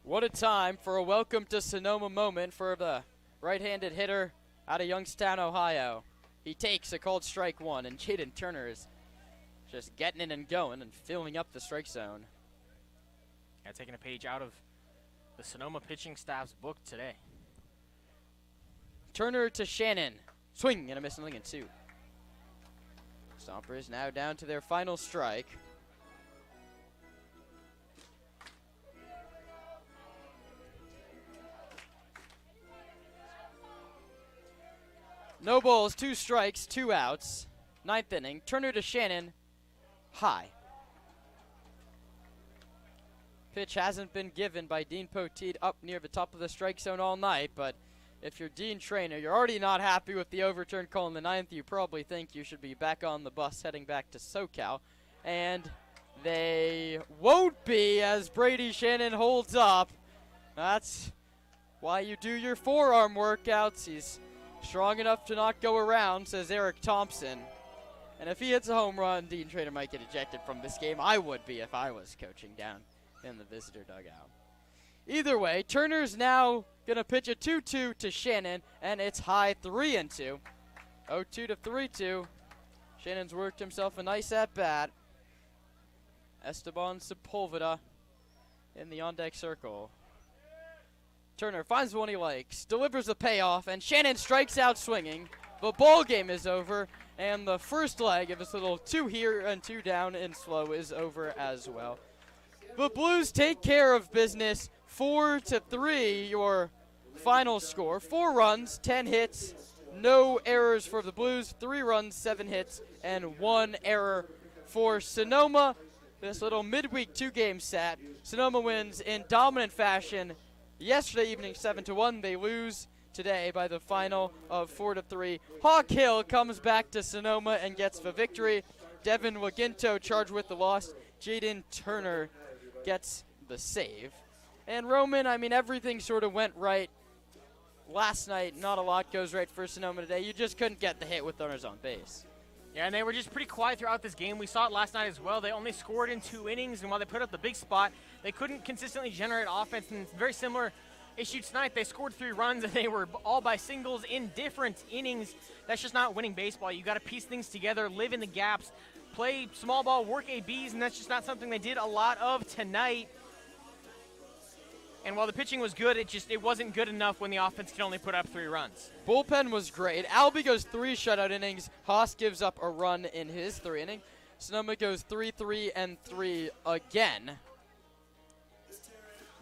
What a time for a welcome to Sonoma moment for the right-handed hitter out of Youngstown, Ohio. He takes a called strike 1, and Jaden Turner is just getting in and going and filling up the strike zone. Yeah, taking a page out of the Sonoma pitching staff's book today. Turner to Shannon. Swing and a miss, nothing in 2. Stompers now down to their final strike. No balls, 2 strikes, 2 outs. 9th inning. Turner to Shannon. High. Pitch hasn't been given by Dean Poteet up near the top of the strike zone all night, but if you're Dean Trainer, you're already not happy with the overturned call in the 9th. You probably think you should be back on the bus heading back to SoCal. And they won't be as Brady Shannon holds up. That's why you do your forearm workouts. He's strong enough to not go around, says Eric Thompson. And if he hits a home run, Dean Trainer might get ejected from this game. I would be if I was coaching down in the visitor dugout. Either way, Turner's now going to pitch a 2-2 to Shannon, and it's high 3-2. 0-2 to 3-2. Shannon's worked himself a nice at-bat. Esteban Sepulveda in the on-deck circle. Turner finds one he likes, delivers the payoff, and Shannon strikes out swinging. The ball game is over, and the first leg of this little 2 here and 2 down in slow is over as well. The Blues take care of business, 4-3, your final score. 4 runs, 10 hits, no errors for the Blues, 3 runs, 7 hits, and 1 error for Sonoma. This little midweek 2-game set. Sonoma wins in dominant fashion yesterday evening 7-1. They lose today by the final of 4-3. Hawk Hill comes back to Sonoma and gets the victory. Devin Waginto charged with the loss. Jaden Turner gets the save. And Roman, I mean, everything sort of went right last night. Not a lot goes right for Sonoma today. You just couldn't get the hit with runners on base. Yeah, and they were just pretty quiet throughout this game. We saw it last night as well. They only scored in 2 innings, and while they put up the big spot, they couldn't consistently generate offense. And it's very similar issue tonight. They scored 3 runs, and they were all by singles in different innings. That's just not winning baseball. You got to piece things together, live in the gaps, play small ball, work ABs, and that's just not something they did a lot of tonight. And while the pitching was good, it wasn't good enough when the offense can only put up 3 runs. Bullpen was great. Albie goes 3 shutout innings. Haas gives up a run in his 3 inning. Sonoma goes 3-3 and 3 again.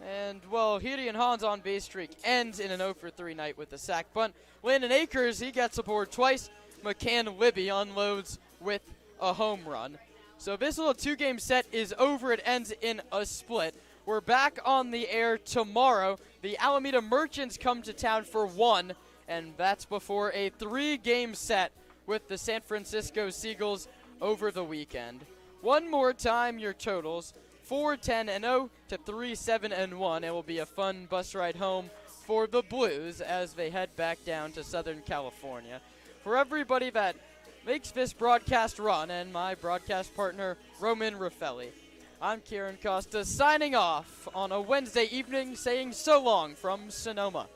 And, well, Gideon Hahn's on-base streak ends in an 0-for-3 night with a sac bunt. Landon Akers, he gets aboard twice. McCann Libby unloads with a home run. So this little 2-game set is over. It ends in a split. We're back on the air tomorrow. The Alameda Merchants come to town for 1, and that's before a 3-game set with the San Francisco Seagulls over the weekend. One more time, your totals: 4-10-0 to 3-7-1. It will be a fun bus ride home for the Blues as they head back down to Southern California. For everybody that makes this broadcast run and my broadcast partner, Roman Raffelli, I'm Kieran Costa signing off on a Wednesday evening, saying so long from Sonoma.